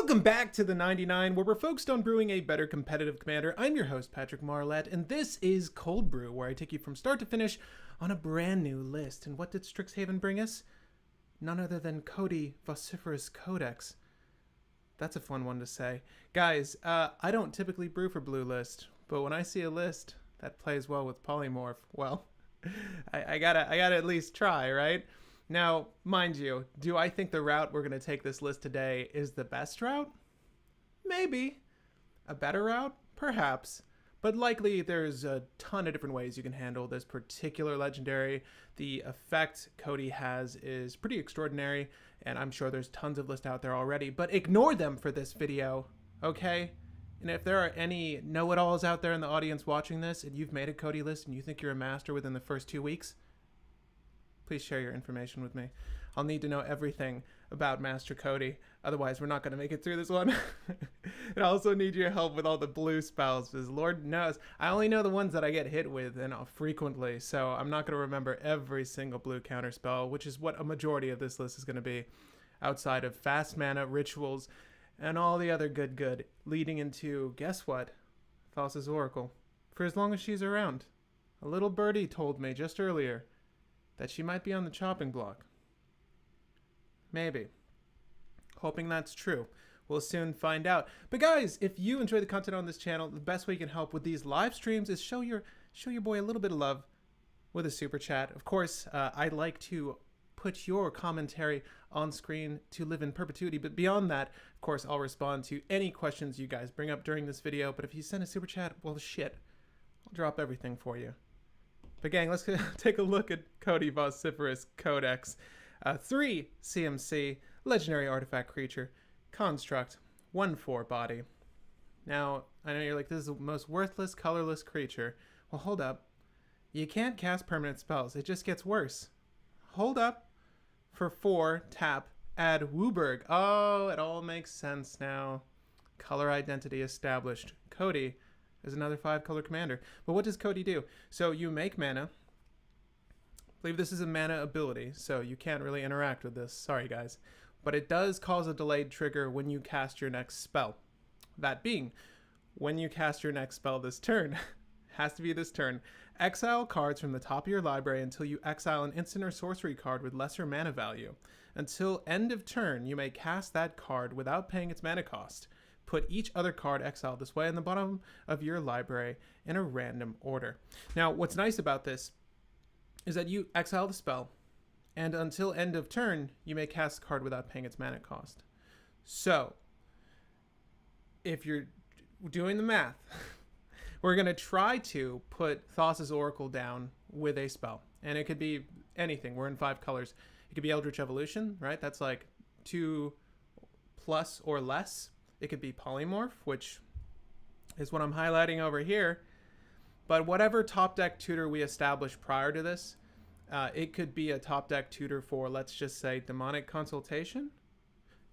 Welcome back to the 99, where we're focused on brewing a better competitive commander. I'm your host, Patrick Marlette, and this is Cold Brew, where I take you from start to finish on a brand new list. And what did Strixhaven bring us? None other than Cody Vociferous Codex. That's a fun one to say. Guys, I don't typically brew for Blue List, but when I see a list that plays well with Polymorph, well, I gotta at least try, right? Now, mind you, do I think the route we're going to take this list today is the best route? Maybe. A better route? Perhaps. But likely there's a ton of different ways you can handle this particular legendary. The effect Cody has is pretty extraordinary, and I'm sure there's tons of lists out there already, but ignore them for this video, okay? And if there are any know-it-alls out there in the audience watching this, and you've made a Cody list and you think you're a master within the first 2 weeks, please share your information with me. I'll need to know everything about Master Cody. Otherwise, we're not going to make it through this one. And I also need your help with all the blue spells, because Lord knows, I only know the ones that I get hit with and frequently, so I'm not going to remember every single blue counter spell, which is what a majority of this list is going to be, outside of fast mana, rituals, and all the other good, leading into, guess what? Thassa's Oracle. For as long as she's around. A little birdie told me just earlier that she might be on the chopping block. Maybe. Hoping that's true. We'll soon find out. But guys, if you enjoy the content on this channel, the best way you can help with these live streams is show your boy a little bit of love with a super chat. Of course, I'd like to put your commentary on screen to live in perpetuity, but beyond that, of course, I'll respond to any questions you guys bring up during this video. But if you send a super chat, well, shit, I'll drop everything for you. But gang, let's take a look at Cody Vociferous Codex. 3 CMC, legendary artifact creature, construct, 1/4 body. Now, I know you're like, this is the most worthless, colorless creature. Well, hold up. You can't cast permanent spells. It just gets worse. Hold up. For 4, tap, add Wooburg. Oh, it all makes sense now. Color identity established. Cody is another 5-color commander. But what does Cody do? So you make mana. I believe this is a mana ability, so you can't really interact with this. Sorry, guys. But it does cause a delayed trigger when you cast your next spell. That being, when you cast your next spell this turn, has to be this turn, exile cards from the top of your library until you exile an instant or sorcery card with lesser mana value. Until end of turn, you may cast that card without paying its mana cost. Put each other card exiled this way in the bottom of your library in a random order. Now, what's nice about this is that you exile the spell, and until end of turn, you may cast the card without paying its mana cost. So, if you're doing the math, we're going to try to put Thassa's Oracle down with a spell. And it could be anything. We're in 5 colors. It could be Eldritch Evolution, right? That's like 2+ or less. It could be Polymorph, which is what I'm highlighting over here. But whatever top deck tutor we established prior to this, it could be a top deck tutor for, let's just say, Demonic Consultation.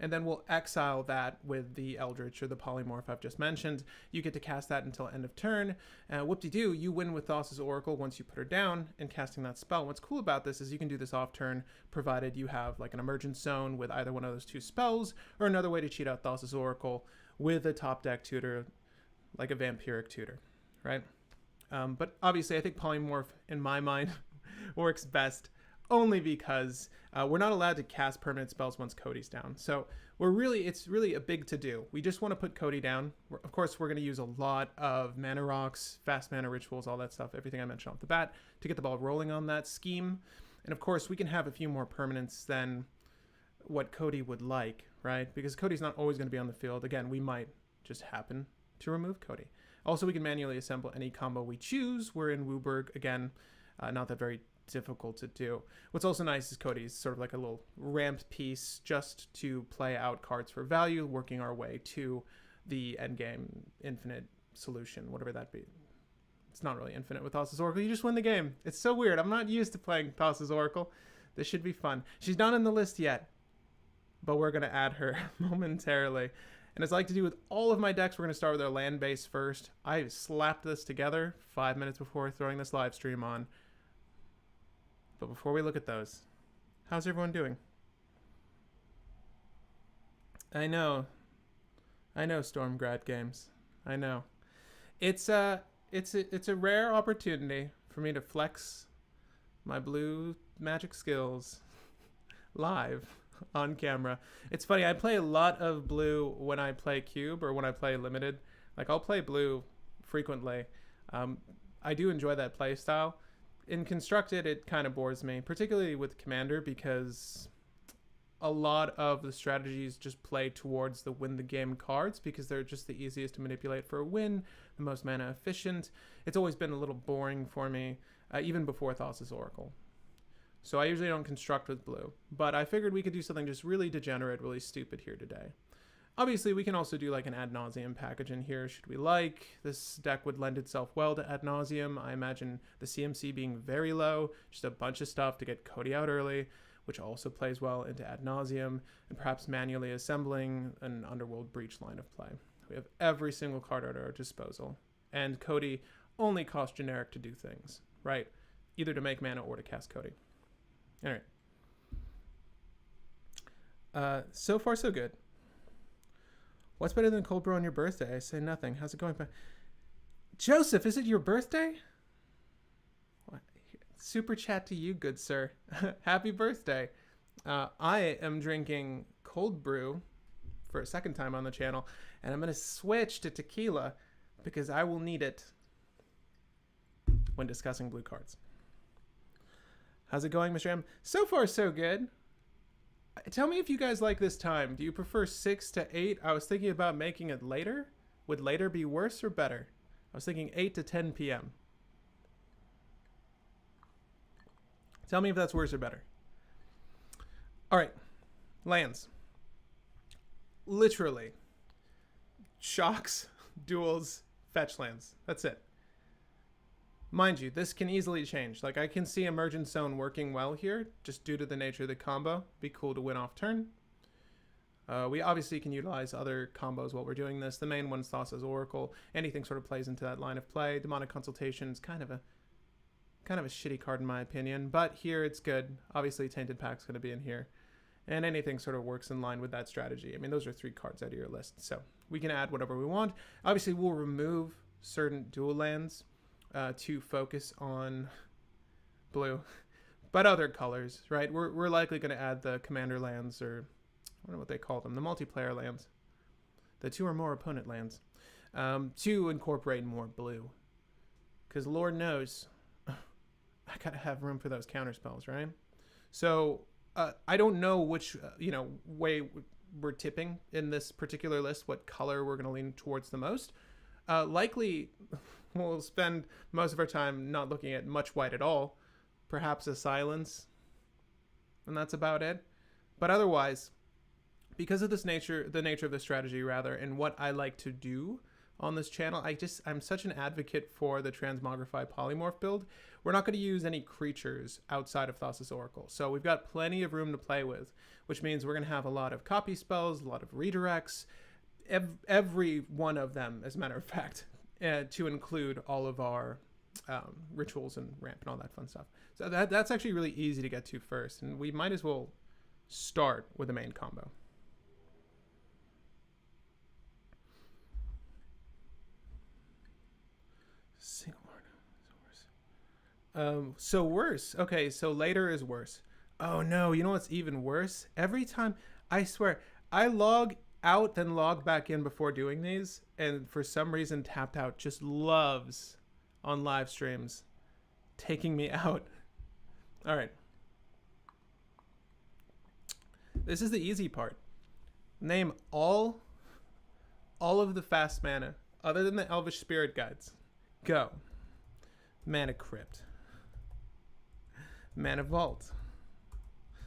And then we'll exile that with the Eldritch or the Polymorph I've just mentioned. You get to cast that until end of turn. Whoop-de-doo, you win with Thassa's Oracle once you put her down and casting that spell. What's cool about this is you can do this off turn, provided you have like an Emergence Zone with either one of those 2 spells, or another way to cheat out Thassa's Oracle with a top deck tutor, like a Vampiric Tutor, right? But obviously I think Polymorph, in my mind, works best only because we're not allowed to cast permanent spells once Cody's down. So it's really a big to-do. We just want to put Cody down. Of course, we're going to use a lot of mana rocks, fast mana rituals, all that stuff, everything I mentioned off the bat, to get the ball rolling on that scheme. And of course, we can have a few more permanents than what Cody would like, right? Because Cody's not always going to be on the field. Again, we might just happen to remove Cody. Also, we can manually assemble any combo we choose. We're in Wooburg, again, not that very difficult to do. What's also nice is Cody's sort of like a little ramped piece just to play out cards for value, working our way to the endgame infinite solution, whatever that be. It's not really infinite with Thassa's Oracle. You just win the game. It's so weird. I'm not used to playing Thassa's Oracle. This should be fun. She's not in the list yet, but we're going to add her momentarily. And as I like to do with all of my decks, we're going to start with our land base first. I slapped this together 5 minutes before throwing this live stream on. But before we look at those, how's everyone doing? I know I know Stormgrad games. I know. It's a rare opportunity for me to flex my blue magic skills live on camera. It's funny, I play a lot of blue when I play cube or when I play limited. Like, I'll play blue frequently. I do enjoy that play style. In constructed, it kind of bores me, particularly with commander, because a lot of the strategies just play towards the win the game cards because they're just the easiest to manipulate for a win, the most mana efficient. It's always been a little boring for me, even before Thassa's Oracle. So I usually don't construct with blue, but I figured we could do something just really degenerate, really stupid here today. Obviously, we can also do like an ad nauseum package in here, should we like. This deck would lend itself well to ad nauseum. I imagine the CMC being very low, just a bunch of stuff to get Cody out early, which also plays well into ad nauseum, and perhaps manually assembling an Underworld Breach line of play. We have every single card at our disposal, and Cody only costs generic to do things, right? Either to make mana or to cast Cody. All right. So far, so good. What's better than cold brew on your birthday? I say nothing. How's it going? Joseph, is it your birthday? What? Super chat to you, good sir. Happy birthday. I am drinking cold brew for a second time on the channel, and I'm going to switch to tequila because I will need it when discussing blue cards. How's it going, Mr. M? So far, so good. Tell me if you guys like this time. Do you prefer 6 to 8? I was thinking about making it later. Would later be worse or better? I was thinking 8 to 10 p.m. Tell me if that's worse or better. All right. Lands. Literally. Shocks, duels, fetch lands. That's it. Mind you, this can easily change. Like, I can see Emergent Zone working well here, just due to the nature of the combo. Be cool to win off turn. We obviously can utilize other combos while we're doing this. The main one's Thassa's Oracle. Anything sort of plays into that line of play. Demonic Consultation is kind of a shitty card in my opinion, but here it's good. Obviously, Tainted Pack's going to be in here. And anything sort of works in line with that strategy. I mean, those are 3 cards out of your list, so we can add whatever we want. Obviously, we'll remove certain dual lands to focus on blue, but other colors, right? We're likely going to add the commander lands, or I don't know what they call them, the multiplayer lands, the 2 or more opponent lands, to incorporate more blue, because Lord knows I gotta have room for those counter spells, right? So I don't know which way we're tipping in this particular list, what color we're going to lean towards the most. Likely we'll spend most of our time not looking at much white at all, perhaps a silence, and that's about it. But otherwise, because of the nature of the strategy rather, and what I like to do on this channel, I'm such an advocate for the Transmogrify Polymorph build. We're not going to use any creatures outside of Thassa's Oracle, so we've got plenty of room to play with, which means we're going to have a lot of copy spells, a lot of redirects, every one of them, as a matter of fact, to include all of our rituals and ramp and all that fun stuff. So that's actually really easy to get to first, and we might as well start with the main combo. Single Lord. So worse. Okay, so later is worse. Oh no, you know what's even worse? Every time, I swear, I log out then log back in before doing these, and for some reason Tapped Out just loves on live streams taking me out. All right. This is the easy part. Name all of the fast mana other than the Elvish Spirit Guides. Go. Mana Crypt, Mana Vault,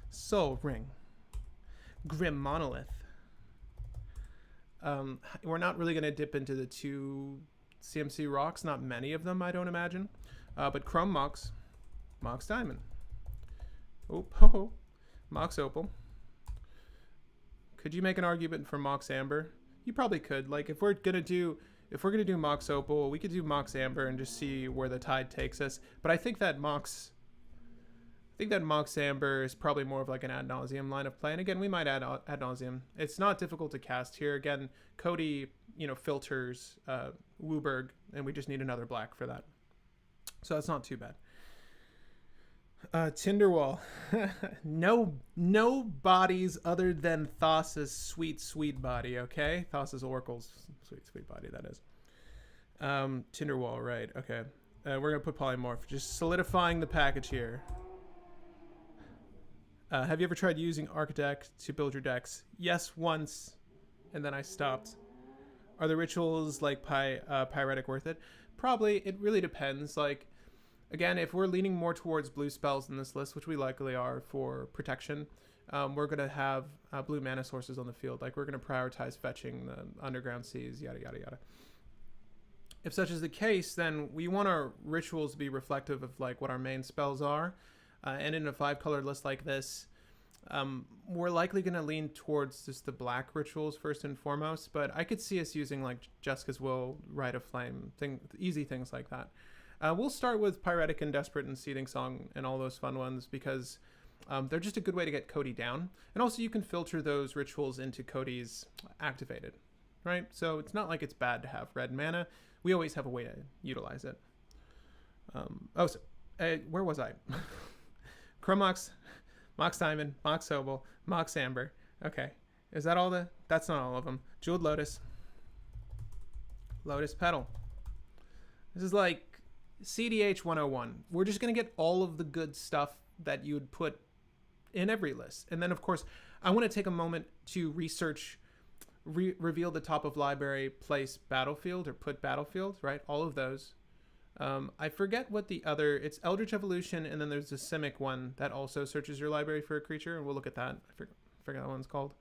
Soul Ring, Grim Monolith. We're not really going to dip into the 2 CMC rocks, not many of them, I don't imagine. But Chrome Mox, Mox Diamond, Mox Opal. Could you make an argument for Mox Amber? You probably could. Like, if we're gonna do Mox Opal, we could do Mox Amber and just see where the tide takes us. But I think that Mox I think that Mox Amber is probably more of like an ad nauseum line of play. And again, we might add ad nauseum. It's not difficult to cast here. Again, Cody, filters Wooburg, and we just need another black for that. So that's not too bad. Tinderwall. no bodies other than Thassa's sweet body, okay? Thassa's Oracle's sweet body, that is. Tinderwall, right, okay. We're going to put Polymorph. Just solidifying the package here. Have you ever tried using Architect to build your decks? Yes, once, and then I stopped. Are the rituals like Pyretic worth it? Probably. It really depends. Like, again, if we're leaning more towards blue spells in this list, which we likely are for protection, we're going to have blue mana sources on the field. Like, we're going to prioritize fetching the Underground Seas, yada, yada, yada. If such is the case, then we want our rituals to be reflective of like what our main spells are. And in a 5-color list like this, we're likely going to lean towards just the black rituals first and foremost. But I could see us using like Jessica's Will, Rite of Flame, easy things like that. We'll start with Pyretic and Desperate and Seething Song and all those fun ones because they're just a good way to get Cody down. And also you can filter those rituals into Cody's activated, right? So it's not like it's bad to have red mana. We always have a way to utilize it. Where was I? Chromox, Mox Diamond, Mox Opal, Mox Amber. Okay. Is that all that's not all of them. Jeweled Lotus. Lotus Petal. This is like cEDH 101. We're just going to get all of the good stuff that you would put in every list. And then, of course, I want to take a moment to research, reveal the top of library, place battlefield, or put battlefield, right? All of those. I forget what the other, it's Eldritch Evolution, and then there's the Simic one that also searches your library for a creature, and we'll look at that. I forget that one's called.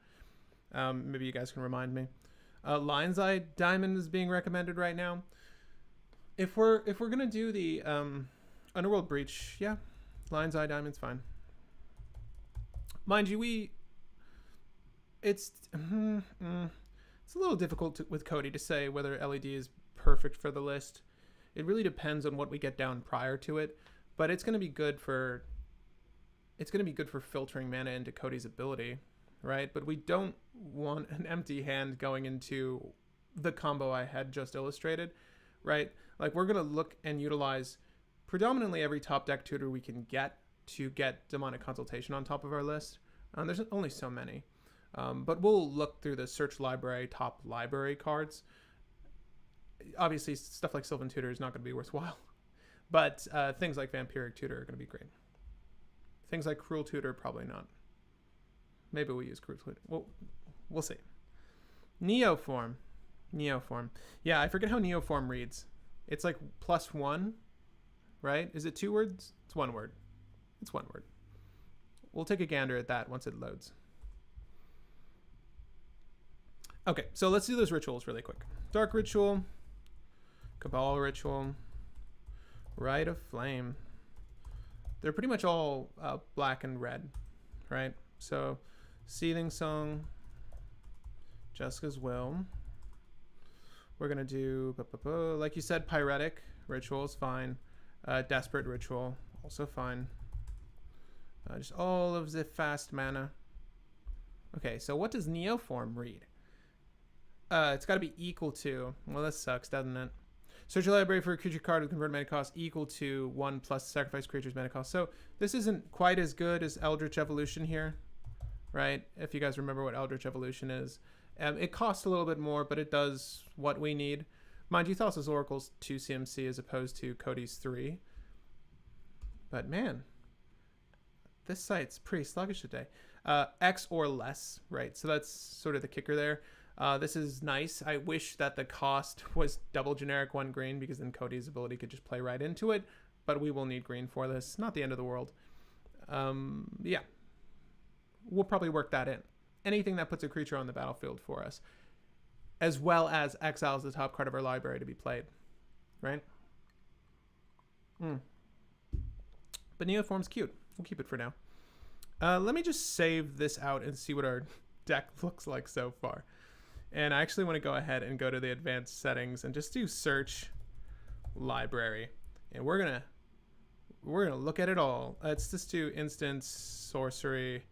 Maybe you guys can remind me. Lion's Eye Diamond is being recommended right now. If we're gonna do the Underworld Breach, yeah, Lion's Eye Diamond's fine. Mind you, it's a little difficult with Cody to say whether LED is perfect for the list. It really depends on what we get down prior to it, but it's going to be good for filtering mana into Cody's ability, right? But we don't want an empty hand going into the combo I had just illustrated, right? Like, we're going to look and utilize predominantly every top deck tutor we can get to get Demonic Consultation on top of our list. There's only so many, but we'll look through the search library, top library cards. Obviously, stuff like Sylvan Tutor is not going to be worthwhile, but things like Vampiric Tutor are going to be great. Things like Cruel Tutor, probably not. Maybe we'll use Cruel Tutor. We'll see. Neoform. Yeah, I forget how Neoform reads. It's like +1, right? Is it 2 words? It's 1 word. It's 1 word. We'll take a gander at that once it loads. Okay, so let's do those rituals really quick. Dark Ritual. Cabal Ritual, Rite of Flame. They're pretty much all black and red, right? So, Seething Song, Jessica's Will. We're going to do, like you said, Pyretic Ritual is fine. Desperate Ritual, also fine. Just all of the fast mana. Okay, so what does Neoform read? It's got to be equal to, well, that sucks, doesn't it? Search your library for a creature card with converted mana cost equal to 1 plus sacrifice creature's mana cost. So this isn't quite as good as Eldritch Evolution here, right? If you guys remember what Eldritch Evolution is. It costs a little bit more, but it does what we need. Mind you, Thassa's Oracle's 2 CMC as opposed to Cody's 3. But man, this site's pretty sluggish today. X or less, right? So that's sort of the kicker there. This is nice. I wish that the cost was double generic 1 green because then Cody's ability could just play right into it, but we will need green for this. Not the end of the world. Yeah. We'll probably work that in. Anything that puts a creature on the battlefield for us, as well as exiles the top card of our library to be played, right? But Neoform's cute. We'll keep it for now. Let me just save this out and see what our deck looks like so far. And I actually want to go ahead and go to the advanced settings and just do search library. And we're we're gonna look at it all. Let's just do instance, sorcery,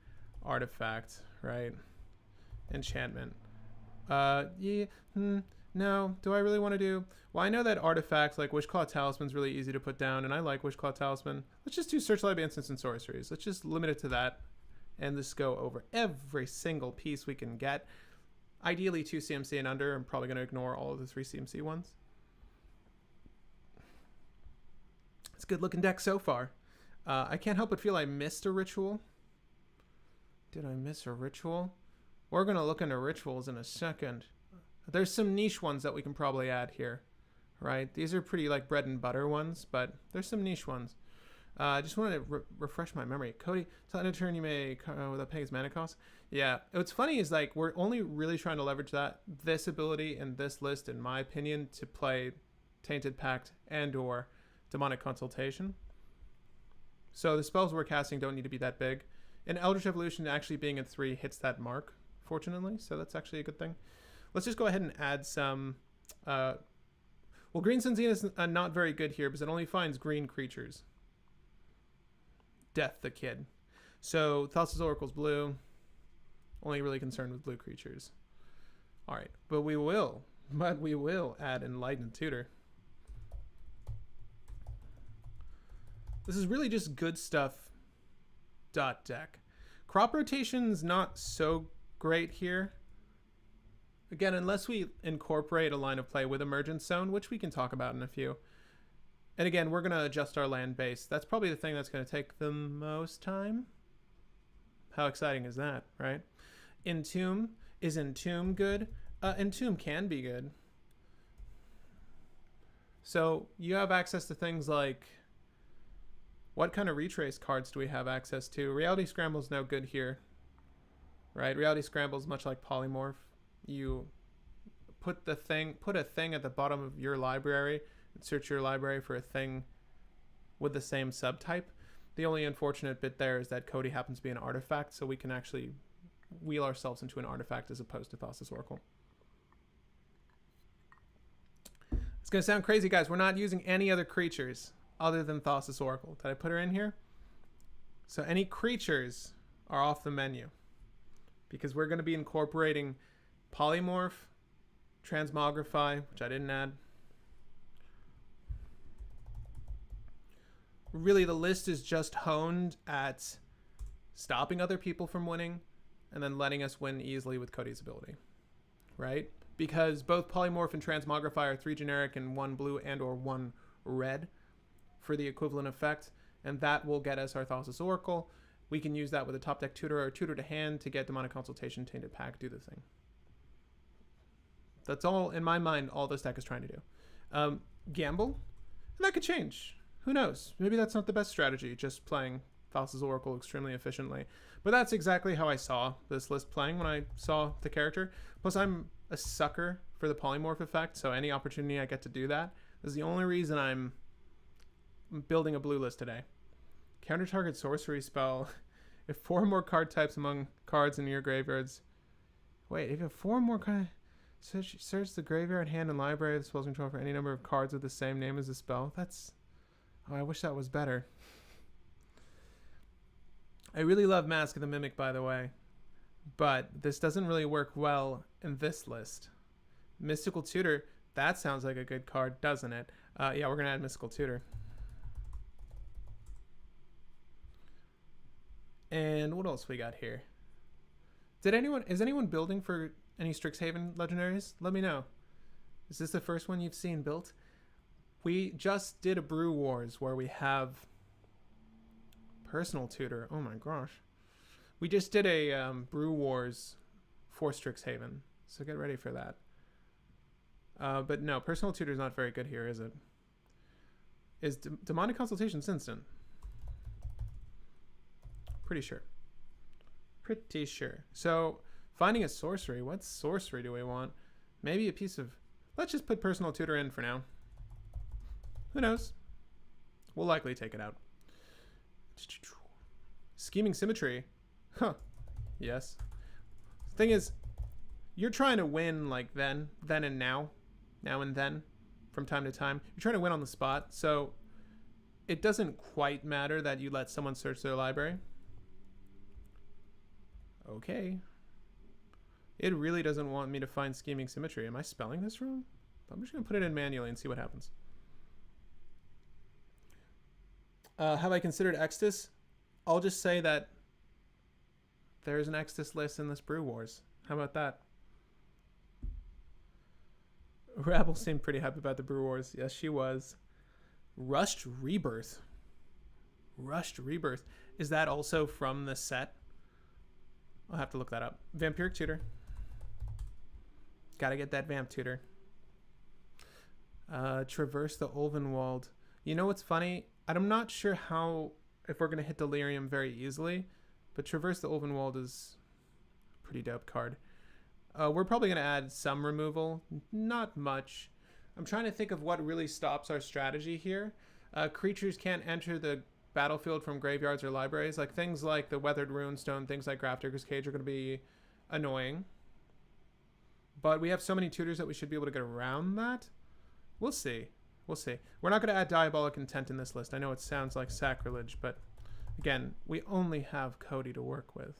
artifact, right? Enchantment. Yeah, no. Do I really want to do? Well, I know that artifact like Wishclaw Talisman is really easy to put down, and I like Wishclaw Talisman. Let's just do Search Library instance and sorceries. Let's just limit it to that, and just go over every single piece we can get. Ideally 2 CMC and under. I'm probably going to ignore all of the 3 CMC ones. It's a good looking deck so far. I can't help but feel I missed a ritual. Did I miss a ritual? We're going to look into rituals in a second. There's some niche ones that we can probably add here, right? These are pretty like bread and butter ones, but there's some niche ones. I just wanted to refresh my memory. Cody, till end of turn you may without paying his mana cost. Yeah, what's funny is like we're only really trying to leverage this ability in this list, in my opinion, to play Tainted Pact and or Demonic Consultation. So the spells we're casting don't need to be that big. And Eldritch Evolution actually being at 3 hits that mark, fortunately, so that's actually a good thing. Let's just go ahead and add some... well, Green Sunzine is not very good here because it only finds green creatures. Death the Kid. So Thassa's Oracle's blue. Only really concerned with blue creatures. Alright, but we will add Enlightened Tutor. This is really just good stuff. Deck. Crop rotation's not so great here. Again, unless we incorporate a line of play with Emergence Zone, which we can talk about in a few. And again, we're going to adjust our land base. That's probably the thing that's going to take the most time. How exciting is that, right? Entomb. Is Entomb good? Entomb can be good. So you have access to things like... What kind of retrace cards do we have access to? Reality Scramble is no good here, right? Reality Scramble is much like Polymorph. You put a thing at the bottom of your library and search your library for a thing with the same subtype. The only unfortunate bit there is that Cody happens to be an artifact, so we can actually wheel ourselves into an artifact as opposed to Thassa's Oracle. It's going to sound crazy, guys. We're not using any other creatures other than Thassa's Oracle. Did I put her in here? So any creatures are off the menu because we're going to be incorporating Polymorph, Transmogrify, which I didn't add. Really, the list is just honed at stopping other people from winning and then letting us win easily with Cody's ability, right? Because both Polymorph and Transmogrify are 3 generic and 1 blue and or 1 red for the equivalent effect, and that will get us our Thassa's Oracle. We can use that with a top deck Tutor or Tutor to hand to get Demonic Consultation, Tainted Pact, do the thing. That's all, in my mind, all this deck is trying to do. Gamble, and that could change. Who knows? Maybe that's not the best strategy, just playing Thassa's Oracle extremely efficiently. But that's exactly how I saw this list playing when I saw the character. Plus, I'm a sucker for the Polymorph effect, so any opportunity I get to do that is the only reason I'm building a blue list today. Counter target sorcery spell. If 4 more card types among cards in your graveyards. Wait, if you have 4 more cards... Search the graveyard, hand, and library of the spell's control for any number of cards with the same name as the spell. That's... Oh, I wish that was better. I really love Mask of the Mimic, by the way. But this doesn't really work well in this list. Mystical Tutor. That sounds like a good card, doesn't it? Yeah, we're going to add Mystical Tutor. And what else we got here? Is anyone building for any Strixhaven legendaries? Let me know. Is this the first one you've seen built? We just did a Brew Wars where we have Personal Tutor. Oh my gosh. We just did a Brew Wars for Strixhaven. So get ready for that. But no, Personal Tutor is not very good here, is it? Is Demonic Consultation's instant? Pretty sure. So finding a sorcery. What sorcery do we want? Maybe a piece of... Let's just put Personal Tutor in for now. Who knows? We'll likely take it out. Scheming Symmetry. Huh. Yes. Thing is, you're trying to win like then and now and then, from time to time. You're trying to win on the spot. So it doesn't quite matter that you let someone search their library. Okay. It really doesn't want me to find scheming symmetry. Am I spelling this wrong? I'm just going to put it in manually and see what happens. Have I considered Extus? I'll just say that there's an Extus list in this Brew Wars. How about that? Rabble seemed pretty happy about the Brew Wars. Yes, she was. Rushed Rebirth. Rushed Rebirth. Is that also from the set? I'll have to look that up. Vampiric Tutor. Gotta get that Vamp Tutor. Traverse the Ulvenwald. You know what's funny? I'm not sure if we're going to hit Delirium very easily, but Traverse the Ulvenwald is a pretty dope card. We're probably going to add some removal. Not much. I'm trying to think of what really stops our strategy here. Creatures can't enter the battlefield from graveyards or libraries. Like things like the Weathered Runestone, things like Grafdigger's Cage are going to be annoying. But we have so many tutors that we should be able to get around that. We'll see. We'll see. We're not going to add Diabolic Intent in this list. I know it sounds like sacrilege, but again, we only have Cody to work with.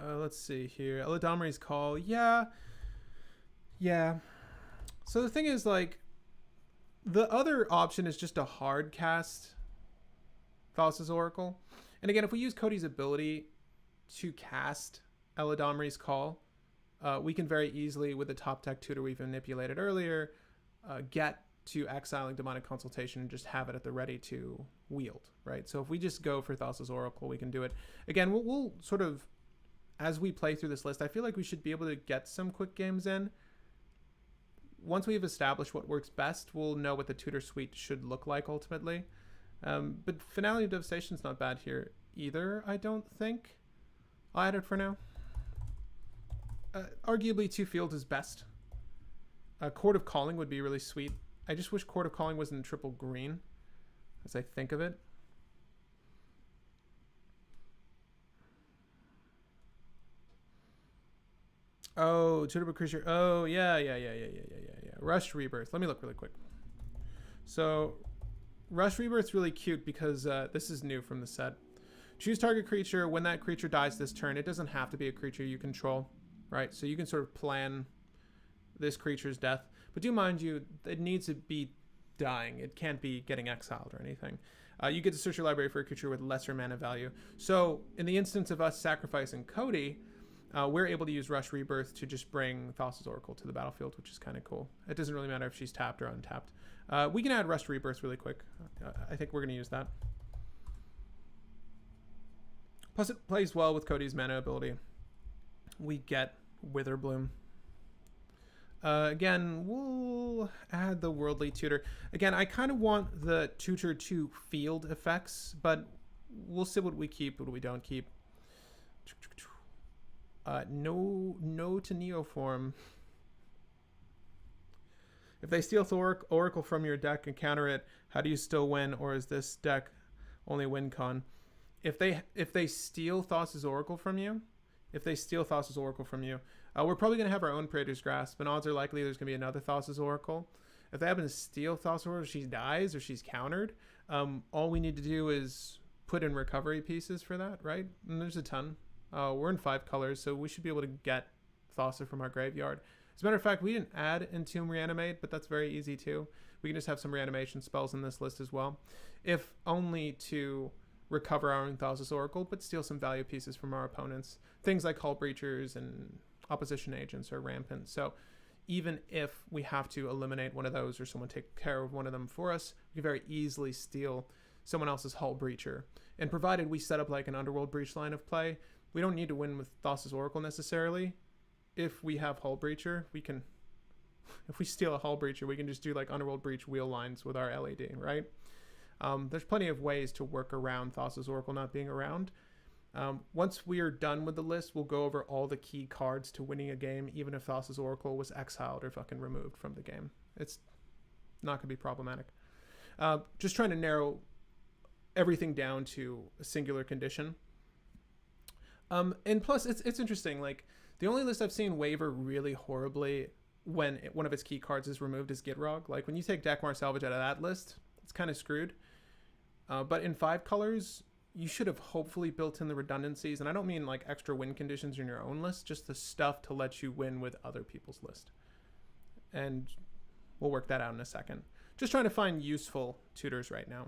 Let's see here. Eladamri's Call. Yeah. So the thing is, like, the other option is just a hard cast Thassa's Oracle. And again, if we use Cody's ability to cast Eladamri's Call, we can very easily, with the top deck tutor we've manipulated earlier, get to exiling Demonic Consultation and just have it at the ready to wield, right? So if we just go for Thassa's Oracle, we can do it. Again, we'll sort of, as we play through this list, I feel like we should be able to get some quick games in. Once we've established what works best, we'll know what the tutor suite should look like ultimately. But Finale of Devastation's not bad here either, I don't think. I'll add it for now. Arguably, 2 field is best. Court of Calling would be really sweet. I just wish Court of Calling was in triple green, as I think of it. Oh, Tutor Creature. Oh, yeah. Rush Rebirth. Let me look really quick. So, Rush Rebirth's really cute because this is new from the set. Choose target creature. When that creature dies this turn, it doesn't have to be a creature you control. Right, so you can sort of plan this creature's death. But do mind you, it needs to be dying. It can't be getting exiled or anything. You get to search your library for a creature with lesser mana value. So in the instance of us sacrificing Cody, we're able to use Rush Rebirth to just bring Thassa's Oracle to the battlefield, which is kind of cool. It doesn't really matter if she's tapped or untapped. We can add Rush Rebirth really quick. I think we're going to use that. Plus it plays well with Cody's mana ability. We get Witherbloom. Again, we'll add the Worldly Tutor. Again, I kind of want the Tutor to field effects, but we'll see what we keep, what we don't keep. No to Neoform. If they steal Oracle from your deck and counter it, how do you still win? Or is this deck only win con? If they steal Thassa's Oracle from you, we're probably going to have our own Praetor's Grasp, and odds are likely there's going to be another Thassa's Oracle. If they happen to steal Thassa's Oracle, she dies or she's countered, all we need to do is put in recovery pieces for that, right? And there's a ton. We're in 5 colors, so we should be able to get Thassa from our graveyard. As a matter of fact, we didn't add Entomb Reanimate, but that's very easy too. We can just have some reanimation spells in this list as well, if only to recover our own Thassa's Oracle, but steal some value pieces from our opponents. Things like Hull Breachers and Opposition Agents are rampant. So even if we have to eliminate one of those or someone take care of one of them for us, we can very easily steal someone else's Hull Breacher. And provided we set up like an Underworld Breach line of play, we don't need to win with Thassa's Oracle necessarily. If we have Hull Breacher, we can... If we steal a Hull Breacher, we can just do like Underworld Breach wheel lines with our LED, right? There's plenty of ways to work around Thassa's Oracle not being around. Once we are done with the list, we'll go over all the key cards to winning a game, even if Thassa's Oracle was exiled or fucking removed from the game. It's not going to be problematic. Just trying to narrow everything down to a singular condition. And plus, it's interesting. Like, the only list I've seen waver really horribly when one of its key cards is removed is Gitrog. Like when you take Dakmar Salvage out of that list, it's kind of screwed. But in 5 colors, you should have hopefully built in the redundancies. And I don't mean like extra win conditions in your own list, just the stuff to let you win with other people's list. And we'll work that out in a second. Just trying to find useful tutors right now.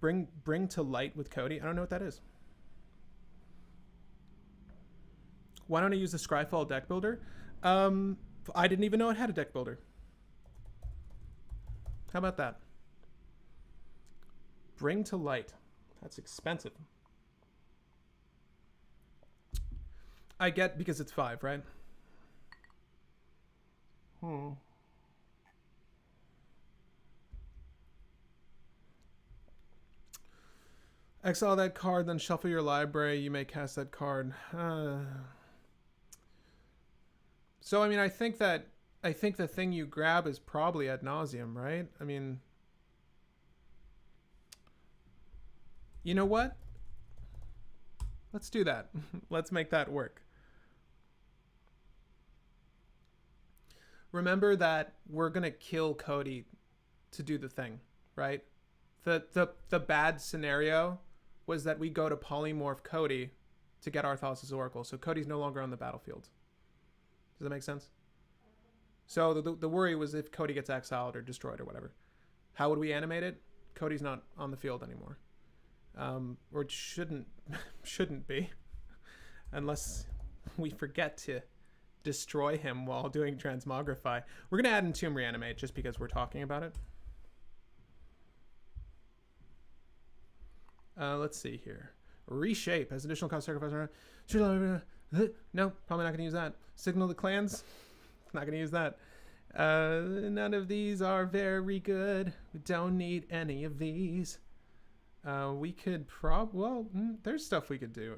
Bring to light with Cody. I don't know what that is. Why don't I use the Scryfall deck builder? I didn't even know it had a deck builder. How about that? Bring to light. That's expensive. I get because it's 5, right? Exile that card, then shuffle your library. You may cast that card. So, I mean, I think the thing you grab is probably ad nauseum, right? I mean, you know what? Let's do that. Let's make that work. Remember that we're going to kill Cody to do the thing, right? The bad scenario was that we go to polymorph Cody to get our Thassa's Oracle. So Cody's no longer on the battlefield. Does that make sense? So the worry was if Cody gets exiled or destroyed or whatever. How would we animate it? Cody's not on the field anymore. Or it shouldn't be. Unless we forget to destroy him while doing Transmogrify. We're going to add Entomb Reanimate just because we're talking about it. Let's see here. Reshape has additional cost sacrifice. No, probably not going to use that. Signal the clans. Not going to use that. None of these are very good. We don't need any of these. We could there's stuff we could do.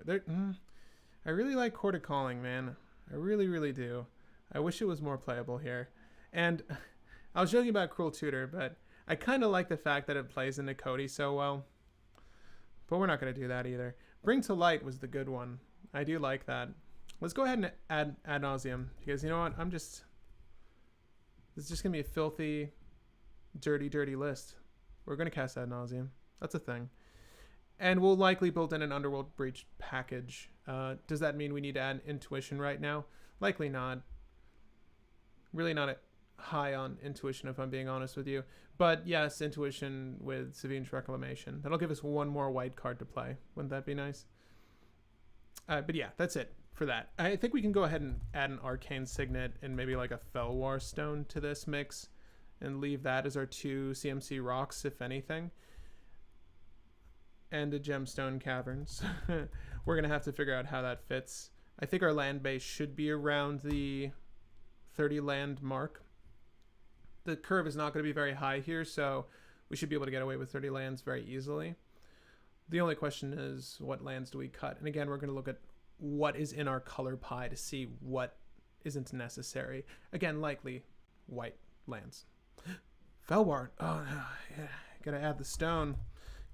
I really like Court of Calling, man. I really, really do. I wish it was more playable here. And I was joking about Cruel Tutor, but I kind of like the fact that it plays into Cody so well. But we're not going to do that either. Bring to Light was the good one. I do like that. Let's go ahead and add ad nauseum. Because you know what? This is just going to be a filthy, dirty, dirty list. We're going to cast ad nauseum. That's a thing. And we'll likely build in an Underworld Breach package. Does that mean we need to add Intuition right now? Likely not. Really not high on Intuition, if I'm being honest with you. But yes, Intuition with Savine's Reclamation. That'll give us one more white card to play. Wouldn't that be nice? But yeah, that's it for that. I think we can go ahead and add an Arcane Signet and maybe like a Felwar Stone to this mix. And leave that as our 2 CMC rocks, if anything. And a Gemstone Caverns. We're going to have to figure out how that fits. I think our land base should be around the 30 land mark. The curve is not going to be very high here, so we should be able to get away with 30 lands very easily. The only question is, what lands do we cut? And again, we're going to look at what is in our color pie to see what isn't necessary. Again, likely white lands. Felwar. Oh, yeah. Gotta add the stone.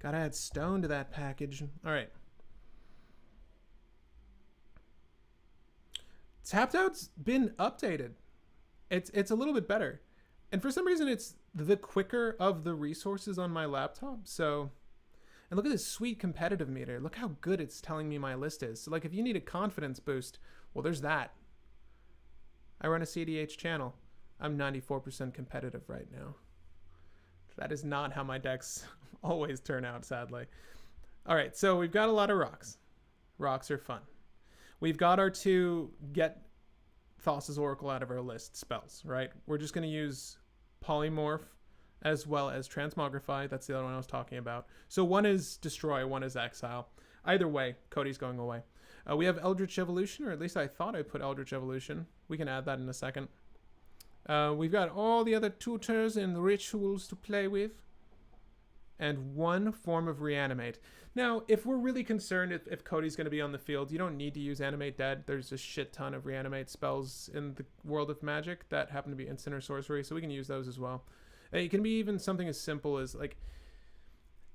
Gotta add stone to that package. All right. Tapped Out's been updated. It's a little bit better. And for some reason, it's the quicker of the resources on my laptop. So, and look at this sweet competitive meter. Look how good it's telling me my list is. So like if you need a confidence boost, well, there's that. I run a cEDH channel. I'm 94% competitive right now. That is not how my decks always turn out, sadly. All right, so we've got a lot of rocks. Rocks are fun. We've got our 2 get Thassa's Oracle out of our list spells, right? We're just going to use Polymorph as well as Transmogrify. That's the other one I was talking about. So one is Destroy, one is Exile. Either way, Cody's going away. We have Eldritch Evolution, or at least I thought I put Eldritch Evolution. We can add that in a second. We've got all the other tutors and rituals to play with. And 1 form of Reanimate. Now, if we're really concerned if Cody's going to be on the field, you don't need to use Animate Dead. There's a shit ton of Reanimate spells in the world of Magic that happen to be instant or sorcery, so we can use those as well. It can be even something as simple as, like,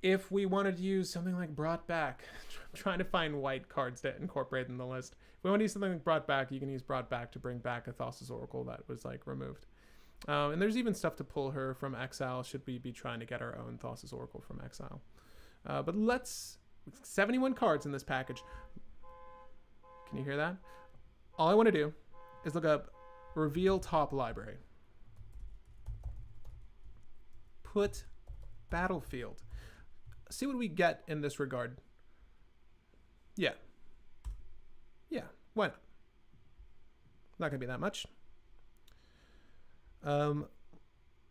If we wanted to use something like Brought Back, I'm trying to find white cards to incorporate in the list. If we want to use something like Brought Back, you can use Brought Back to bring back a Thassa's Oracle that was like removed. And there's even stuff to pull her from exile should we be trying to get our own Thassa's Oracle from exile. But let's... 71 cards in this package. Can you hear that? All I want to do is look up reveal top library. Put battlefield. See what we get in this regard. Yeah. Yeah, why not? Not going to be that much.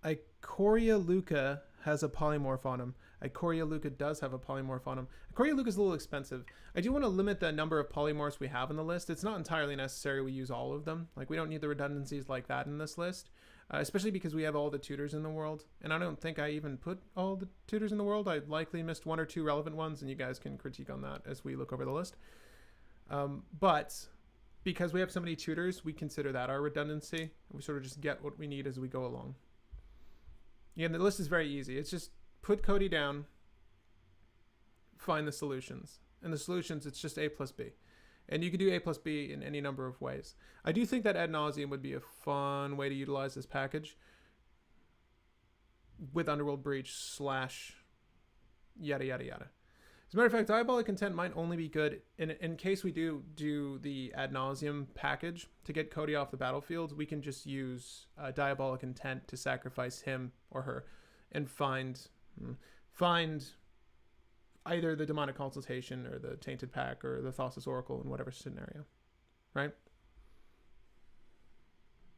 Ikoria Luca has a polymorph on him. Ikoria Luca does have a polymorph on him. Ikoria Luca is a little expensive. I do want to limit the number of polymorphs we have in the list. It's not entirely necessary we use all of them. Like, we don't need the redundancies like that in this list, especially because we have all the tutors in the world. And I don't think I even put all the tutors in the world. I likely missed one or two relevant ones, and you guys can critique on that as we look over the list. But because we have so many tutors, we consider that our redundancy. We sort of just get what we need as we go along. Yeah, the list is very easy. It's just put Cody down, find the solutions. And the solutions, it's just A plus B. And you can do A plus B in any number of ways. I do think that ad nauseum would be a fun way to utilize this package with Underworld Breach / yada, yada, yada. As a matter of fact, Diabolic Intent might only be good in case we do the ad nauseum package to get Cody off the battlefield. We can just use Diabolic Intent to sacrifice him or her and find either the Demonic Consultation or the Tainted Pack or the Thassa's Oracle in whatever scenario, right?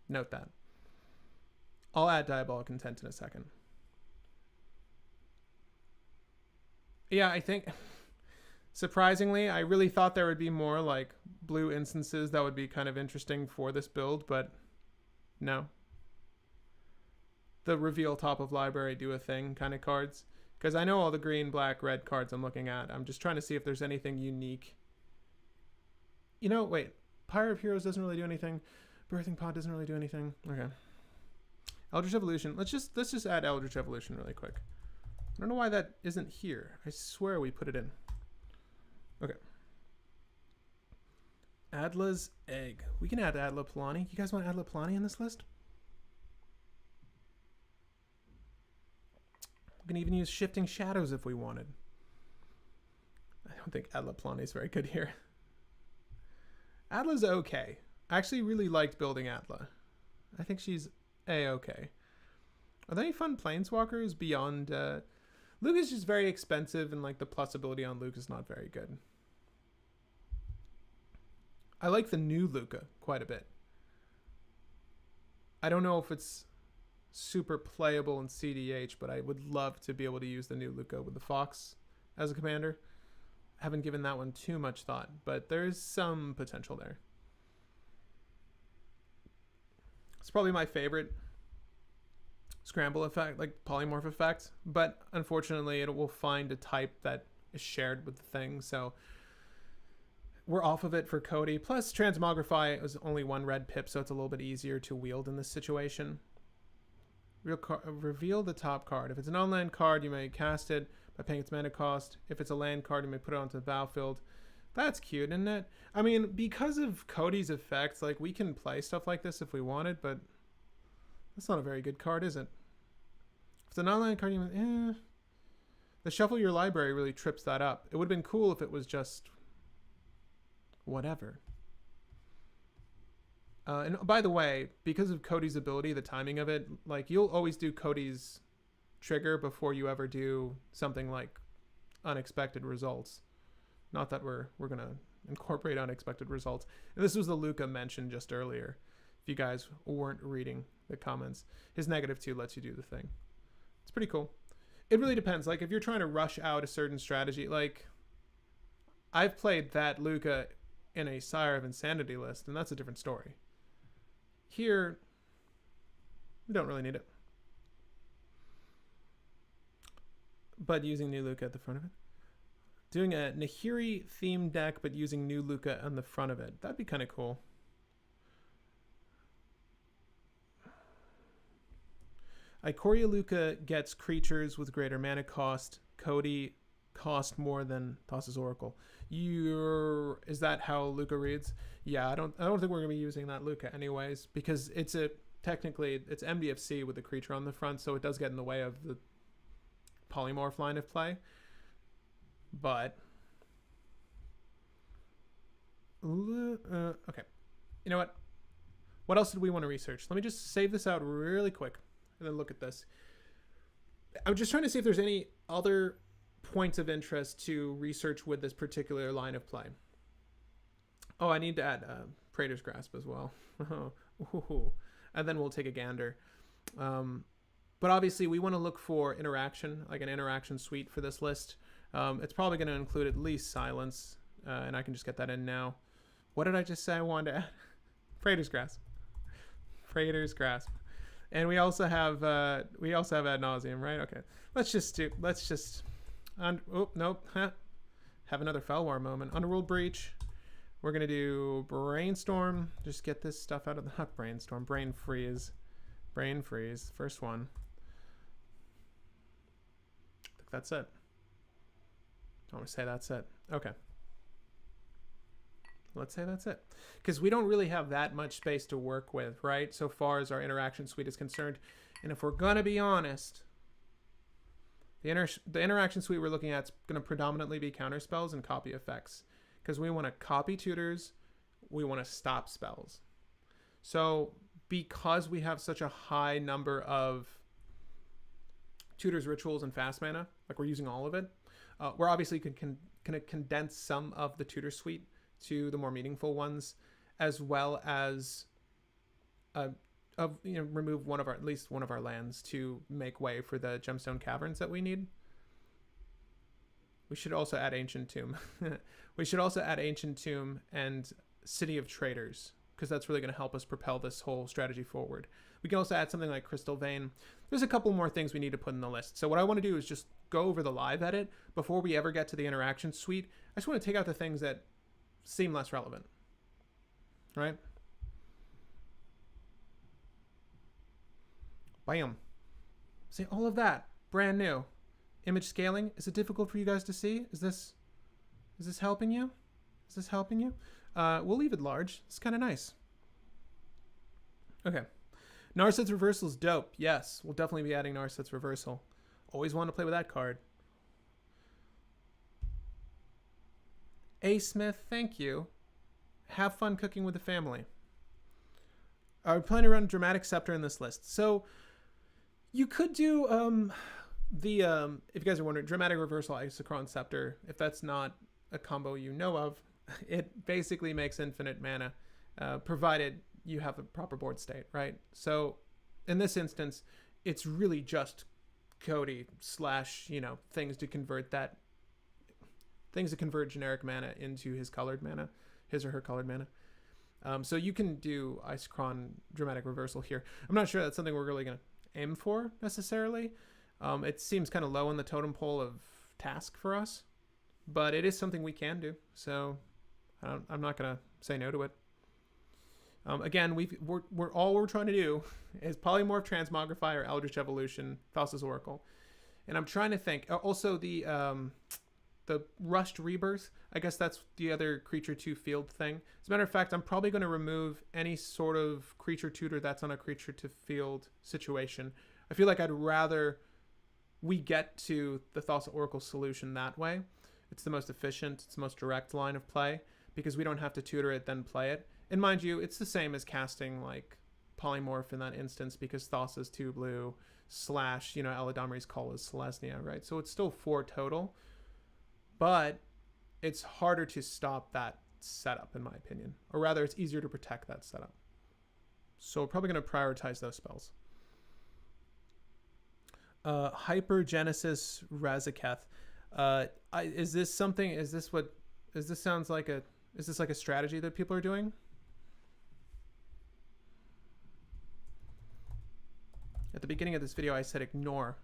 Note that. I'll add Diabolic Intent in a second. Yeah, I think, surprisingly, I really thought there would be more like blue instances that would be kind of interesting for this build, but no. The reveal top of library do a thing kind of cards. Because I know all the green, black, red cards I'm looking at. I'm just trying to see if there's anything unique. You know, wait. Pyre of Heroes doesn't really do anything. Birthing Pod doesn't really do anything. Okay. Eldritch Evolution. Let's just add Eldritch Evolution really quick. I don't know why that isn't here. I swear we put it in. Okay. Adla's Egg. We can add Adla Plani. You guys want Adla Plani in this list? We can even use Shifting Shadows if we wanted. I don't think Adla Plani is very good here. Adla's okay. I actually really liked building Adla. I think she's A-okay. Are there any fun Planeswalkers beyond... Luke is just very expensive, and like the plus ability on Luke is not very good. I like the new Luca quite a bit. I don't know if it's super playable in cEDH, but I would love to be able to use the new Luca with the Fox as a commander. I haven't given that one too much thought, but there's some potential there. It's probably my favorite scramble effect, like polymorph effect, but unfortunately it will find a type that is shared with the thing, so we're off of it for Cody. Plus Transmogrify is only one red pip, so it's a little bit easier to wield in this situation. Reveal the top card. If it's an on-land card, you may cast it by paying its mana cost. If it's a land card, you may put it onto the battlefield. That's cute, isn't it? I mean, because of Cody's effects, like, we can play stuff like this if we wanted, but that's not a very good card, is it? If it's an online card, you may, the shuffle your library really trips that up. It would have been cool if it was just whatever. And by the way, because of Cody's ability, the timing of it, like, you'll always do Cody's trigger before you ever do something like unexpected results. Not that we're going to incorporate unexpected results. And this was the Luca mentioned just earlier. If you guys weren't reading the comments, his -2 lets you do the thing. It's pretty cool. It really depends. Like, if you're trying to rush out a certain strategy, like, I've played that Luca in a Sire of Insanity list, and that's a different story. Here, we don't really need it. But using new Luca at the front of it. Doing a Nahiri themed deck, but using new Luca on the front of it. That'd be kind of cool. Ikoria Luca gets creatures with greater mana cost Cody cost more than Thassa's Oracle. Is that how Luca reads? Yeah, I don't think we're gonna be using that Luca anyways, because technically it's MDFC with the creature on the front, so it does get in the way of the polymorph line of play. But okay, you know what? What else did we want to research? Let me just save this out really quick and then look at this. I'm just trying to see if there's any other points of interest to research with this particular line of play. Oh, I need to add Praetor's Grasp as well. And then we'll take a gander. But obviously we want to look for interaction, like an interaction suite for this list. It's probably going to include at least Silence, and I can just get that in now. What did I just say I wanted to add? Praetor's Grasp. Praetor's Grasp. And we also have ad nauseum, right? Okay. Have another Felwar moment. Underworld Breach. We're going to do Brainstorm. Just get this stuff out of the... Not Brainstorm. Brain Freeze. Brain Freeze. First one. I think that's it. I want to say that's it. Okay. Let's say that's it. Because we don't really have that much space to work with, right? So far as our interaction suite is concerned. And if we're going to be honest, the interaction suite we're looking at is going to predominantly be counter spells and copy effects. Because we want to copy tutors, we want to stop spells. So because we have such a high number of tutors, rituals, and fast mana, like we're using all of it, we're obviously going to condense some of the tutor suite to the more meaningful ones, as well as remove at least one of our lands to make way for the Gemstone Caverns that we need. We should also add Ancient Tomb. We should also add Ancient Tomb and City of Traders, because that's really going to help us propel this whole strategy forward. We can also add something like Crystal Vein. There's a couple more things we need to put in the list. So what I want to do is just go over the live edit before we ever get to the interaction suite. I just want to take out the things that seem less relevant, right? Bam. See, all of that brand new. Image scaling, is it difficult for you guys to see? Is this helping you? Is this helping you? We'll leave it large. It's kind of nice. Okay. Narset's Reversal is dope. Yes, we'll definitely be adding Narset's Reversal. Always want to play with that card. A. Smith, thank you. Have fun cooking with the family. I plan to run Dramatic Scepter in this list. So you could do if you guys are wondering, Dramatic Reversal Isochron Scepter, if that's not a combo you know of, it basically makes infinite mana, provided you have a proper board state, right? So in this instance, it's really just Cody / things to convert generic mana into his or her colored mana. So you can do Isochron Dramatic Reversal here. I'm not sure that's something we're really going to aim for necessarily. It seems kind of low on the totem pole of task for us, but it is something we can do. So I'm not going to say no to it. Again, all we're trying to do is Polymorph, Transmogrify, or Eldritch Evolution, Thassa's Oracle. And I'm trying to think. Also, the Rushed Rebirth, I guess that's the other creature to field thing. As a matter of fact, I'm probably going to remove any sort of creature tutor that's on a creature to field situation. I feel like I'd rather we get to the Thassa Oracle solution that way. It's the most efficient, it's the most direct line of play, because we don't have to tutor it, then play it. And mind you, it's the same as casting like Polymorph in that instance, because Thassa's 2 blue / Eladamri's Call is Selesnya, right? So it's still 4 total, but it's harder to stop that setup, in my opinion. Or rather, it's easier to protect that setup. So we're probably going to prioritize those spells. Hypergenesis Razaketh. Is this like a strategy that people are doing? At the beginning of this video, I said ignore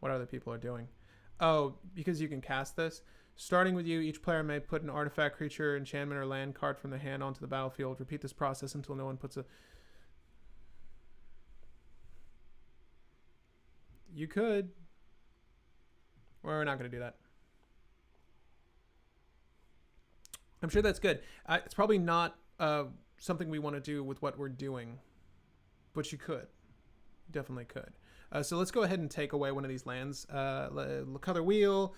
what other people are doing. Oh, because you can cast this. Starting with you, each player may put an artifact, creature, enchantment, or land card from the hand onto the battlefield. Repeat this process until no one puts a... You could. We're not going to do that. I'm sure that's good. It's probably not something we want to do with what we're doing, but you could. You definitely could. So let's go ahead and take away one of these lands. Color wheel.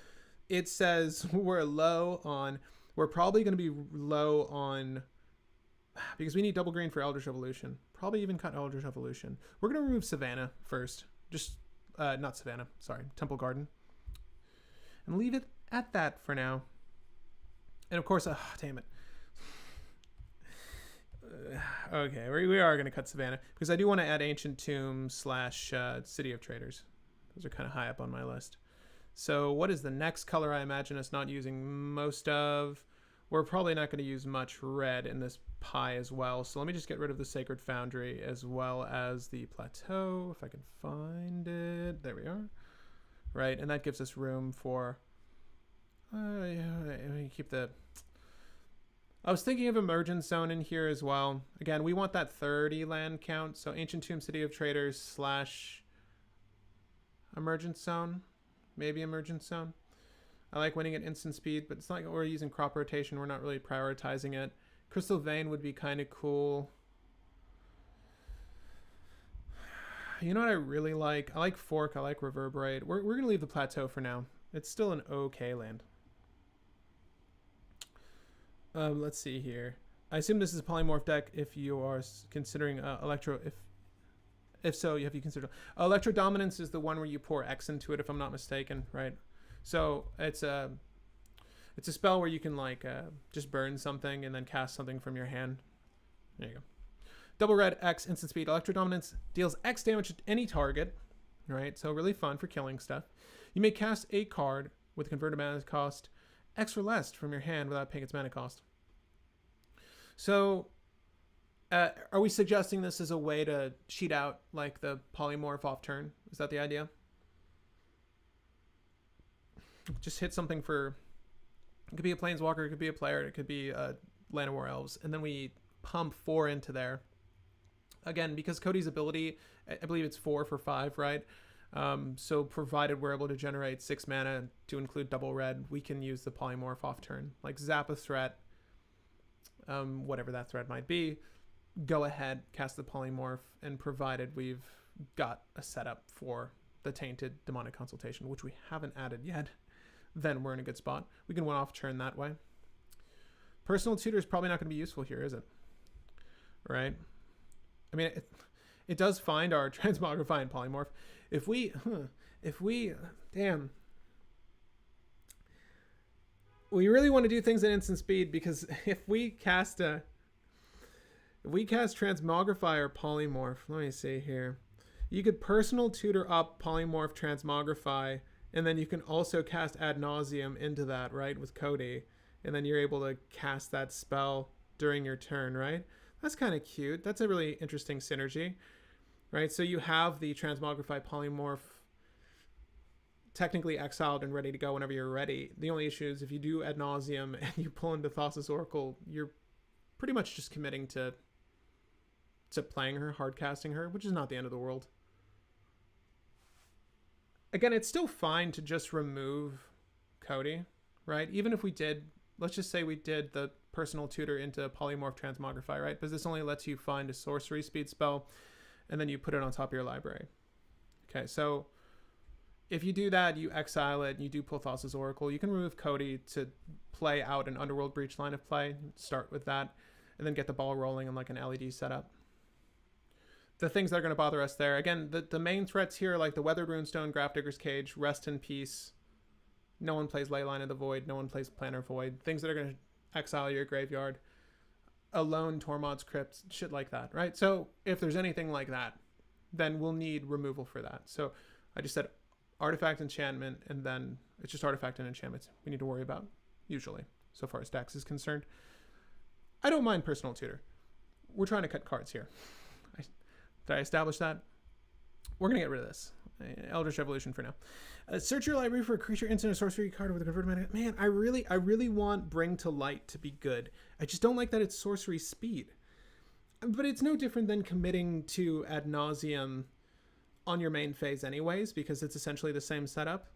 It says we're low on... We're probably going to be low on... Because we need double green for Eldritch Evolution. Probably even cut Eldritch Evolution. We're going to remove Savannah first. Just... not Savannah. Sorry. Temple Garden. And leave it at that for now. And of course... damn it. Okay, we are going to cut Savannah. Because I do want to add Ancient Tomb / City of Traders. Those are kind of high up on my list. So what is the next color I imagine us not using most of? We're probably not going to use much red in this pie as well. So let me just get rid of the Sacred Foundry as well as the Plateau, if I can find it. There we are. Right, and that gives us room for... keep the... I was thinking of Emergence Zone in here as well. Again, we want that 30 land count. So Ancient Tomb, City of Traders / Emergence Zone. Maybe Emergence Zone. I like winning at instant speed, but it's not like we're using crop rotation. We're not really prioritizing it. Crystal Vein would be kind of cool. You know what I really like? I like Fork. I like Reverberate. We're going to leave the Plateau for now. It's still an okay land. Let's see here. I assume this is a polymorph deck if you are considering Electro... If so, you have to consider... Electro Dominance is the one where you pour X into it, if I'm not mistaken, right? So it's a spell where you can like just burn something and then cast something from your hand. There you go. Double red, X, instant speed. Electro Dominance deals X damage to any target, right? So really fun for killing stuff. You may cast a card with converted mana cost X or less from your hand without paying its mana cost. So... are we suggesting this as a way to cheat out like the polymorph off turn? Is that the idea? Just hit something for... It could be a planeswalker, it could be a player, it could be Land of War Elves, and then we pump 4 into there. Again, because Cody's ability, I believe it's 4 for 5, right? So provided we're able to generate 6 mana to include double red, we can use the polymorph off turn. Like zap a threat, whatever that threat might be. Go ahead, cast the polymorph, and provided we've got a setup for the Tainted Demonic Consultation, which we haven't added yet, then we're in a good spot. We can one off turn that way. Personal Tutor is probably not going to be useful here, is it? Right? I mean, it does find our Transmogrify and Polymorph. If we, damn. We really want to do things at instant speed, because if we cast Transmogrify or Polymorph, let me see here. You could Personal Tutor up Polymorph Transmogrify, and then you can also cast Ad Nauseam into that, right, with Cody. And then you're able to cast that spell during your turn, right? That's kind of cute. That's a really interesting synergy, right? So you have the Transmogrify Polymorph technically exiled and ready to go whenever you're ready. The only issue is if you do Ad Nauseam and you pull into Thassa's Oracle, you're pretty much just committing to playing her, hard casting her, which is not the end of the world. Again, it's still fine to just remove Cody, right? Even if we did, let's just say we did the Personal Tutor into Polymorph Transmogrify, right? Because this only lets you find a sorcery speed spell, and then you put it on top of your library. Okay, so if you do that, you exile it, and you do pull Thassa's Oracle, you can remove Cody to play out an Underworld Breach line of play, start with that, and then get the ball rolling on like an LED setup. The things that are going to bother us there, again, the main threats here, like the Weathered Runestone, Grafdigger's Cage, Rest in Peace. No one plays Leyline of the Void. No one plays Planner Void. Things that are going to exile your graveyard. Alone, Tormod's Crypt, shit like that, right? So if there's anything like that, then we'll need removal for that. So I just said Artifact, Enchantment, and then it's just Artifact and Enchantments we need to worry about, usually, so far as Dax is concerned. I don't mind Personal Tutor. We're trying to cut cards here. Did I establish that? We're going to get rid of this. Eldritch Evolution for now. Search your library for a creature, instant, or sorcery card with a converted mana. Man, I really want Bring to Light to be good. I just don't like that it's sorcery speed. But it's no different than committing to Ad Nauseam on your main phase anyways, because it's essentially the same setup.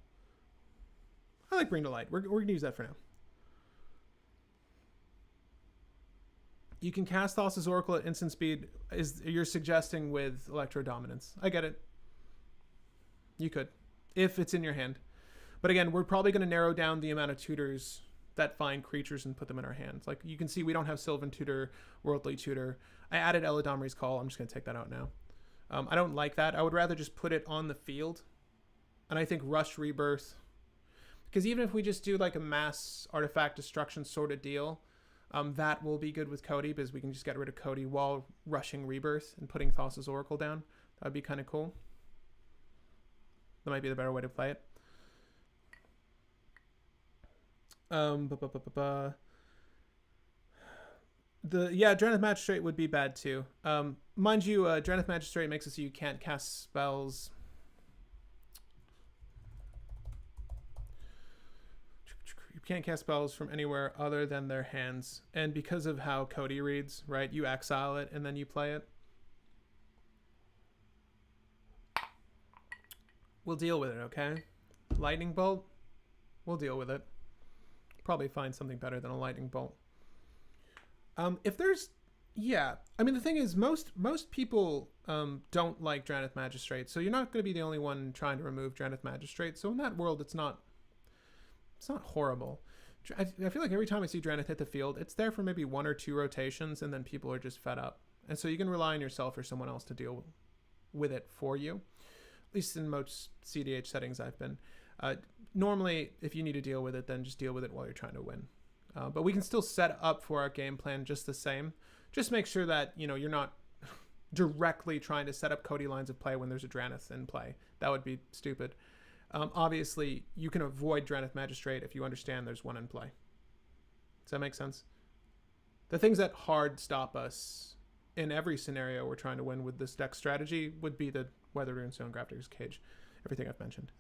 I like Bring to Light. We're going to use that for now. You can cast Thassa's Oracle at instant speed. You're suggesting with Electro Dominance. I get it. You could, if it's in your hand. But again, we're probably going to narrow down the amount of tutors that find creatures and put them in our hands. Like you can see, we don't have Sylvan Tutor, Worldly Tutor. I added Eladamri's Call. I'm just going to take that out now. I don't like that. I would rather just put it on the field. And I think Rush Rebirth, because even if we just do like a mass artifact destruction sort of deal, that will be good with Cody, because we can just get rid of Cody while rushing Rebirth and putting Thassa's Oracle down. That would be kind of cool. That might be the better way to play it. Draneth Magistrate would be bad too. Mind you, Draneth Magistrate makes it so you can't cast spells. You can't cast spells from anywhere other than their hands. And because of how Cody reads, right, you exile it and then you play it. We'll deal with it, okay? Lightning Bolt, we'll deal with it. Probably find something better than a Lightning Bolt. If there's, yeah, I mean, the thing is, most people don't like Draneth Magistrate, so you're not going to be the only one trying to remove Draneth Magistrate. So in that world, it's not horrible. I feel like every time I see Draneth hit the field, it's there for maybe 1 or 2 rotations, and then people are just fed up. And so you can rely on yourself or someone else to deal with it for you. At least in most cEDH settings I've been. Normally, if you need to deal with it, then just deal with it while you're trying to win. But we can still set up for our game plan just the same. Just make sure that, you know, you're not directly trying to set up Cody lines of play when there's a Draneth in play. That would be stupid. Obviously, you can avoid Draneth Magistrate if you understand there's one in play. Does that make sense? The things that hard stop us in every scenario we're trying to win with this deck strategy would be the Weather Rune, Stonegrafter's Cage, everything I've mentioned.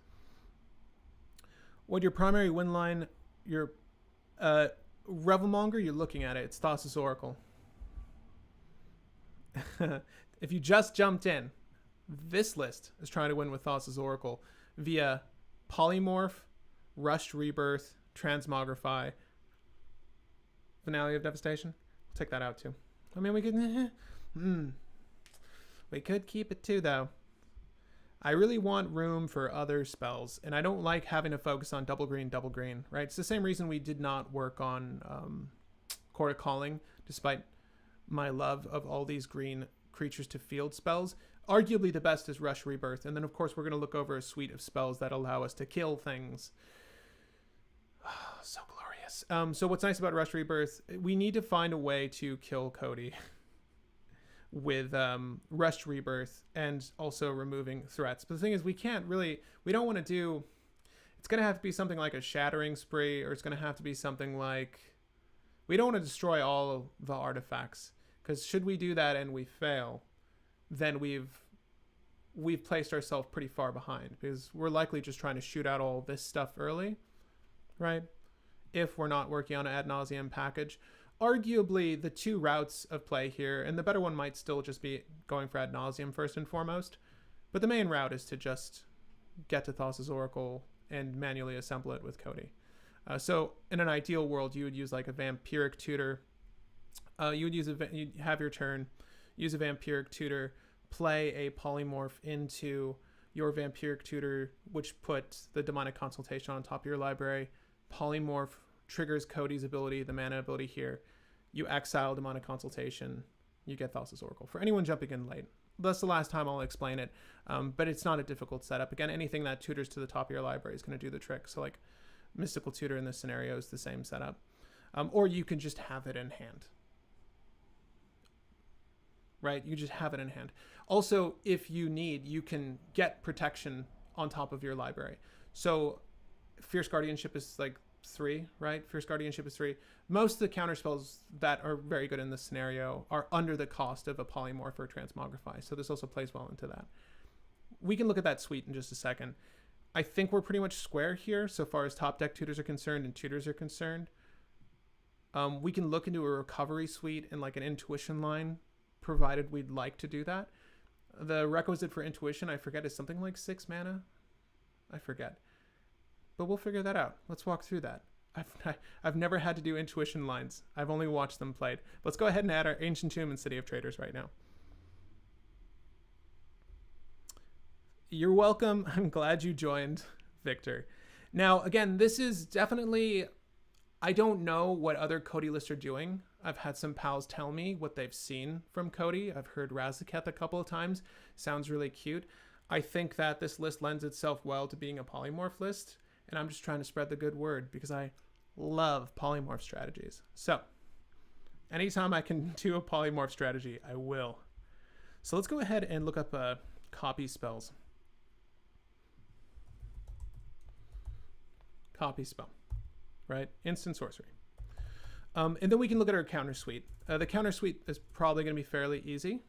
What your primary win line, your Revelmonger, you're looking at it. It's Thassa's Oracle. If you just jumped in, this list is trying to win with Thassa's Oracle via Polymorph, Rushed Rebirth, Transmogrify, Finale of Devastation. We'll take that out too. I mean, we could keep it too, though. I really want room for other spells, and I don't like having to focus on double green, right? It's the same reason we did not work on Court of Calling, despite my love of all these green creatures to field spells. Arguably the best is Rush Rebirth, and then of course we're going to look over a suite of spells that allow us to kill things. Oh, so glorious. So what's nice about Rush Rebirth, we need to find a way to kill Cody with Rushed Rebirth and also removing threats. But the thing is, we don't want to do, it's going to have to be something like a Shattering Spree, or it's going to have to be something like, we don't want to destroy all of the artifacts, because should we do that and we fail, then we've placed ourselves pretty far behind, because we're likely just trying to shoot out all this stuff early, right? If we're not working on an ad nauseum package. Arguably, the 2 routes of play here, and the better one might still just be going for ad nauseum first and foremost, but the main route is to just get to Thassa's Oracle and manually assemble it with Cody. So in an ideal world, you would use like a Vampiric Tutor. You'd have your turn, use a Vampiric Tutor, play a Polymorph into your Vampiric Tutor, which puts the Demonic Consultation on top of your library. Polymorph triggers Cody's ability, the mana ability here. You exile Demonic Consultation, you get Thassa's Oracle. For anyone jumping in late, that's the last time I'll explain it, but it's not a difficult setup. Again, anything that tutors to the top of your library is going to do the trick. So like Mystical Tutor in this scenario is the same setup. Or you can just have it in hand. Right? You just have it in hand. Also, if you need, you can get protection on top of your library. So Fierce Guardianship is like 3, right? Fierce Guardianship is 3. Most of the counter spells that are very good in this scenario are under the cost of a Polymorph or Transmogrify. So this also plays well into that. We can look at that suite in just a second. I think we're pretty much square here so far as top deck tutors are concerned and tutors are concerned. We can look into a recovery suite and like an intuition line, provided we'd like to do that. The requisite for intuition, I forget, is something like 6 mana. I forget. but we'll figure that out. Let's walk through that. I've never had to do intuition lines. I've only watched them played. Let's go ahead and add our Ancient Tomb and City of Traders right now. You're welcome. I'm glad you joined, Victor. Now, again, this is definitely... I don't know what other Cody lists are doing. I've had some pals tell me what they've seen from Cody. I've heard Razaketh a couple of times. Sounds really cute. I think that this list lends itself well to being a polymorph list, and I'm just trying to spread the good word because I love polymorph strategies. So anytime I can do a polymorph strategy, I will. So let's go ahead and look up copy spells. Copy spell, right? Instant sorcery. And then we can look at our counter suite. The counter suite is probably going to be fairly easy.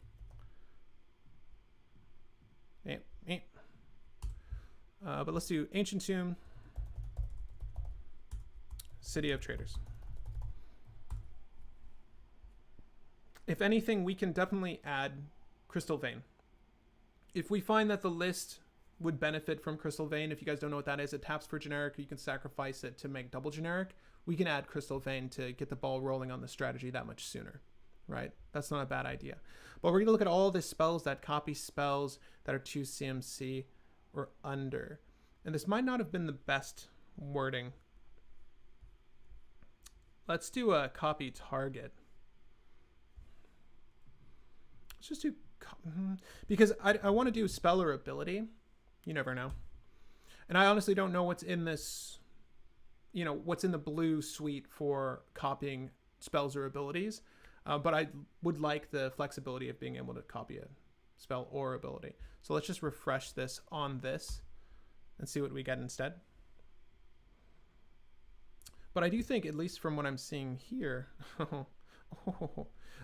But let's do Ancient Tomb, City of Traders. If anything, we can definitely add Crystal Vein. If we find that the list would benefit from Crystal Vein, if you guys don't know what that is, it taps for generic, you can sacrifice it to make double generic. We can add Crystal Vein to get the ball rolling on the strategy that much sooner, right? That's not a bad idea. But we're going to look at all the spells that copy spells that are 2 CMC or under. And this might not have been the best wording. Let's do a copy target. Let's just do... Because I want to do spell or ability. You never know. And I honestly don't know what's in this... You know, what's in the blue suite for copying spells or abilities. But I would like the flexibility of being able to copy a spell or ability. So let's just refresh this on this and see what we get instead. But I do think, at least from what I'm seeing here,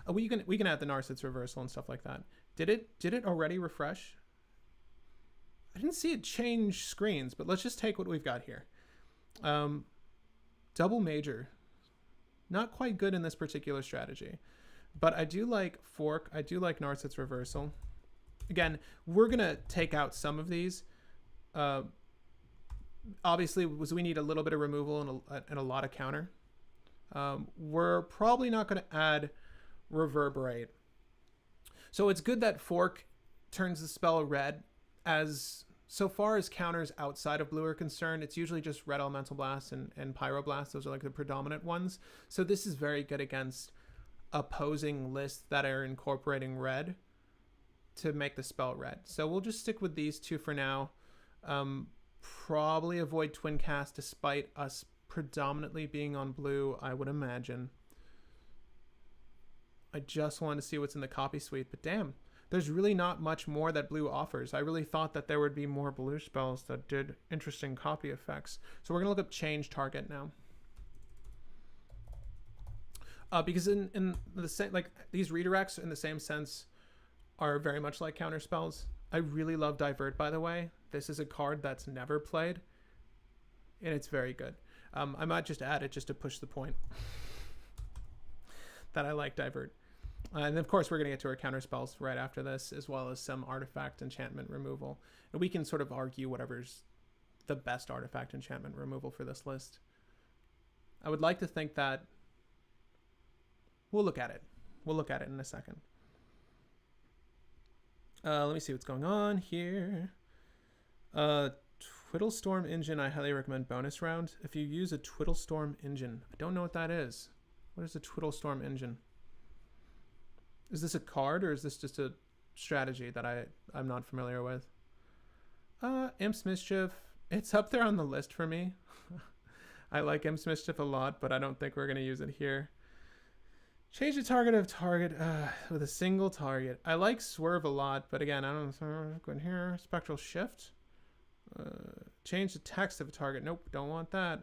we can add the Narset's reversal and stuff like that. Did it already refresh? I didn't see it change screens, but let's just take what we've got here. Double major, not quite good in this particular strategy, but I do like fork. I do like Narset's reversal. Again, we're gonna take out some of these. Obviously, we need a little bit of removal and a lot of counter. We're probably not going to add reverberate. So it's good that fork turns the spell red. As so far as counters outside of blue are concerned, it's usually just red elemental blast and pyroblast. Those are like the predominant ones. So this is very good against opposing lists that are incorporating red to make the spell red. So we'll just stick with these two for now. Probably avoid twin cast despite us predominantly being on blue, I would imagine. I just wanted to see what's in the copy suite, but damn, there's really not much more that blue offers. I really thought that there would be more blue spells that did interesting copy effects. So we're gonna look up change target now. Because in the same, like these redirects in the same sense are very much like counter spells. I really love Divert, by the way. This is a card that's never played, and it's very good. I might just add it just to push the point that I like Divert. And of course, we're going to get to our counter spells right after this, as well as some artifact enchantment removal. And we can sort of argue whatever's the best artifact enchantment removal for this list. I would like to think that we'll look at it. We'll look at it in a second. Let me see what's going on here. Twiddlestorm engine, I highly recommend bonus round. If you use a Twiddlestorm engine, I don't know what that is. What is a Twiddlestorm engine? Is this a card or is this just a strategy that I'm not familiar with? Imp's Mischief. It's up there on the list for me. I like Imp's Mischief a lot, but I don't think we're going to use it here. Change the target of target with a single target. I like Swerve a lot, but again, I don't know. Go in here. Spectral Shift. Change the text of a target. Nope, don't want that.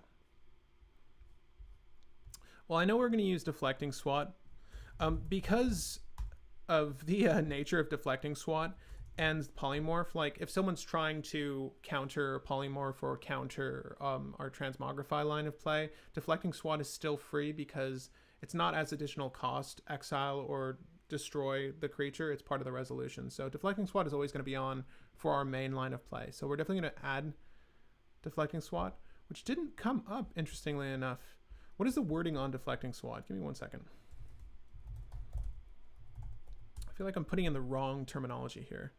Well, I know we're going to use Deflecting Swat. Because of the nature of Deflecting Swat and Polymorph, like if someone's trying to counter Polymorph or counter our Transmogrify line of play, Deflecting Swat is still free because it's not as additional cost, exile or destroy the creature. It's part of the resolution. So Deflecting Swat is always going to be on for our main line of play. So we're definitely going to add Deflecting Swat. which didn't come up, interestingly enough. What is the wording on deflecting swat? Give me 1 second. I feel like I'm putting in the wrong terminology here.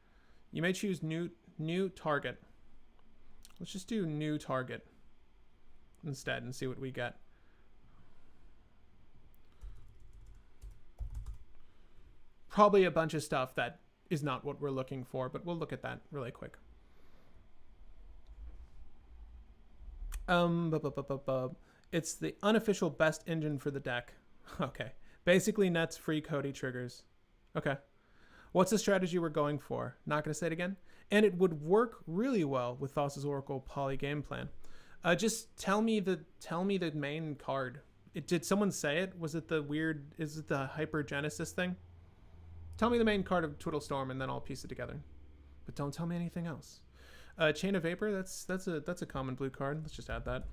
You may choose new target. Let's just do new target instead and see what we get. Probably a bunch of stuff that is not what we're looking for, but we'll look at that really quick. It's the unofficial best engine for the deck. Okay. Basically nets free Cody triggers. Okay. What's the strategy we're going for? Not going to say it again. And it would work really well with Thassa's Oracle Poly game plan. Just tell me the main card. Did someone say it? Was it the weird, is it the Hypergenesis thing? Tell me the main card of Twiddle Storm and then I'll piece it together. But don't tell me anything else. Chain of Vapor, that's a common blue card. Let's just add that.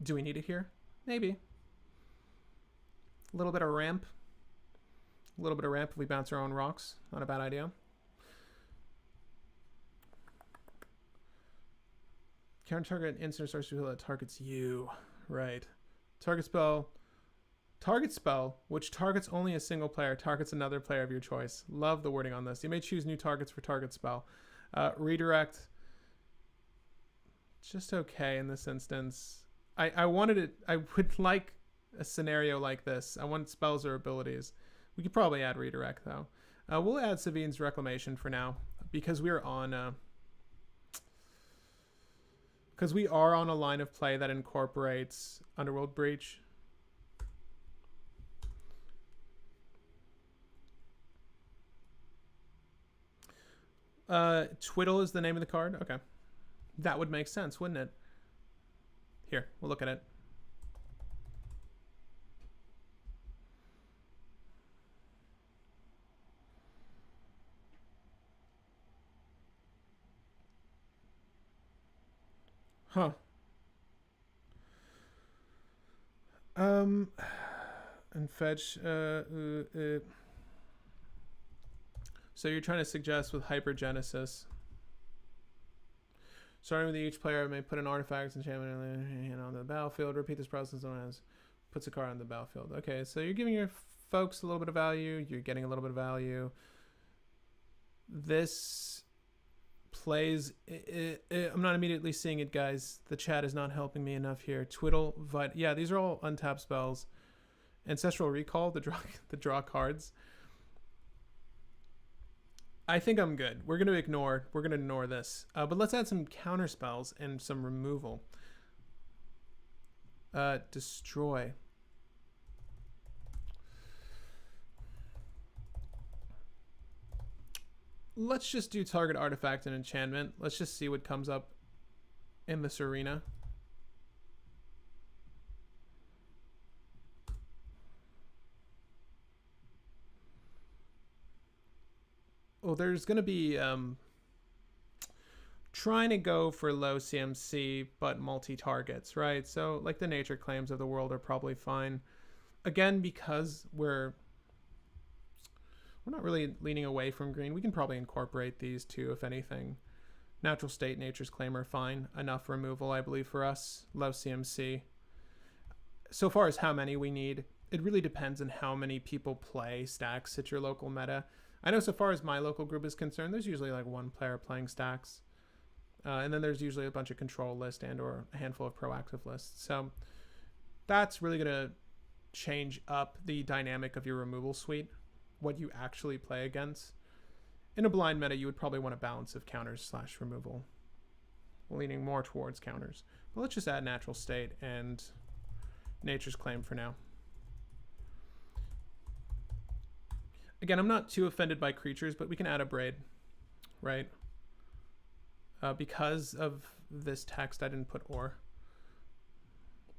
Do we need it here? Maybe. A little bit of ramp. A little bit of ramp if we bounce our own rocks. Not a bad idea. Counter target instant starts to that targets you. Right. Target spell, which targets only a single player, targets another player of your choice. Love the wording on this. You may choose new targets for target spell. Redirect. Just okay in this instance. I wanted it. I would like a scenario like this. I want spells or abilities. We could probably add redirect though. We'll add Savine's Reclamation for now because we are on a line of play that incorporates Underworld Breach. Twiddle is the name of the card. Okay, that would make sense, wouldn't it? Here, we'll look at it. Huh. And fetch. So you're trying to suggest with Hypergenesis. Starting with each player may put an artifact enchantment on the battlefield. Repeat this process as puts a card on the battlefield. Okay, so you're giving your folks a little bit of value. You're getting a little bit of value. This plays. I'm not immediately seeing it, guys. The chat is not helping me enough here. Twiddle, yeah, these are all untapped spells. Ancestral Recall, the draw cards. I think I'm good. We're gonna ignore this. But let's add some counter spells and some removal. Destroy. Let's just do target artifact and enchantment. Let's just see what comes up in this arena. Well, there's going to be trying to go for low CMC, but multi-targets, right? So like the nature claims of the world are probably fine. Again, because we're not really leaning away from green, we can probably incorporate these two, if anything. Natural State, Nature's Claim are fine. Enough removal, I believe, for us. Low CMC. So far as how many we need, it really depends on how many people play stacks at your local meta. I know so far as my local group is concerned, there's usually like one player playing stacks. And then there's usually a bunch of control list and or a handful of proactive lists. So that's really going to change up the dynamic of your removal suite, what you actually play against. In a blind meta, you would probably want a balance of counters / removal, leaning more towards counters. But let's just add Natural State and Nature's Claim for now. Again, I'm not too offended by creatures, but we can add a Braid, right? Because of this text, I didn't put or.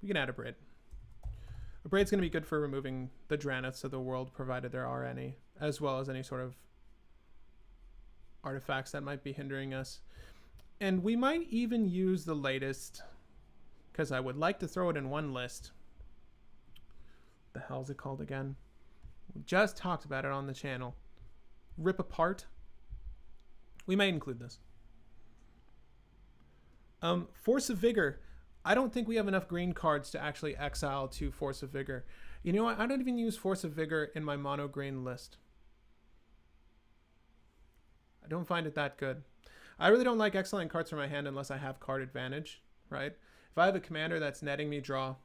We can add a Braid. A Braid's going to be good for removing the Dranniths of the world, provided there are any, as well as any sort of artifacts that might be hindering us. And we might even use the latest, because I would like to throw it in one list. What the hell is it called again? We just talked about it on the channel. Rip Apart. We may include this. Force of Vigor. I don't think we have enough green cards to actually exile to Force of Vigor. You know what? I don't even use Force of Vigor in my mono green list. I don't find it that good. I really don't like exiling cards from my hand unless I have card advantage, right? If I have a commander that's netting me draw,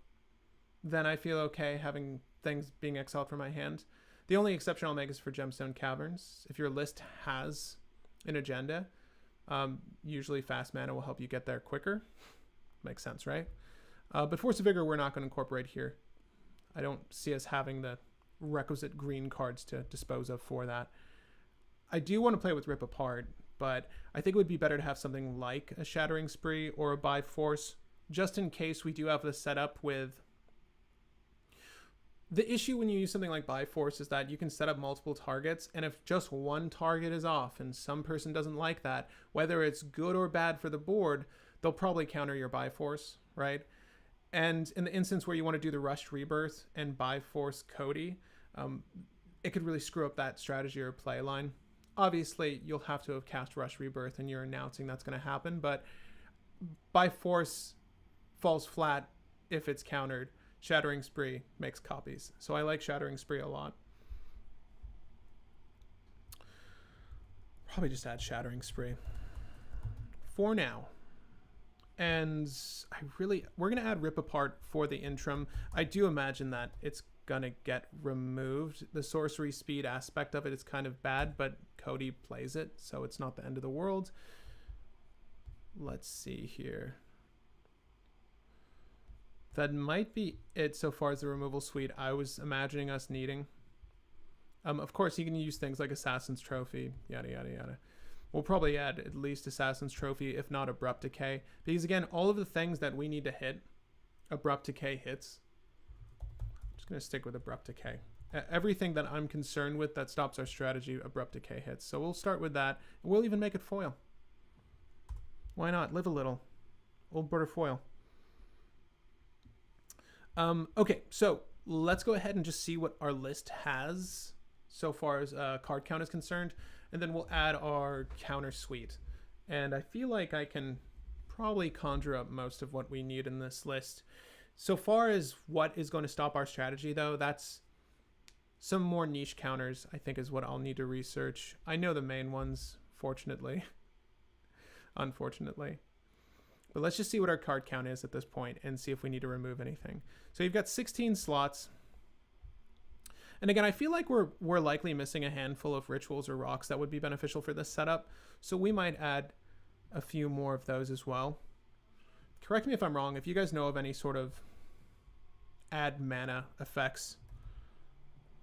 then I feel okay having things being exiled from my hand. The only exception I'll make is for Gemstone Caverns. If your list has an agenda, usually fast mana will help you get there quicker. Makes sense, right? But Force of Vigor we're not going to incorporate here. I don't see us having the requisite green cards to dispose of for that. I do want to play with Rip Apart, but I think it would be better to have something like a Shattering Spree or a By Force, just in case we do have the setup with... The issue when you use something like By Force is that you can set up multiple targets, and if just one target is off and some person doesn't like that, whether it's good or bad for the board, they'll probably counter your By Force, right? And in the instance where you want to do the Rushed Rebirth and By Force Cody, it could really screw up that strategy or play line. Obviously, you'll have to have cast Rush Rebirth and you're announcing that's going to happen, but By Force falls flat if it's countered. Shattering Spree makes copies. So I like Shattering Spree a lot. Probably just add Shattering Spree for now. And we're going to add Rip Apart for the interim. I do imagine that it's going to get removed. The sorcery speed aspect of it is kind of bad, but Cody plays it, so it's not the end of the world. Let's see here. That might be it so far as the removal suite I was imagining us needing. Of course, you can use things like Assassin's Trophy, yada, yada, yada. We'll probably add at least Assassin's Trophy, if not Abrupt Decay. Because again, all of the things that we need to hit, Abrupt Decay hits. I'm just going to stick with Abrupt Decay. Everything that I'm concerned with that stops our strategy, Abrupt Decay hits. So we'll start with that. We'll even make it foil. Why not? Live a little. Old border foil. Okay, so let's go ahead and just see what our list has so far as card count is concerned, and then we'll add our counter suite. And I feel like I can probably conjure up most of what we need in this list. So far as what is going to stop our strategy, though, that's some more niche counters, I think, is what I'll need to research. I know the main ones, fortunately. Unfortunately. But let's just see what our card count is at this point and see if we need to remove anything. So you've got 16 slots. And again, I feel like we're likely missing a handful of rituals or rocks that would be beneficial for this setup. So we might add a few more of those as well. Correct me if I'm wrong. If you guys know of any sort of add mana effects,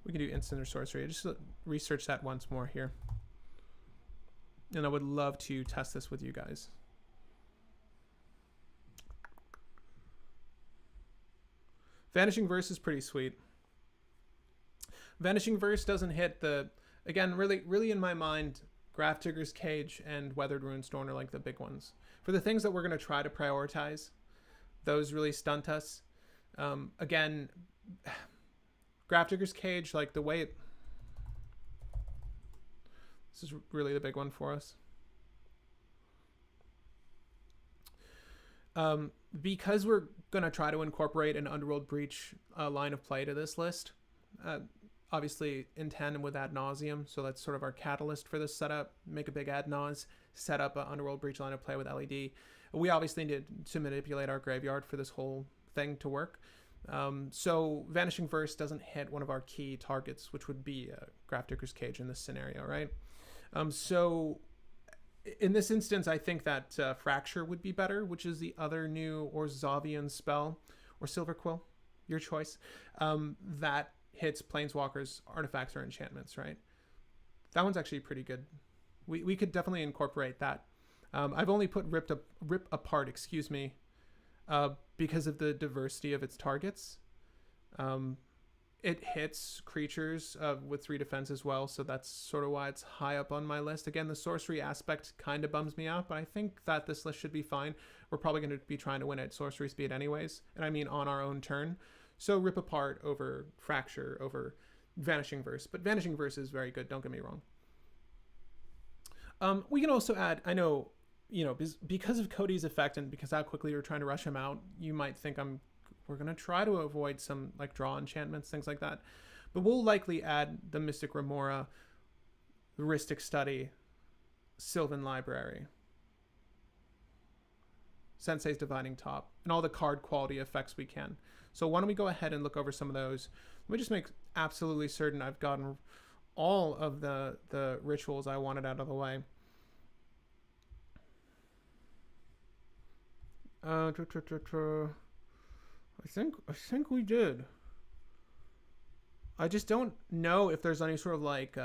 we can do instant or sorcery. Just research that once more here. And I would love to test this with you guys. Vanishing Verse is pretty sweet. Vanishing Verse doesn't hit the... Again, really in my mind, Graph Digger's Cage and Weathered Runestone are like the big ones. For the things that we're going to try to prioritize, those really stunt us. Again, Graph Digger's Cage, like the way it... This is really the big one for us. Because we're going to try to incorporate an Underworld Breach line of play to this list, obviously in tandem with Ad Nauseam, so that's sort of our catalyst for this setup. Make a big Ad Naus, set up an Underworld Breach line of play with LED. We obviously need to manipulate our graveyard for this whole thing to work. So Vanishing Verse doesn't hit one of our key targets, which would be Graph Digger's Cage in this scenario, right? So in this instance, I think that Fracture would be better, which is the other new Orzavian spell, or Silver Quill, your choice, that hits Planeswalkers, artifacts, or enchantments, right? That one's actually pretty good. We could definitely incorporate that. I've only put Rip Apart, excuse me, because of the diversity of its targets. It hits creatures with 3 defense as well, so that's sort of why it's high up on my list. Again, the sorcery aspect kind of bums me out, but I think that this list should be fine. We're probably going to be trying to win at sorcery speed anyways, and I mean on our own turn. So Rip Apart over Fracture over Vanishing Verse, but Vanishing Verse is very good, don't get me wrong. We can also add, I know you know, because of Cody's effect and because how quickly you're trying to rush him out, you might think we're going to try to avoid some like draw enchantments, things like that. But we'll likely add the Mystic Remora, the Rhystic Study, Sylvan Library, Sensei's Divining Top, and all the card quality effects we can. So why don't we go ahead and look over some of those. Let me just make absolutely certain I've gotten all of the rituals I wanted out of the way. I think we did. I just don't know if there's any sort of like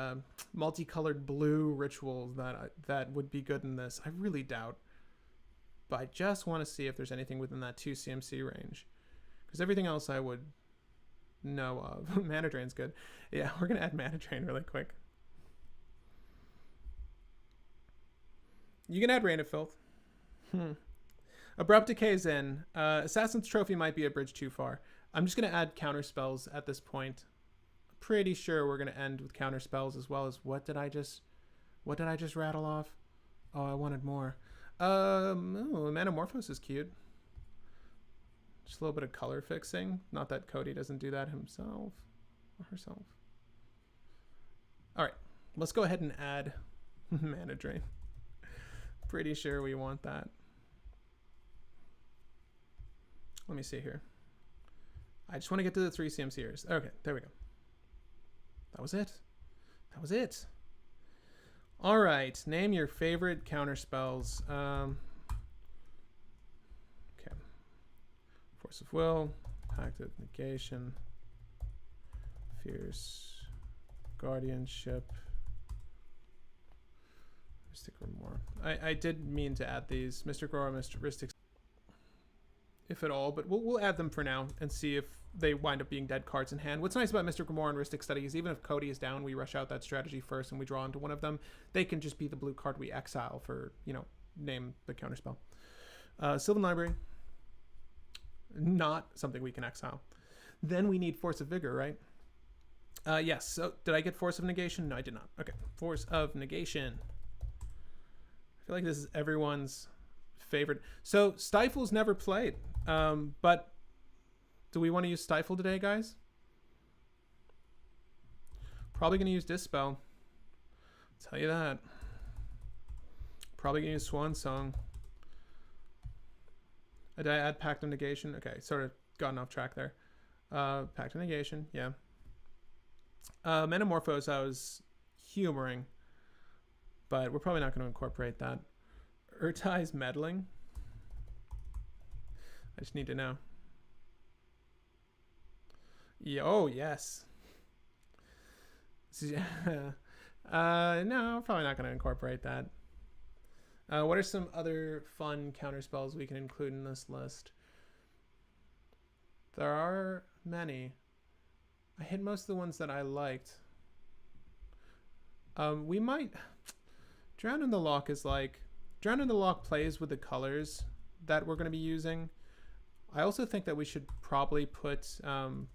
multicolored blue rituals that would be good in this. I really doubt. But I just want to see if there's anything within that 2 CMC range. Because everything else I would know of. Mana Drain's good. Yeah, we're going to add Mana Drain really quick. You can add Rain of Filth. Abrupt Decay's in. Assassin's Trophy might be a bridge too far. I'm just going to add counter spells at this point. Pretty sure we're going to end with counter spells as well as what did I just rattle off? Oh, I wanted more. Metamorphosis is cute. Just a little bit of color fixing. Not that Cody doesn't do that himself or herself. All right, let's go ahead and add Mana Drain. Pretty sure we want that. Let me see here. I just want to get to the 3 CMCers. Okay, there we go. That was it. That was it. All right, name your favorite counter spells. Okay. Force of Will, Pact of Negation, Fierce Guardianship, Mystic Remora. I did mean to add these. Mystic Remora, Mystic, if at all, but we'll add them for now and see if they wind up being dead cards in hand. What's nice about Mystic Remora and Rhystic Study is even if Cody is down, we rush out that strategy first and we draw into one of them. They can just be the blue card we exile for, you know, name the counterspell. Sylvan Library, not something we can exile. Then we need Force of Vigor, right? Yes. So did I get Force of Negation? No, I did not. Okay. Force of Negation. I feel like this is everyone's favorite. So Stifle's never played, but do we want to use Stifle today, guys? Probably going to use Dispel. I'll tell you that. Probably going to use Swan Song. Did I add Pact of Negation? Okay, sort of gotten off track there. Pact of Negation, yeah. Metamorphose I was humoring, but we're probably not going to incorporate that. Urtai's Meddling. I just need to know. Yeah, oh, yes. No, we're probably not going to incorporate that. What are some other fun counterspells we can include in this list? There are many. I hit most of the ones that I liked. We might... Drown in the Lock is like... Drown in the Lock plays with the colors that we're going to be using. I also think that we should probably put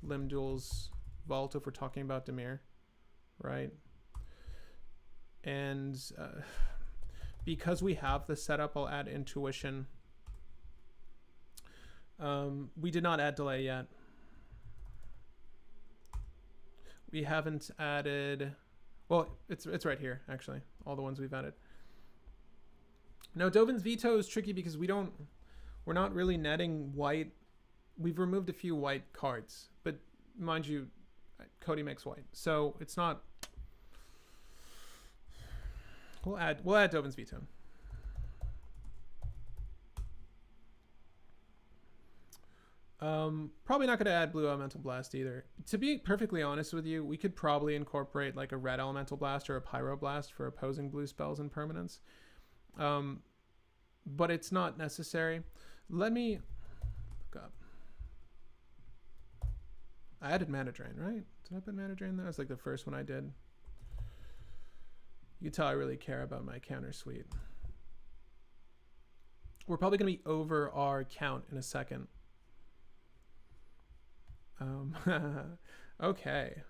Limdul's Vault if we're talking about Dimir, right? And because we have the setup, I'll add Intuition. We did not add Delay yet. We haven't added... Well, it's right here, actually. All the ones we've added. No, Dovin's Veto is tricky because we're not really netting white. We've removed a few white cards, but mind you, Cody makes white, so it's not. We'll add Dovin's Veto. Probably not going to add Blue Elemental Blast either. To be perfectly honest with you, we could probably incorporate like a Red Elemental Blast or a Pyro Blast for opposing blue spells and permanents. But it's not necessary. Let me look up. I added Mana Drain, right? Did I put Mana Drain there? That was like the first one I did. You can tell I really care about my counter suite. We're probably going to be over our count in a second. Okay.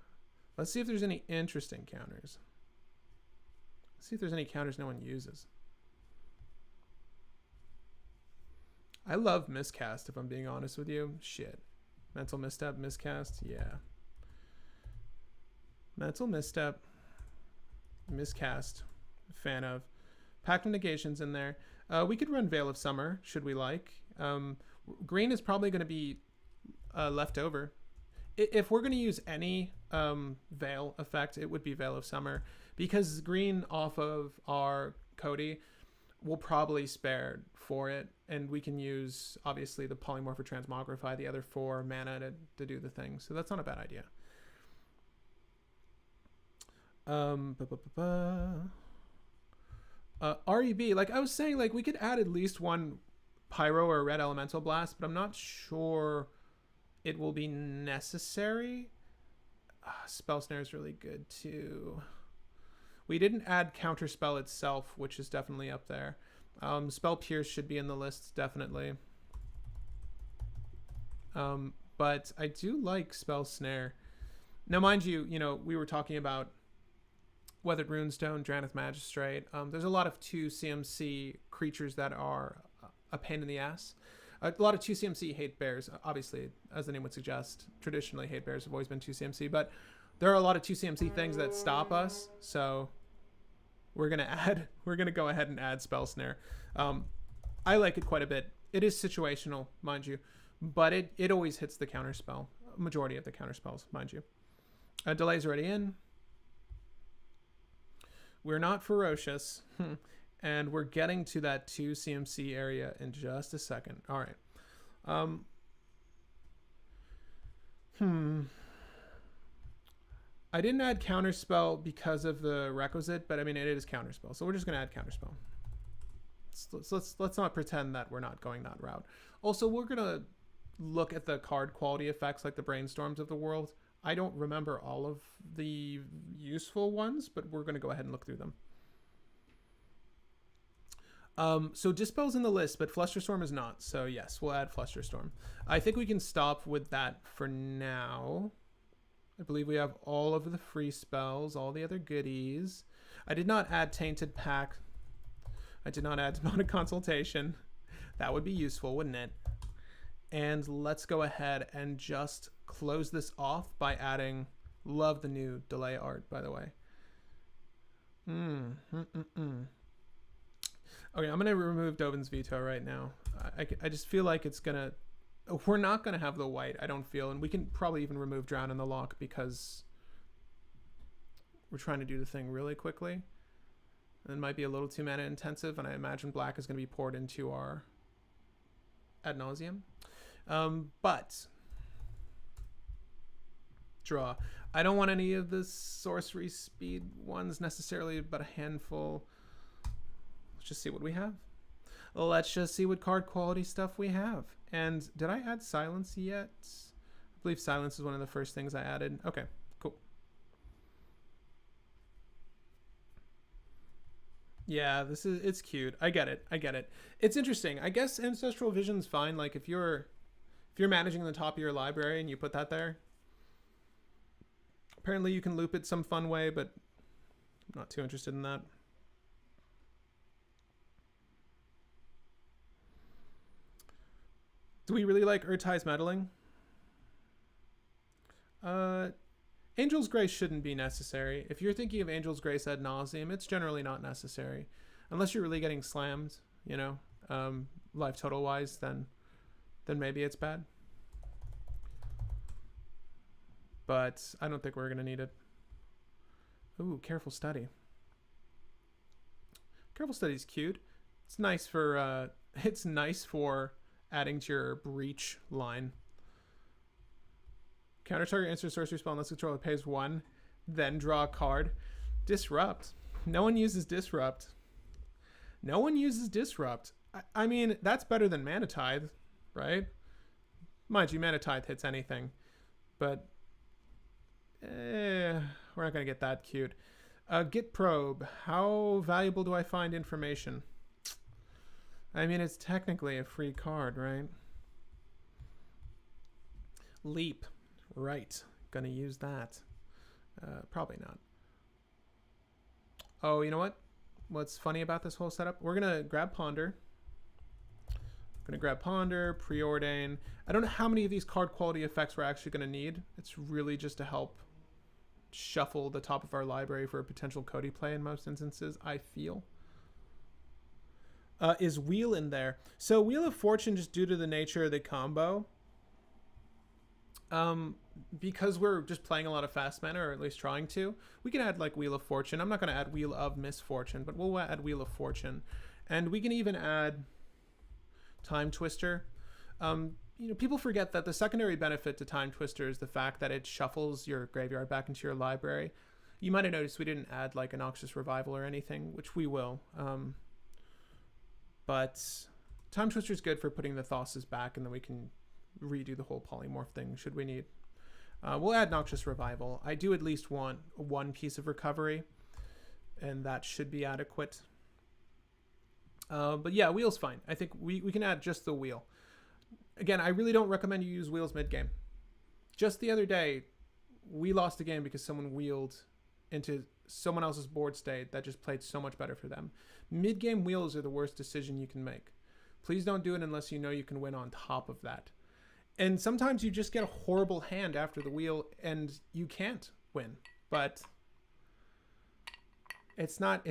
Let's see if there's any interesting counters. Let's see if there's any counters no one uses. I love miscast, if I'm being honest with you. Shit. Mental misstep, miscast, yeah. Mental misstep, miscast, fan of. Pact of Negations in there. We could run Veil of Summer, should we like. Green is probably going to be left over. If we're going to use any Veil effect, it would be Veil of Summer. Because green off of our Cody will probably spare for it. And we can use, obviously, the Polymorph or Transmogrify, the other 4 mana to do the thing. So that's not a bad idea. REB, like I was saying, like we could add at least 1 Pyro or Red Elemental Blast, but I'm not sure it will be necessary. Spell Snare is really good too. We didn't add Counterspell itself, which is definitely up there. Spell Pierce should be in the list, definitely. But I do like Spell Snare. Now, mind you, we were talking about Weathered Runestone, Drannith Magistrate. There's a lot of 2 CMC creatures that are a pain in the ass. A lot of 2 CMC hate bears, obviously, as the name would suggest. Traditionally, hate bears have always been 2 CMC, but there are a lot of 2 CMC things that stop us. So we're gonna go ahead and add Spell Snare. I like it quite a bit. It is situational, mind you, but it always hits the counterspell. Majority of the counterspells, mind you. Delay's already in. We're not ferocious. And we're getting to that 2 CMC area in just a second. All right. I didn't add Counterspell because of the requisite, but I mean, it is Counterspell. So we're just going to add Counterspell. Let's not pretend that we're not going that route. Also, we're going to look at the card quality effects like the Brainstorms of the world. I don't remember all of the useful ones, but we're going to go ahead and look through them. So Dispel's in the list, but Flusterstorm is not. So yes, we'll add Flusterstorm. I think we can stop with that for now. I believe we have all of the free spells, all the other goodies. I did not add Tainted Pack. I did not add Demonic Consultation. That would be useful, wouldn't it? And let's go ahead and just close this off by adding, love the new delay art, by the way. Okay, I'm going to remove Dovin's Veto right now. I just feel like it's going to... We're not going to have the white, I don't feel. And we can probably even remove Drown in the Lock because we're trying to do the thing really quickly. It might be a little too mana intensive, and I imagine black is going to be poured into our ad nauseum. But... Draw. I don't want any of the sorcery speed ones necessarily, but a handful... Let's just see what we have. Let's just see what card quality stuff we have. And did I add silence yet? I believe silence is one of the first things I added. Okay, cool. Yeah, it's cute. I get it. It's interesting. I guess Ancestral Vision's fine. Like if you're managing the top of your library and you put that there, apparently you can loop it some fun way, but I'm not too interested in that. Do we really like Urtai's Meddling? Angel's Grace shouldn't be necessary. If you're thinking of Angel's Grace ad nauseum, it's generally not necessary. Unless you're really getting slammed, life total wise, then maybe it's bad. But I don't think we're going to need it. Ooh, Careful Study. Careful Study's cute. It's nice for adding to your breach line. Counter target instant sorcery spell unless controller pays 1, then draw a card. Disrupt. No one uses Disrupt. I mean, that's better than Mana Tithe, right? Mind you, Mana Tithe hits anything. But we're not going to get that cute. Git Probe. How valuable do I find information? I mean, it's technically a free card, right? Leap. Right. Gonna use that. Probably not. Oh, you know what? What's funny about this whole setup? We're gonna grab Ponder. Gonna grab Ponder, Preordain. I don't know how many of these card quality effects we're actually gonna need. It's really just to help shuffle the top of our library for a potential Cody play in most instances, I feel. Is Wheel in there? So Wheel of Fortune, just due to the nature of the combo, because we're just playing a lot of fast mana, or at least trying to, we can add like Wheel of Fortune. I'm not going to add Wheel of Misfortune, but we'll add Wheel of Fortune. And we can even add Time Twister. You know, people forget that the secondary benefit to Time Twister is the fact that it shuffles your graveyard back into your library. You might have noticed we didn't add like a Noxious Revival or anything, which we will. But Time Twister is good for putting the Thassas back, and then we can redo the whole polymorph thing should we need. We'll add Noxious Revival. I do at least want one piece of recovery, and that should be adequate. But yeah, Wheel's fine. I think we can add just the Wheel. Again, I really don't recommend you use Wheels mid-game. Just the other day, we lost a game because someone wheeled into someone else's board state that just played so much better for them. Mid-game wheels are the worst decision you can make. Please don't do it unless you know you can win on top of that. And sometimes you just get a horrible hand after the wheel and you can't win. But it's not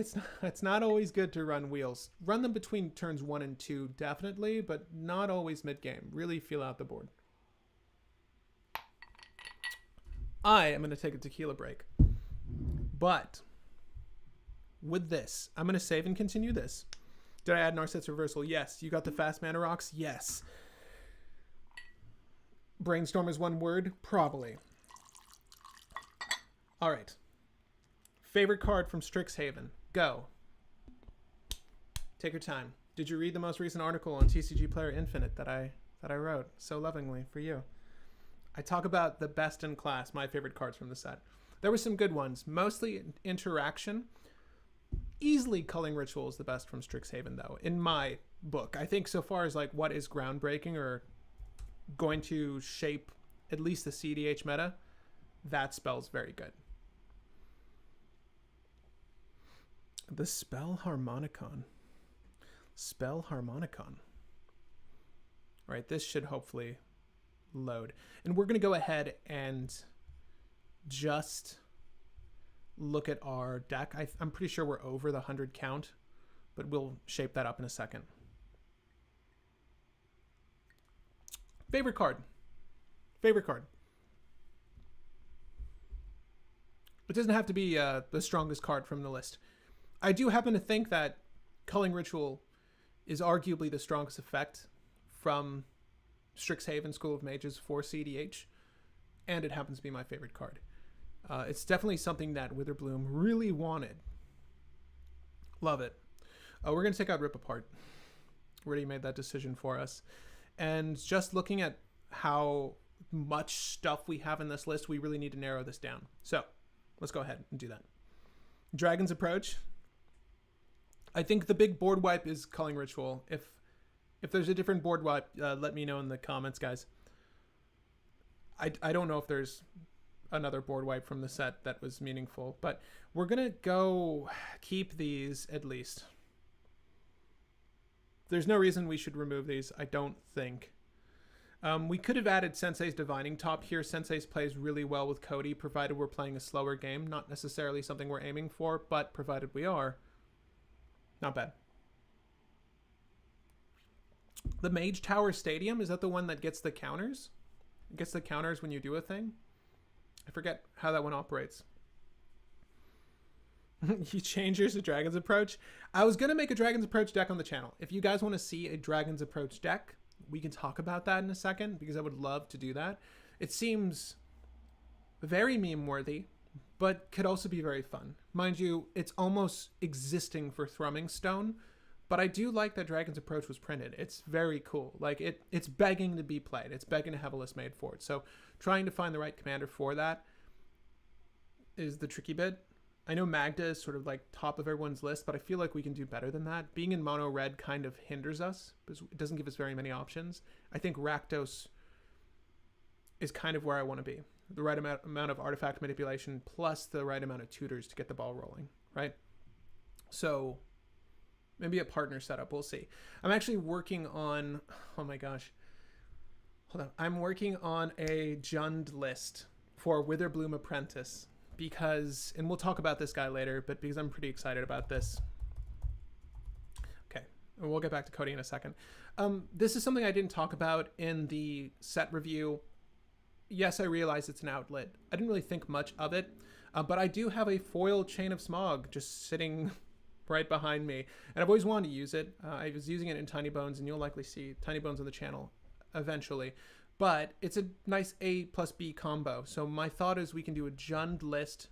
always good to run wheels. Run them between turns 1 and 2, definitely, but not always mid-game. Really feel out the board. I am going to take a tequila break. But with this, I'm going to save and continue this. Did I add Narset's Reversal? Yes. You got the fast mana rocks? Yes. Brainstorm is one word? Probably. All right. Favorite card from Strixhaven. Go. Take your time. Did you read the most recent article on TCG Player Infinite that I wrote so lovingly for you? I talk about the best in class, my favorite cards from the set. There were some good ones, mostly interaction. Easily Culling Ritual is the best from Strixhaven, though, in my book. I think so far as like what is groundbreaking or going to shape at least the cEDH meta, that spell's very good. The Spell Harmonicon. Spell Harmonicon. All right, this should hopefully load. And we're going to go ahead and just look at our deck. I'm pretty sure we're over the 100 count, but we'll shape that up in a second. Favorite card. Favorite card. It doesn't have to be the strongest card from the list. I do happen to think that Culling Ritual is arguably the strongest effect from Strixhaven School of Mages for cEDH, and it happens to be my favorite card. It's definitely something that Witherbloom really wanted. Love it. We're going to take out Rip Apart. Already made that decision for us. And just looking at how much stuff we have in this list, we really need to narrow this down. So let's go ahead and do that. Dragon's Approach. I think the big board wipe is Culling Ritual. If there's a different board wipe, let me know in the comments, guys. I don't know if there's another board wipe from the set that was meaningful, but we're gonna go keep these at least. There's no reason we should remove these, I don't think. We could have added Sensei's Divining Top here. Sensei's plays really well with Cody, provided we're playing a slower game. Not necessarily something we're aiming for, but provided we are. Not bad. The Mage Tower Stadium, is that the one that gets the counters? It gets the counters when you do a thing? I forget how that one operates. You change yours to Dragon's Approach? I was going to make a Dragon's Approach deck on the channel. If you guys want to see a Dragon's Approach deck, we can talk about that in a second, because I would love to do that. It seems very meme-worthy, but could also be very fun. Mind you, it's almost existing for Thrumming Stone, but I do like that Dragon's Approach was printed. It's very cool. Like, it's begging to be played. It's begging to have a list made for it. So trying to find the right commander for that is the tricky bit. I know Magda is sort of like top of everyone's list, but I feel like we can do better than that. Being in mono red kind of hinders us because it doesn't give us very many options. I think Rakdos is kind of where I want to be. The right amount of artifact manipulation plus the right amount of tutors to get the ball rolling, right? So Maybe a partner setup. We'll see. I'm actually working on... Oh my gosh. Hold on. I'm working on a Jund list for Witherbloom Apprentice because... And we'll talk about this guy later, but because I'm pretty excited about this. Okay. And we'll get back to Cody in a second. This is something I didn't talk about in the set review. Yes, I realize it's an outlet. I didn't really think much of it, but I do have a foil Chain of Smog just sitting right behind me, and I've always wanted to use it. I was using it in Tiny Bones, and you'll likely see Tiny Bones on the channel eventually, but it's a nice A plus B combo. So my thought is we can do a Jund list,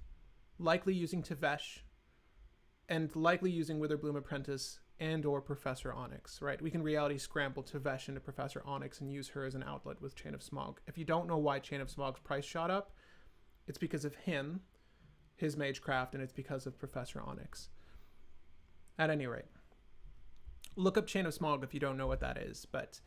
likely using Tevesh, and likely using Witherbloom Apprentice and or Professor Onyx, right? We can reality scramble Tevesh into Professor Onyx and use her as an outlet with Chain of Smog. If you don't know why Chain of Smog's price shot up, it's because of him, his Magecraft, and it's because of Professor Onyx. At any rate, look up Chain of Smog if you don't know what that is. But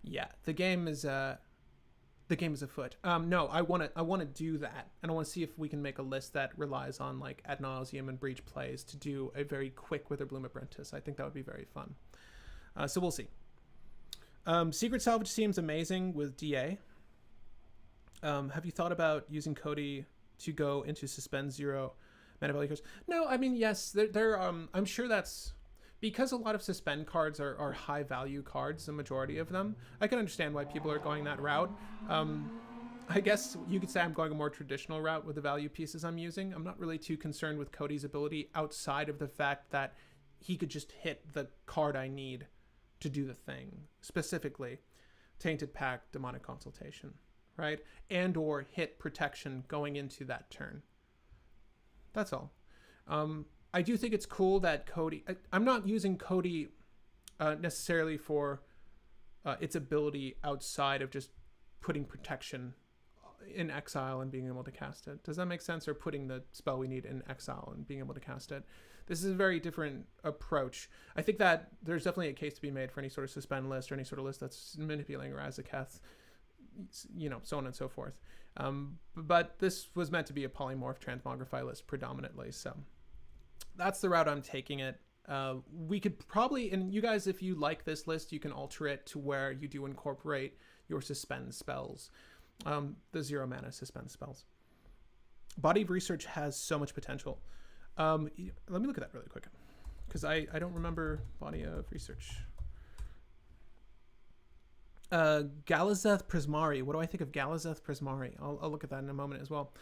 yeah, the game is afoot. No, I want to do that, and I want to see if we can make a list that relies on like Ad Nauseam and Breach plays to do a very quick Witherbloom Apprentice. I think that would be very fun. So we'll see. Secret Salvage seems amazing with DA. Have you thought about using Cody to go into Suspend 0 mana value cards? No, I mean, yes, I'm sure that's because a lot of Suspend cards are high value cards, the majority of them. I can understand why people are going that route. I guess you could say I'm going a more traditional route with the value pieces I'm using. I'm not really too concerned with Cody's ability outside of the fact that he could just hit the card I need to do the thing, specifically Tainted Pact, Demonic Consultation, right? And or hit protection going into that turn. That's all. I do think it's cool that Cody... I'm not using Cody necessarily for its ability outside of just putting protection in exile and being able to cast it. Does that make sense? Or putting the spell we need in exile and being able to cast it. This is a very different approach. I think that there's definitely a case to be made for any sort of Suspend list or any sort of list that's manipulating Razaketh, you know, so on and so forth. But this was meant to be a Polymorph Transmogrify list predominantly, so that's the route I'm taking it. We could probably, and you guys, if you like this list, you can alter it to where you do incorporate your Suspend spells, the 0 mana Suspend spells. Body of Research has so much potential. Let me look at that really quick, because I don't remember Body of Research. Galazeth Prismari. What do I think of Galazeth Prismari? I'll look at that in a moment as well.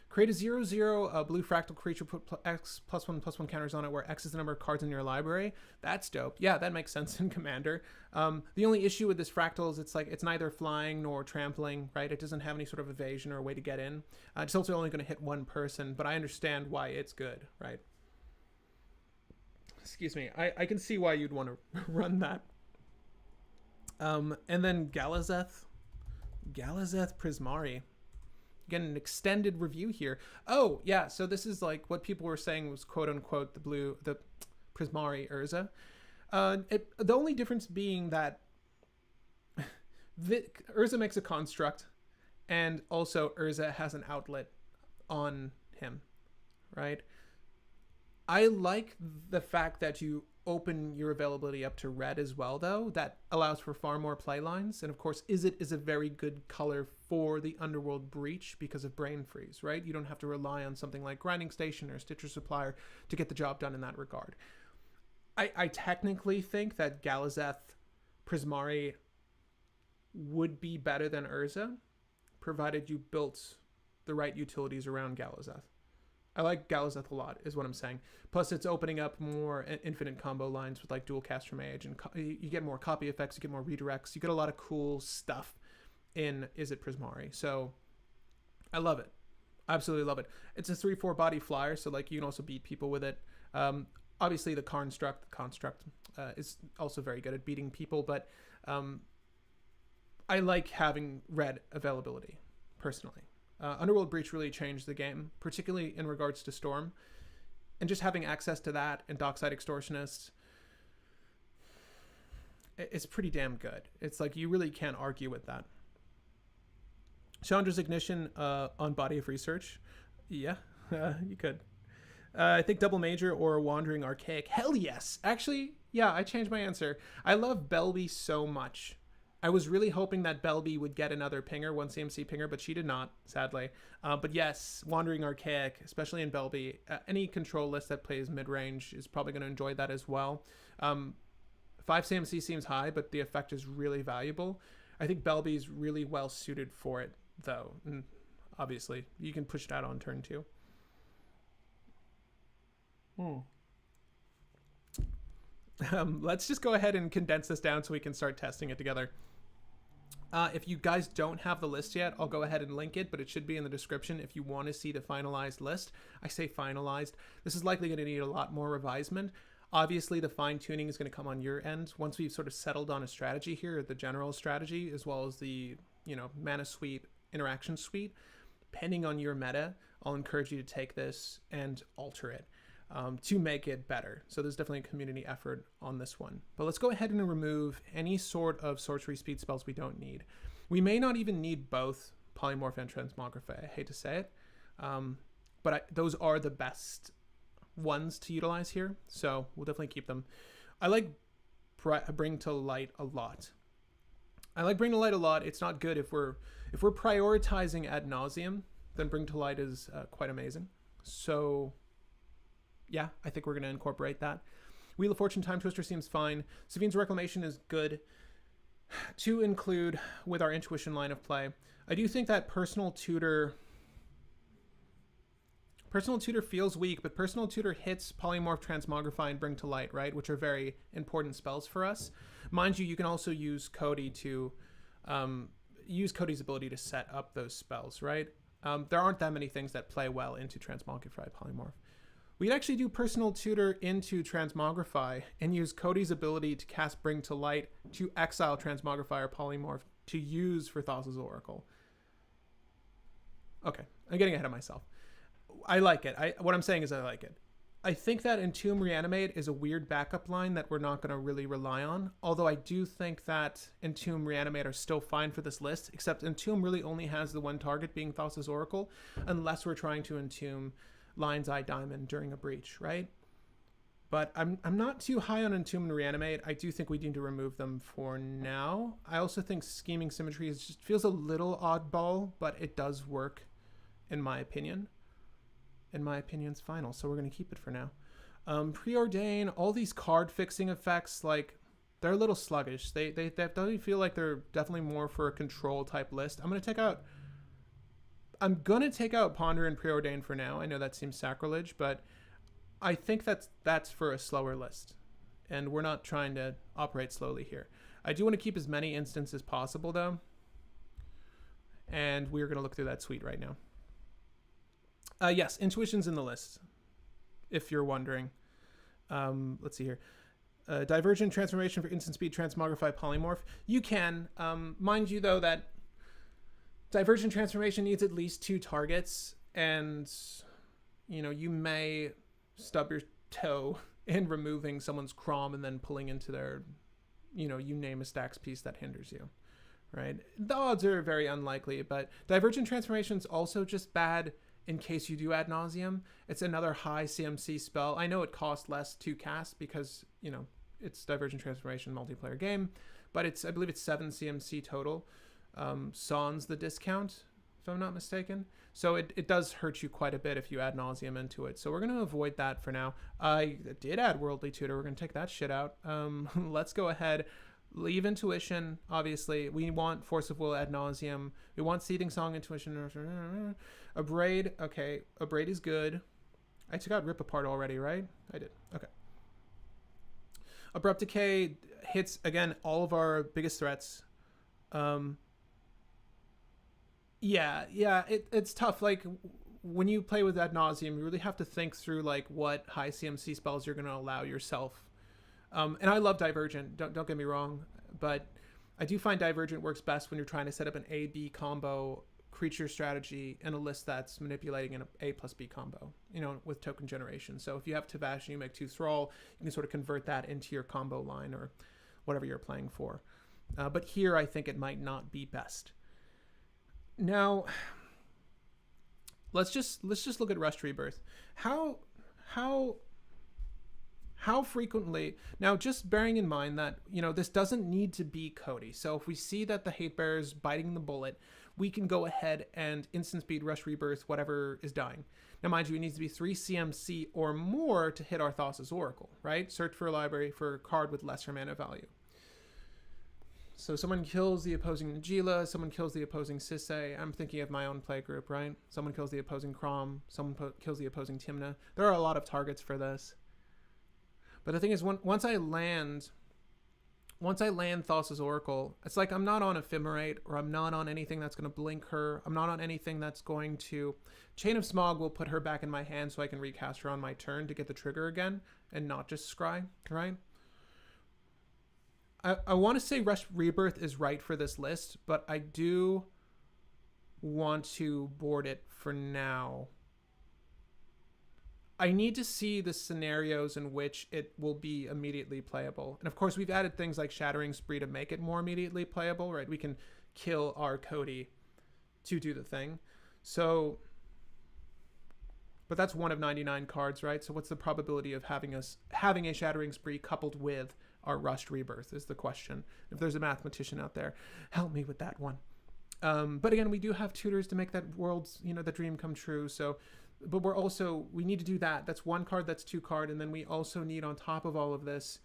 Create a 0/0 blue fractal creature, put X +1/+1 counters on it, where X is the number of cards in your library. That's dope. Yeah, that makes sense in Commander. The only issue with this fractal is it's neither flying nor trampling, right? It doesn't have any sort of evasion or a way to get in. It's also only going to hit one person, but I understand why it's good, right? Excuse me. I can see why you'd want to run that. And then Galazeth Prismari. Again, an extended review here. Oh, yeah, so this is like what people were saying was quote-unquote the Prismari Urza. The only difference being that Urza makes a construct, and also Urza has an outlet on him, right? I like the fact that you open your availability up to red as well, though. That allows for far more play lines. And of course, Izzet is a very good color for the Underworld Breach because of Brain Freeze, right? You don't have to rely on something like Grinding Station or Stitcher Supplier to get the job done in that regard. I technically think that Galazeth Prismari would be better than Urza, provided you built the right utilities around Galazeth. I like Galazeth a lot, is what I'm saying. Plus, it's opening up more infinite combo lines with like Dual Cast Mage, and you get more copy effects, you get more redirects, you get a lot of cool stuff in Izzet Prismari. So, I love it. Absolutely love it. It's a 3/4 body flyer, so like you can also beat people with it. Obviously, the construct is also very good at beating people, but I like having red availability, personally. Underworld Breach really changed the game, particularly in regards to Storm. And just having access to that and Dockside Extortionist, it's pretty damn good. It's like you really can't argue with that. Chandra's Ignition on Body of Research. Yeah, you could. I think Double Major or Wandering Archaic. Hell yes. Actually, Yeah, I changed my answer. I love Belby so much. I was really hoping that Belby would get another pinger, one CMC pinger, but she did not, sadly. But yes, Wandering Archaic, especially in Belby, any control list that plays mid-range is probably going to enjoy that as well. 5 CMC seems high, but the effect is really valuable. I think Belby is really well suited for it, though. And obviously, you can push it out on turn 2. Let's just go ahead and condense this down so we can start testing it together. If you guys don't have the list yet, I'll go ahead and link it, but it should be in the description if you want to see the finalized list. I say finalized. This is likely going to need a lot more revisement. Obviously, the fine-tuning is going to come on your end once we've sort of settled on a strategy here, the general strategy, as well as the, mana suite, interaction suite. Depending on your meta, I'll encourage you to take this and alter it to make it better. So there's definitely a community effort on this one. But let's go ahead and remove any sort of sorcery speed spells we don't need. We may not even need both Polymorph and Transmogrify. I hate to say it, but those are the best ones to utilize here, so we'll definitely keep them. I like Bring to Light a lot. It's not good if we're prioritizing ad nauseum, then Bring to Light is quite amazing. So yeah, I think we're going to incorporate that. Wheel of Fortune Time Twister seems fine. Savine's Reclamation is good to include with our Intuition line of play. I do think that Personal Tutor feels weak, but Personal Tutor hits Polymorph, Transmogrify, and Bring to Light, right? Which are very important spells for us. Mind you, you can also use Cody to use Cody's ability to set up those spells, right? There aren't that many things that play well into Transmogrify, Polymorph. We could actually do Personal Tutor into Transmogrify and use Cody's ability to cast Bring to Light to exile Transmogrify or Polymorph to use for Thassa's Oracle. Okay, I'm getting ahead of myself. I like it. What I'm saying is I like it. I think that Entomb Reanimate is a weird backup line that we're not going to really rely on, although I do think that Entomb Reanimate are still fine for this list, except Entomb really only has the one target being Thassa's Oracle, unless we're trying to Entomb Lion's Eye Diamond during a breach, right? But I'm not too high on Entomb and Reanimate. I do think we need to remove them for now. I also think Scheming Symmetry just feels a little oddball, but it does work, in my opinion. In my opinion's final, so we're going to keep it for now. Preordain, all these card fixing effects, like, they're a little sluggish. They definitely feel like they're definitely more for a control type list. I'm going to take out Ponder and Preordain for now. I know that seems sacrilege, but I think that's for a slower list, and we're not trying to operate slowly here. I do want to keep as many instances as possible, though, and we're going to look through that suite right now. Yes, Intuition's in the list, if you're wondering. Let's see here. Divergent Transformation for instant speed, Transmogrify, Polymorph. You can. Mind you, though, that Divergent Transformation needs at least 2 targets, and, you may stub your toe in removing someone's Crom and then pulling into their, you name a stacks piece that hinders you, right? The odds are very unlikely, but Divergent Transformation is also just bad in case you do ad nauseum. It's another high CMC spell. I know it costs less to cast because, it's Divergent Transformation multiplayer game, but I believe it's 7 CMC total. Sans the discount, if I'm not mistaken. So it does hurt you quite a bit if you add nauseum into it. So we're going to avoid that for now. I did add Worldly Tutor. We're going to take that shit out. Let's go ahead. Leave Intuition, obviously. We want Force of Will ad nauseum. We want Seething Song, Intuition. Abrade. Okay, Abrade is good. I took out Rip Apart already, right? I did. Okay. Abrupt Decay hits, again, all of our biggest threats. It's tough. Like, when you play with ad nauseum, you really have to think through, like, what high CMC spells you're going to allow yourself. And I love Divergent, don't get me wrong, but I do find Divergent works best when you're trying to set up an A-B combo creature strategy in a list that's manipulating an A plus B combo, with token generation. So if you have Tavash and you make 2 Thrall, you can sort of convert that into your combo line or whatever you're playing for. But here I think it might not be best. Now, let's just look at Rust Rebirth. How how frequently, now just bearing in mind that, you know, this doesn't need to be Cody. So if we see that the hate bear is biting the bullet, we can go ahead and instant speed, rush rebirth, whatever is dying. Now, mind you, it needs to be 3 CMC or more to hit our Thassa's Oracle, right? Search for a library for a card with lesser mana value. So someone kills the opposing Najila, someone kills the opposing Sisay. I'm thinking of my own play group, right? Someone kills the opposing Crom, someone kills the opposing Timna. There are a lot of targets for this. But the thing is, once I land Thassa's Oracle, it's like I'm not on Ephemerate, or I'm not on anything that's going to blink her. I'm not on anything that's going to... Chain of Smog will put her back in my hand so I can recast her on my turn to get the trigger again, and not just scry, right? I want to say Rush Rebirth is right for this list, but I do want to board it for now. I need to see the scenarios in which it will be immediately playable. And of course, we've added things like Shattering Spree to make it more immediately playable, right? We can kill our Cody to do the thing. So, but that's 1 of 99 cards, right? So what's the probability of having a Shattering Spree coupled with our Rushed Rebirth is the question. If there's a mathematician out there, help me with that one. But again, we do have tutors to make that world's, you know, the dream come true. So, but we need to do that. That's 1 card, that's 2 card. And then we also need, on top of all of this,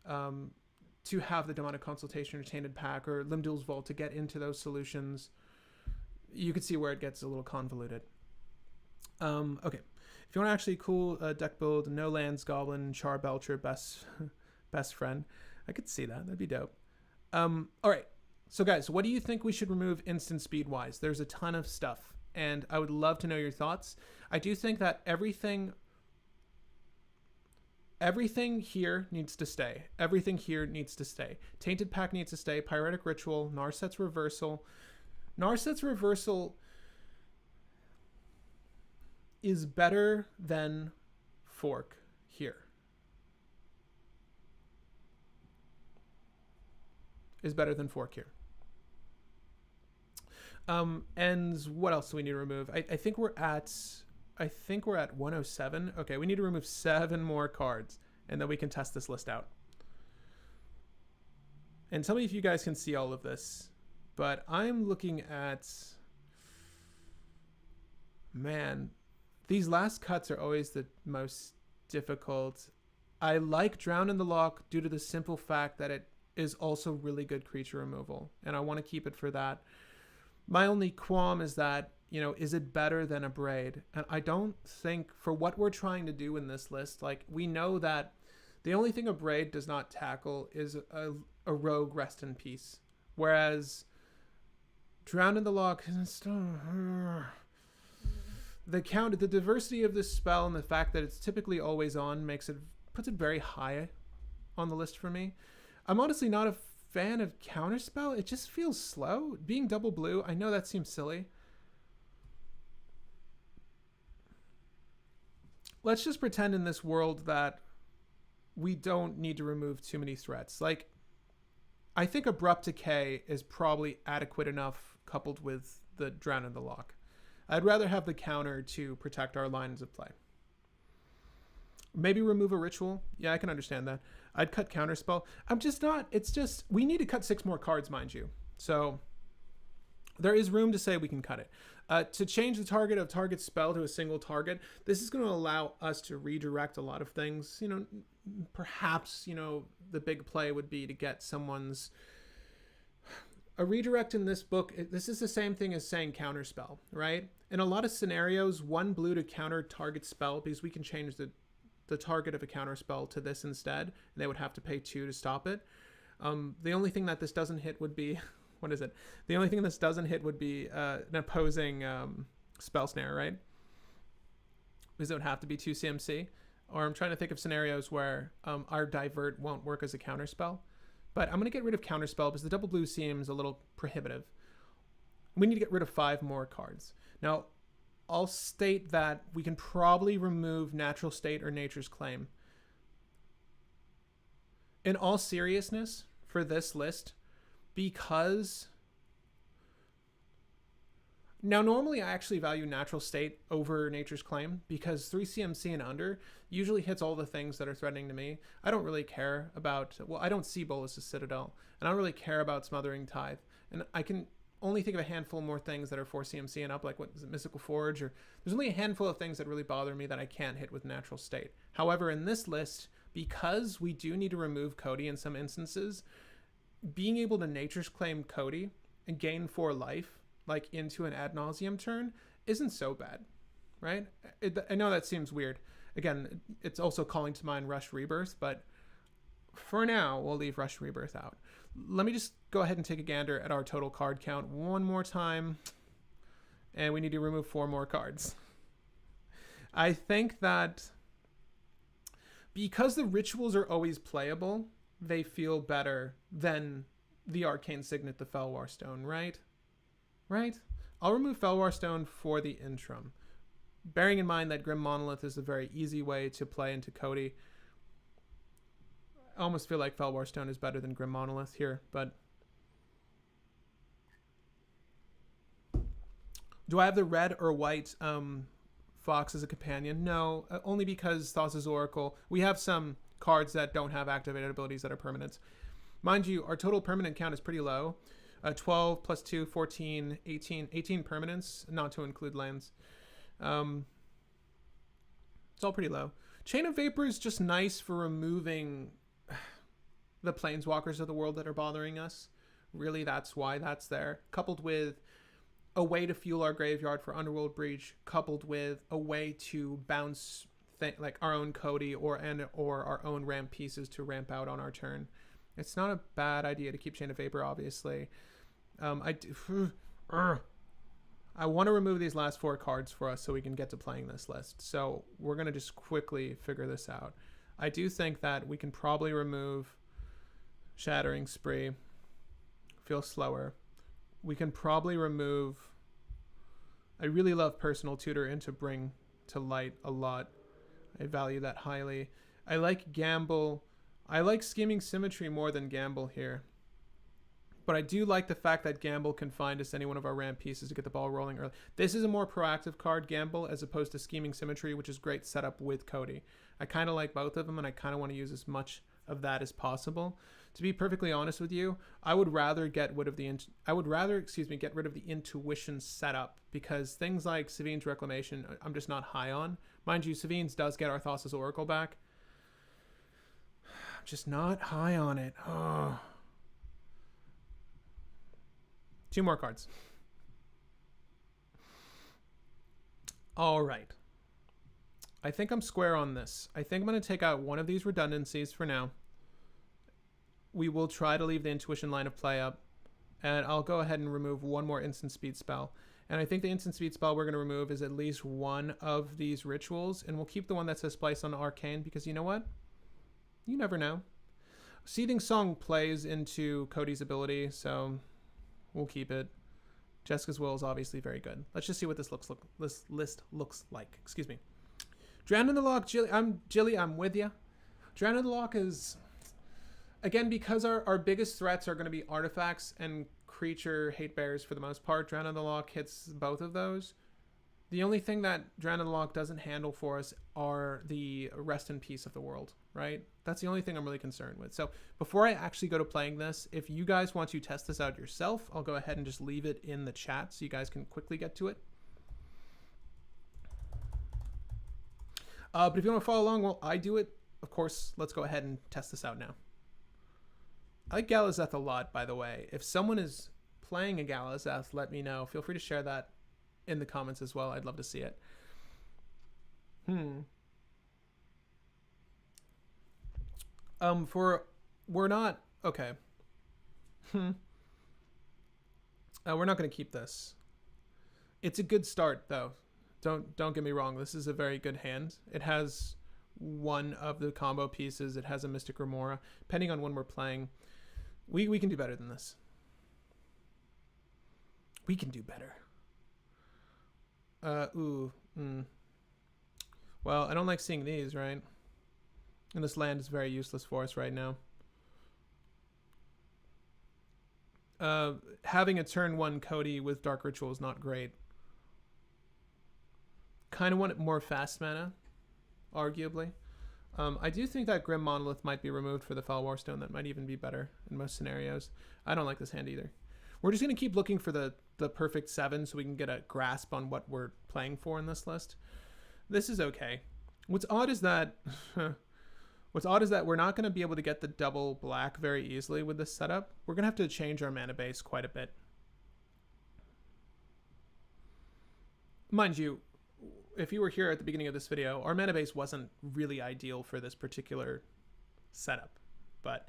to have the Demonic Consultation or Tainted Pack or Limdul's Vault to get into those solutions. You could see where it gets a little convoluted. Okay. If you want to actually cool deck build, no lands, Goblin, Char Belcher, best friend. I could see that. That'd be dope. All right. So guys, what do you think we should remove instant speed wise? There's a ton of stuff, and I would love to know your thoughts. I do think that everything here needs to stay. Everything here needs to stay. Tainted Pack needs to stay. Pyretic Ritual, Narset's Reversal. Narset's Reversal is better than Fork here. Is better than Fork here. And what else do we need to remove? I think we're at 107. Okay, we need to remove 7 more cards, and then we can test this list out. And tell me if you guys can see all of this. But I'm looking at... Man, these last cuts are always the most difficult. I like Drown in the Loch due to the simple fact that it is also really good creature removal, and I want to keep it for that. My only qualm is that, you know, is it better than a Braid? And I don't think, for what we're trying to do in this list, like, we know that the only thing a Braid does not tackle is a Rogue Rest in Peace, whereas Drown in the Loch, the diversity of this spell and the fact that it's typically always on puts it very high on the list for me. I'm honestly not a fan of Counterspell. It just feels slow. Being double blue, I know that seems silly. Let's just pretend in this world that we don't need to remove too many threats. Like, I think Abrupt Decay is probably adequate enough coupled with the Drown in the Loch. I'd rather have the counter to protect our lines of play. Maybe remove a ritual. Yeah, I can understand that. I'd cut Counterspell. I'm just not... It's just... We need to cut 6 more cards, mind you. So there is room to say we can cut it. To change the target of target spell to a single target, this is going to allow us to redirect a lot of things. You know, perhaps, you know, the big play would be to get someone's... A redirect in this book, this is the same thing as saying Counterspell, right? In a lot of scenarios, 1 blue to counter target spell, because we can change the target of a counter spell to this instead, and they would have to pay 2 to stop it. The only thing that this doesn't hit would be... What is it? The only thing this doesn't hit would be an opposing spell snare, right? Because it would have to be 2 CMC. Or I'm trying to think of scenarios where our divert won't work as a counter spell. But I'm going to get rid of Counterspell because the double blue seems a little prohibitive. We need to get rid of 5 more cards. Now, I'll state that we can probably remove Natural State or Nature's Claim. In all seriousness, for this list, because Now, normally I actually value Natural State over Nature's Claim because 3 CMC and under usually hits all the things that are threatening to me. I don't really care about, well, I don't see Bolus's Citadel, and I don't really care about Smothering Tithe. And I can only think of a handful more things that are 4 CMC and up, like what is it, Mystical Forge, or there's only a handful of things that really bother me that I can't hit with Natural State. However, in this list, because we do need to remove Cody in some instances, being able to Nature's Claim Cody and gain 4 life, like into an ad nauseum turn, isn't so bad, right? I know that seems weird. Again, it's also calling to mind Rush Rebirth, but for now, we'll leave Rush Rebirth out. Let me just go ahead and take a gander at our total card count one more time, and we need to remove 4 more cards. I think that because the rituals are always playable, they feel better than the Arcane Signet, the Felwar Stone, right? Right? I'll remove Felwar Stone for the interim, bearing in mind that Grim Monolith is a very easy way to play into Cody. I almost feel like Felwar Stone is better than Grim Monolith here, but do I have the red or white Fox as a companion? No, only because Thassa's Oracle. We have some cards that don't have activated abilities that are permanents. Mind you, our total permanent count is pretty low. 12 plus 2, 14, 18 permanents, not to include lands. It's all pretty low. Chain of Vapor is just nice for removing the planeswalkers of the world that are bothering us. Really, that's why that's there. Coupled with a way to fuel our graveyard for Underworld Breach, coupled with a way to bounce like our own Cody or our own ramp pieces to ramp out on our turn. It's not a bad idea to keep Chain of Vapor, obviously. I want to remove these last 4 cards for us so we can get to playing this list. So we're going to just quickly figure this out. I do think that we can probably remove Shattering Spree. Feel slower. We can probably remove... I really love Personal Tutor into Bring to Light a lot. I value that highly. I like Gamble. I like Scheming Symmetry more than Gamble here. But I do like the fact that Gamble can find us any one of our ramp pieces to get the ball rolling early. This is a more proactive card, Gamble, as opposed to Scheming Symmetry, which is great setup with Cody. I kind of like both of them, and I kind of want to use as much of that as possible. To be perfectly honest with you, I would rather get rid of the intuition setup, because things like Savine's Reclamation, I'm just not high on. Mind you, Savine's does get our Thassa's Oracle back. I'm just not high on it. Oh. 2 more cards. All right. I think I'm square on this. I think I'm going to take out one of these redundancies for now. We will try to leave the Intuition line of play up, and I'll go ahead and remove 1 more instant speed spell. And I think the instant speed spell we're going to remove is at least 1 of these rituals, and we'll keep the one that says Splice on Arcane, because you know what? You never know. Seething Song plays into Cody's ability, so we'll keep it. Jessica's Will is obviously very good. Let's just see what this list looks like. Excuse me. Drown in the Loch, Jilly, I'm with you. Drown in the Loch is, again, because our biggest threats are going to be artifacts and creature hate bears for the most part. Drown in the Loch hits both of those. The only thing that Drown in the Loch doesn't handle for us are the rest in peace of the world, right? That's the only thing I'm really concerned with. So before I actually go to playing this, if you guys want to test this out yourself, I'll go ahead and just leave it in the chat so you guys can quickly get to it. But if you want to follow along while I do it, of course, let's go ahead and test this out now. I like Galazeth a lot, by the way. If someone is playing a Galazeth, let me know. Feel free to share that in the comments as well. I'd love to see it. We're not okay. We're not going to keep this. It's a good start though. Don't get me wrong. This is a very good hand. It has 1 of the combo pieces. It has a Mystic Remora. Depending on when we're playing, we can do better than this. We can do better. Well, I don't like seeing these, right? And this land is very useless for us right now. Having a turn 1 Cody with Dark Ritual is not great. kind of want more fast mana, arguably. I do think that Grim Monolith might be removed for the Fell Warstone. That might even be better in most scenarios. I don't like this hand either. We're just going to keep looking for the perfect 7 so we can get a grasp on what we're playing for in this list. This is okay. What's odd is that we're not going to be able to get the double black very easily with this setup. We're going to have to change our mana base quite a bit. Mind you, if you were here at the beginning of this video, our mana base wasn't really ideal for this particular setup, but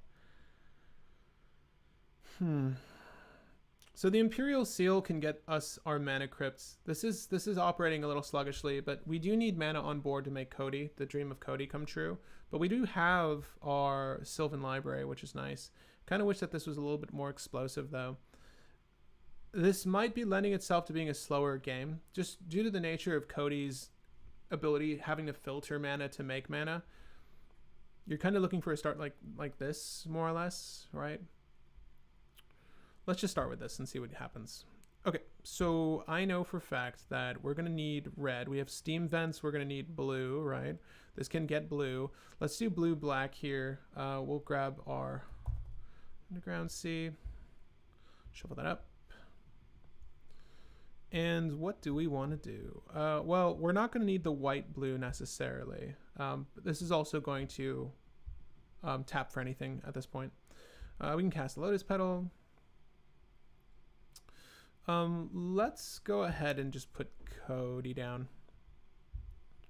so the Imperial Seal can get us our mana crypts. This is operating a little sluggishly, but we do need mana on board to make Cody, the dream of Cody, come true. But we do have our Sylvan Library, which is nice. Kind of wish that this was a little bit more explosive though. This might be lending itself to being a slower game, just due to the nature of Cody's ability having to filter mana to make mana. You're kind of looking for a start like this, more or less, right? Let's just start with this and see what happens. Okay, so I know for a fact that we're going to need red. We have steam vents. We're going to need blue, right? This can get blue. Let's do blue-black here. We'll grab our Underground Sea. Shuffle that up. And what do we want to do? Well, we're not going to need the white-blue necessarily. This is also going to tap for anything at this point. We can cast a Lotus Petal. Let's go ahead and just put Cody down.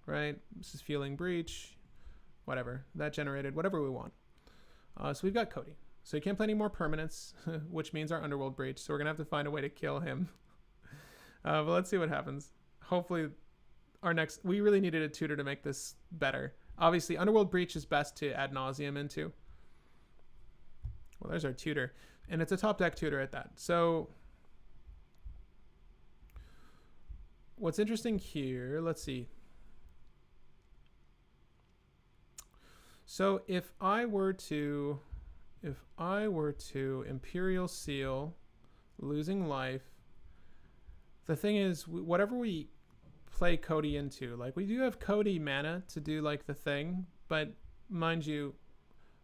Right? This is Feeling Breach. Whatever. That generated whatever we want. So we've got Cody. So he can't play any more permanents, which means our Underworld Breach. So we're going to have to find a way to kill him. But let's see what happens. Hopefully we really needed a tutor to make this better. Obviously, Underworld Breach is best to ad nauseum into. Well, there's our tutor. And it's a top deck tutor at that. So what's interesting here, let's see. So if I were to Imperial Seal, losing life, the thing is, whatever we play Cody into, like we do have Cody mana to do like the thing, but mind you,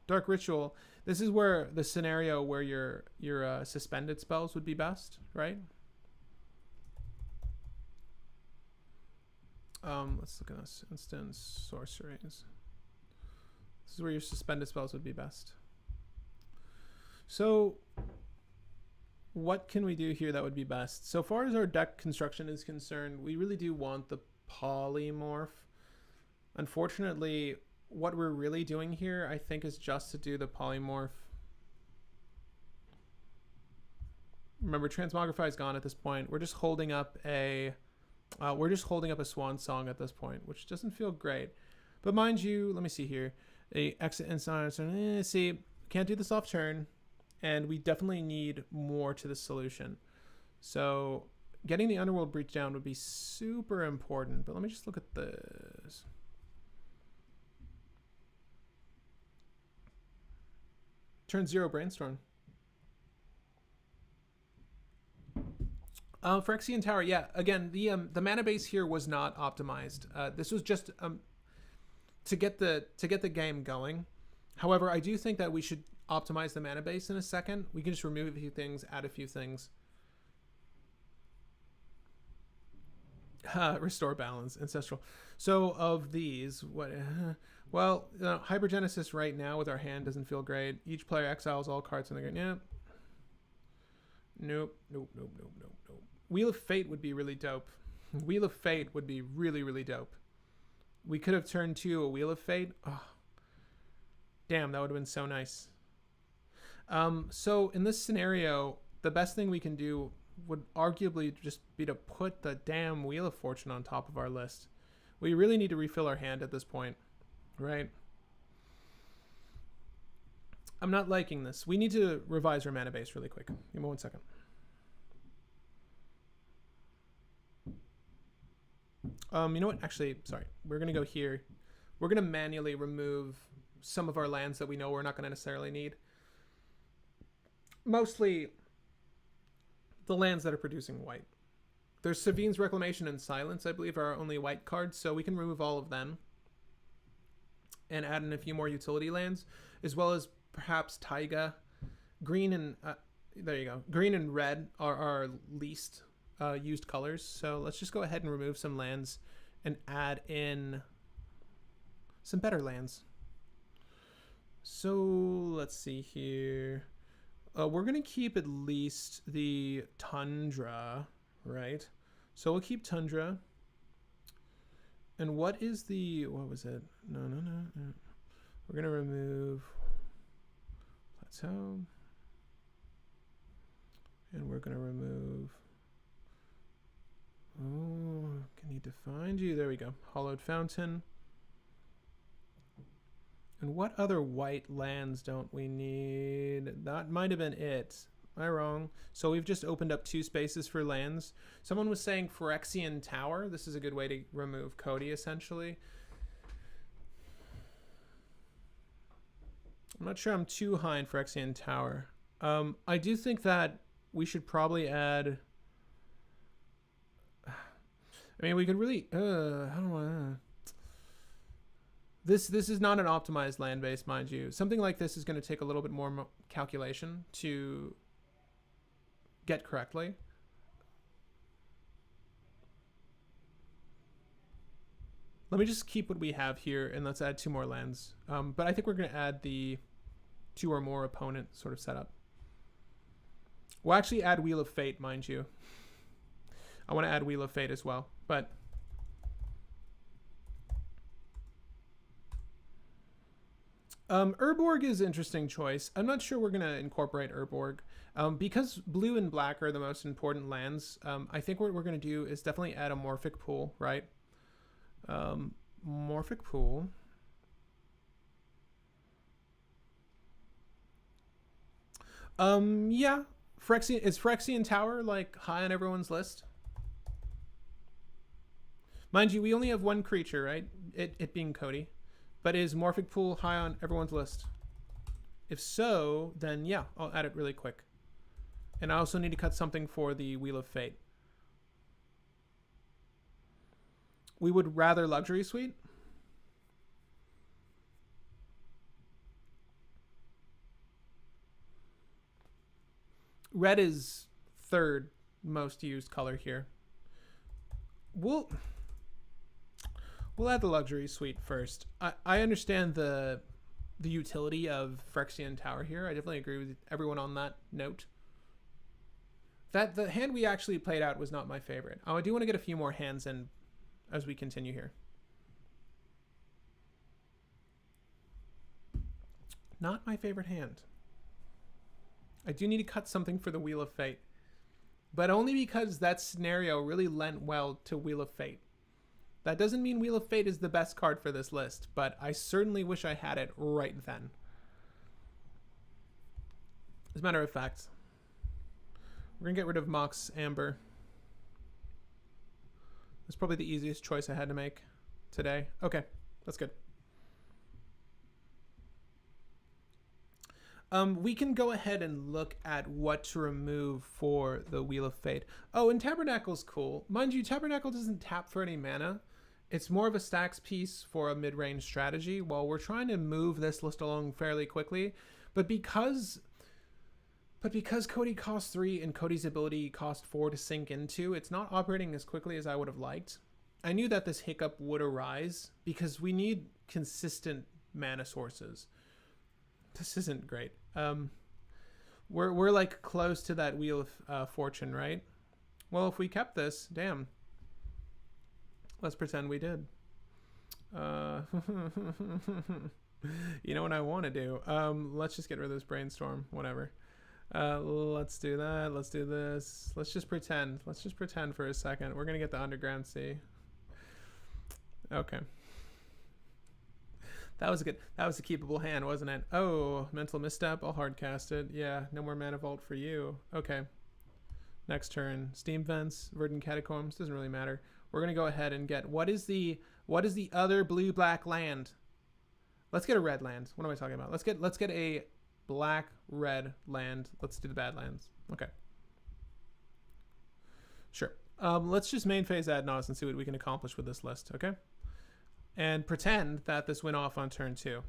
Dark Ritual, this is where the scenario where your suspended spells would be best, right? Let's look at this. Instance sorceries. This is where your suspended spells would be best. So what can we do here that would be best? So far as our deck construction is concerned, we really do want the Polymorph. Unfortunately, what we're really doing here, I think, is just to do the Polymorph. Remember, Transmogrify is gone at this point. We're just holding up a Swan Song at this point, which doesn't feel great. But mind you, let me see here. A exit inside. See, can't do this off turn. And we definitely need more to the solution. So getting the Underworld Breach down would be super important. But let me just look at this. Turn 0 Brainstorm. For Phyrexian Tower, yeah. Again, the mana base here was not optimized. This was just to get the game going. However, I do think that we should optimize the mana base in a second. We can just remove a few things, add a few things. Restore balance, ancestral. So of these, what? Well, Hypergenesis right now with our hand doesn't feel great. Each player exiles all cards in the game. Yeah. Nope. Wheel of Fate would be really dope. Wheel of Fate would be really, really dope. We could have turned to a Wheel of Fate. Oh, damn, that would have been so nice. So in this scenario, the best thing we can do would arguably just be to put the damn Wheel of Fortune on top of our list. We really need to refill our hand at this point, right? I'm not liking this. We need to revise our mana base really quick. Give me 1 second. You know what? Actually, sorry. We're going to go here. We're going to manually remove some of our lands that we know we're not going to necessarily need. Mostly the lands that are producing white. There's Savine's Reclamation and Silence, I believe, are our only white cards, so we can remove all of them and add in a few more utility lands, as well as perhaps Taiga. Green and there you go. Green and red are our least used colors, so let's just go ahead and remove some lands and add in some better lands. So let's see here. We're gonna keep at least the Tundra, right? So we'll keep Tundra. And what is the, what was it? No. We're gonna remove Plateau. And we're gonna remove, oh, I need to find you. There we go. Hollowed Fountain. And what other white lands don't we need? That might have been it. Am I wrong? So we've just opened up 2 spaces for lands. Someone was saying Phyrexian Tower. This is a good way to remove Cody, essentially. I'm not sure I'm too high in Phyrexian Tower. I do think that we should probably add... I mean, we could really... I don't want to... This is not an optimized land base, mind you. Something like this is going to take a little bit more calculation to get correctly. Let me just keep what we have here and let's add 2 more lands. But I think we're going to add the 2 or more opponent sort of setup. We'll actually add Wheel of Fate, mind you. I want to add Wheel of Fate as well, but... Urborg is an interesting choice. I'm not sure we're going to incorporate Urborg. Because blue and black are the most important lands, I think what we're going to do is definitely add a Morphic Pool, right? Morphic Pool. Yeah. Is Phyrexian Tower, like, high on everyone's list? Mind you, we only have 1 creature, right? It being Cody. But is Morphic Pool high on everyone's list? If so, then yeah, I'll add it really quick. And I also need to cut something for the Wheel of Fate. We would rather Luxury Suite. Red is 3rd most used color here. We'll add the Luxury Suite first. I understand the utility of Phyrexian Tower here. I definitely agree with everyone on that note. That the hand we actually played out was not my favorite. Oh, I do want to get a few more hands in as we continue here. Not my favorite hand. I do need to cut something for the Wheel of Fate, but only because that scenario really lent well to Wheel of Fate. That doesn't mean Wheel of Fate is the best card for this list, but I certainly wish I had it right then. As a matter of fact, we're going to get rid of Mox Amber. That's probably the easiest choice I had to make today. Okay, that's good. We can go ahead and look at what to remove for the Wheel of Fate. Oh, and Tabernacle's cool. Mind you, Tabernacle doesn't tap for any mana. It's more of a stacks piece for a mid-range strategy while we're trying to move this list along fairly quickly. But because Cody costs 3 and Cody's ability cost 4 to sink into, it's not operating as quickly as I would have liked. I knew that this hiccup would arise because we need consistent mana sources. This isn't great. We're like close to that Wheel of Fortune, right? Well, if we kept this, damn. Let's pretend we did. You know what I want to do? Let's just get rid of this brainstorm. Whatever. Let's do that. Let's do this. Let's just pretend. Let's just pretend for a second. We're gonna get the Underground Sea. Okay. That was a keepable hand, wasn't it? Oh, Mental Misstep. I'll hard cast it. Yeah, no more Mana Vault for you. Okay. Next turn, Steam Vents, Verdant Catacombs. Doesn't really matter. We're gonna go ahead and get what is the other blue-black land? Let's get a red land. What am I talking about? Let's get a black-red land. Let's do the bad lands. Okay. Sure. Let's just main phase ad nauseam and see what we can accomplish with this list, okay? And pretend that this went off on turn 2.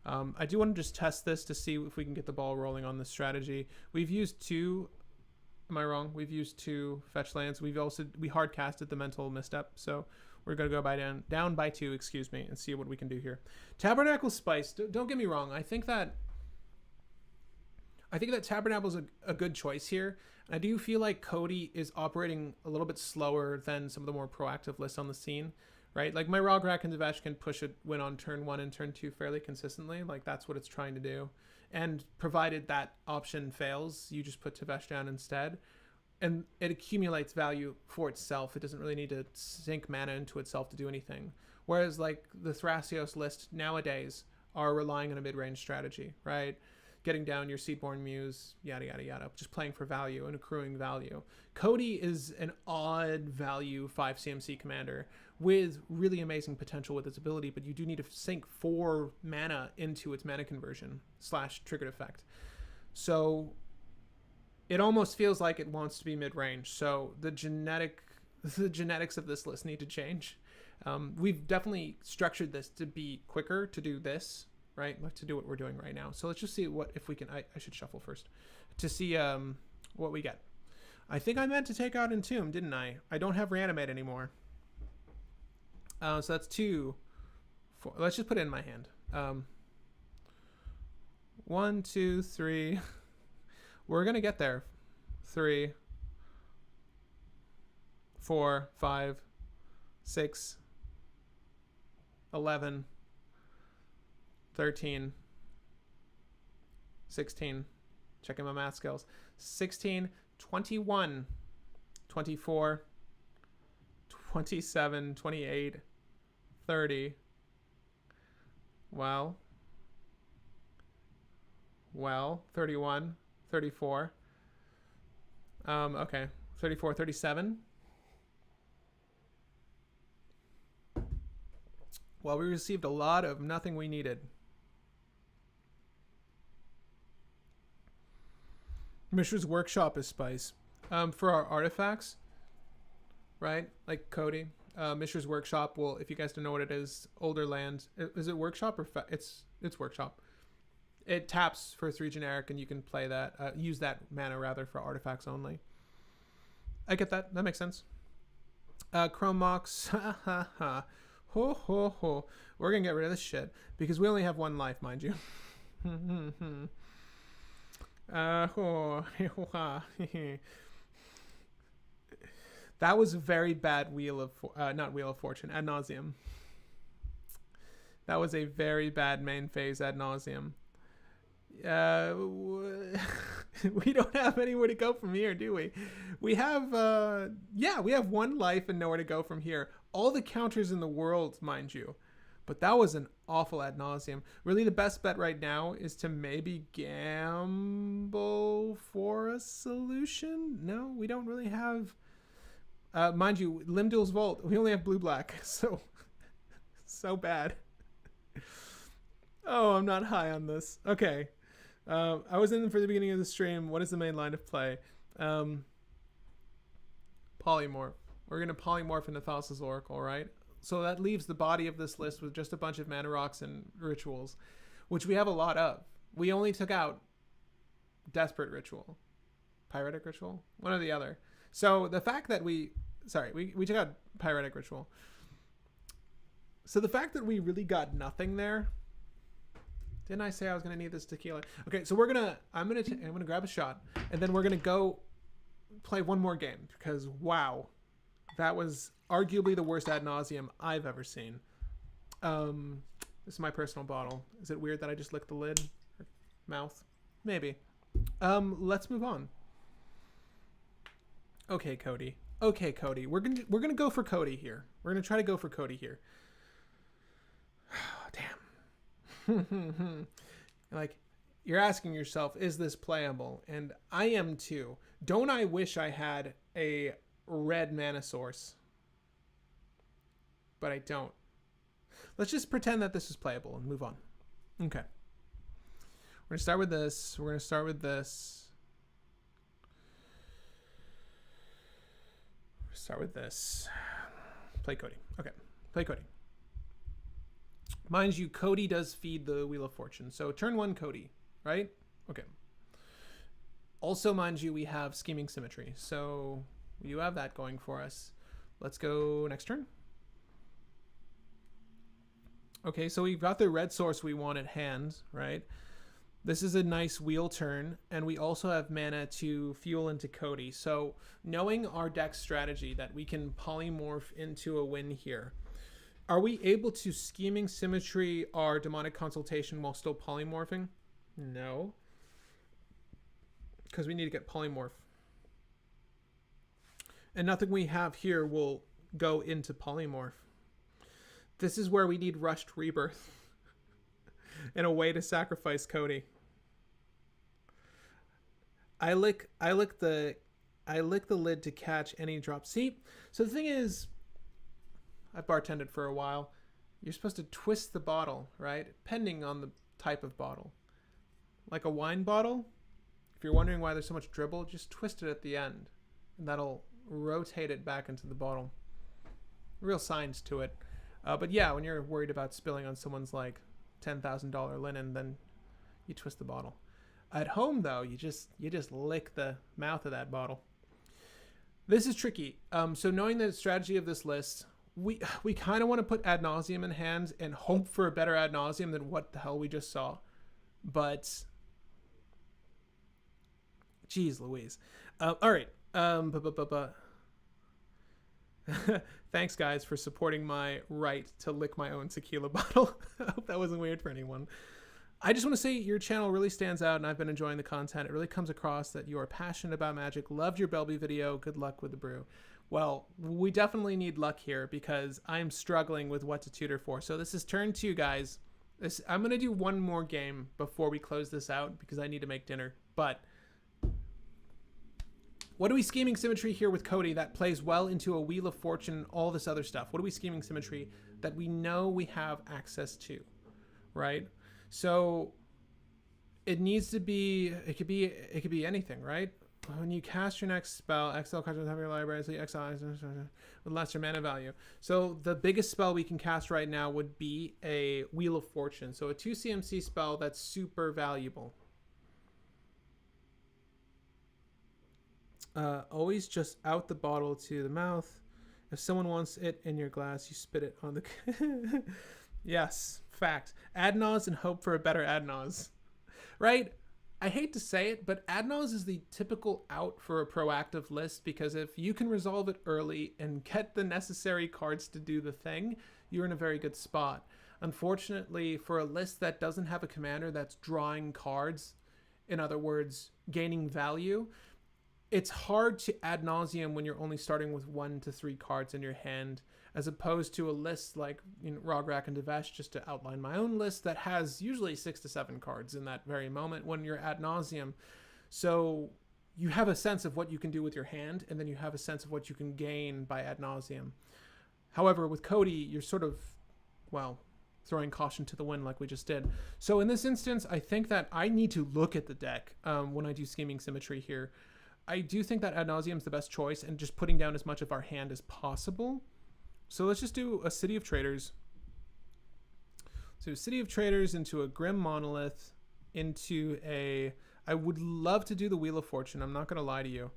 I do want to just test this to see if we can get the ball rolling on this strategy. We've used 2, am I wrong? We've used 2 fetch lands. We hard casted the mental misstep, so we're going to go down by 2, excuse me, and see what we can do here. Tabernacle Spice, don't get me wrong. I think that Tabernacle's a good choice here. I do feel like Cody is operating a little bit slower than some of the more proactive lists on the scene, right? Like my Rograk and Devesh can push a win on turn 1 and turn 2 fairly consistently. Like that's what it's trying to do. And provided that option fails, you just put Devesh down instead. And it accumulates value for itself. It doesn't really need to sink mana into itself to do anything. Whereas like the Thrasios list nowadays are relying on a mid-range strategy, right? Getting down your Seedborn Muse, yada, yada, yada. Just playing for value and accruing value. Cody is an odd value 5 CMC commander with really amazing potential with its ability, but you do need to sink 4 mana into its mana conversion / triggered effect. So it almost feels like it wants to be mid-range. So the genetics of this list need to change. We've definitely structured this to be quicker, to do this, right? Like to do what we're doing right now. So let's just see if we can, I should shuffle first to see what we get. I think I meant to take out Entomb, didn't I? I don't have Reanimate anymore. So that's 2, 4. Let's just put it in my hand. 1, 2, 3. We're going to get there. 3, 4, 5, 6, 11, 13, 16, checking my math skills, 16, 21, 24, 27, 28, 30. Well, 31, 34. Okay, 34, 37. Well, we received a lot of nothing we needed. Mishra's Workshop is spice. For our artifacts, right? Like Cody. Mishra's Workshop will, if you guys don't know what it is, older lands. Is it Workshop or it's Workshop? It taps for 3 generic, and you can play that, use that mana rather for artifacts only. I get that. That makes sense. Chrome Mox. Ho ho ho. We're gonna get rid of this shit because we only have 1 life, mind you. That was a very bad not Wheel of Fortune, ad nauseum. That was a very bad main phase ad nauseum. We don't have anywhere to go from here, do we? We have we have 1 life and nowhere to go from here. All the counters in the world, mind you. But that was an awful ad nauseum. Really, the best bet right now is to maybe gamble for a solution. No, we don't really have. Mind you, Limdul's Vault. We only have blue-black, so bad. Oh, I'm not high on this. Okay. I was in for the beginning of the stream. What is the main line of play? Polymorph. We're going to polymorph into Thassa's Oracle, right? So that leaves the body of this list with just a bunch of mana rocks and rituals, which we have a lot of. We only took out Desperate Ritual. Pyretic Ritual? One or the other. So the fact that we took out Pyretic Ritual. So the fact that we really got nothing there. Didn't I say I was gonna need this tequila? Okay, so I'm gonna grab a shot, and then we're gonna go play 1 more game because wow, that was arguably the worst ad nauseum I've ever seen. This is my personal bottle. Is it weird that I just licked the lid? Or mouth? Maybe. Let's move on. Okay, Cody. We're gonna go for Cody here. We're gonna try to go for Cody here. Damn. Like, you're asking yourself, is this playable? And I am too. Don't I wish I had a red mana source? But I don't. Let's just pretend that this is playable and move on. Okay. We're gonna start with this. We're gonna start with this. Start with this. Play Cody. Okay, play Cody. Mind you, Cody does feed the Wheel of Fortune. So turn 1, Cody, right? Okay. Also, mind you, we have Scheming Symmetry. So you have that going for us. Let's go next turn. Okay, so we've got the red source we want at hand, right? This is a nice wheel turn, and we also have mana to fuel into Cody. So knowing our deck strategy that we can polymorph into a win here, are we able to Scheming Symmetry our Demonic Consultation while still polymorphing? No. Because we need to get polymorph. And nothing we have here will go into polymorph. This is where we need Rushed Rebirth and a way to sacrifice Cody. I lick the lid to catch any drop. See, so the thing is, I bartended for a while. You're supposed to twist the bottle, right? Depending on the type of bottle. Like a wine bottle, if you're wondering why there's so much dribble, just twist it at the end, and that'll rotate it back into the bottle. Real science to it. But yeah, when you're worried about spilling on someone's like $10,000 linen, then you twist the bottle. At home, though, you just lick the mouth of that bottle. This is tricky. So knowing the strategy of this list, we kind of want to put Ad Nauseam in hand and hope for a better Ad Nauseam than what the hell we just saw. But, geez Louise. All right. Thanks, guys, for supporting my right to lick my own tequila bottle. I hope that wasn't weird for anyone. I just want to say your channel really stands out, and I've been enjoying the content. It really comes across that you are passionate about Magic. Loved your Belby video. Good luck with the brew. Well, we definitely need luck here because I'm struggling with what to tutor for. So this is turn 2, guys. I'm going to do one more game before we close this out because I need to make dinner. But what are we Scheming Symmetry here with Cody that plays well into a Wheel of Fortune, all this other stuff? What are we Scheming Symmetry that we know we have access to, right? So it needs to be, it could be anything, right? When you cast your next spell, exile cards on top of your library, so you exile with lesser mana value. So the biggest spell we can cast right now would be a Wheel of Fortune. So a 2 CMC spell that's super valuable. Always just out the bottle to the mouth. If someone wants it in your glass, you spit it on the... Yes, fact. Ad Naus and hope for a better Ad Naus. Right? I hate to say it, but Ad Naus is the typical out for a proactive list because if you can resolve it early and get the necessary cards to do the thing, you're in a very good spot. Unfortunately, for a list that doesn't have a commander that's drawing cards, in other words, gaining value, it's hard to ad nauseum when you're only starting with 1 to 3 cards in your hand, as opposed to a list like Rograk and Devesh, just to outline my own list, that has usually 6 to 7 cards in that very moment when you're ad nauseum. So you have a sense of what you can do with your hand, and then you have a sense of what you can gain by ad nauseum. However, with Cody, you're sort of, well, throwing caution to the wind like we just did. So in this instance, I think that I need to look at the deck when I do Scheming Symmetry here. I do think that Ad Nauseam is the best choice and just putting down as much of our hand as possible. So let's just do a City of Traders. So City of Traders into a Grim Monolith, into a... I would love to do the Wheel of Fortune. I'm not going to lie to you.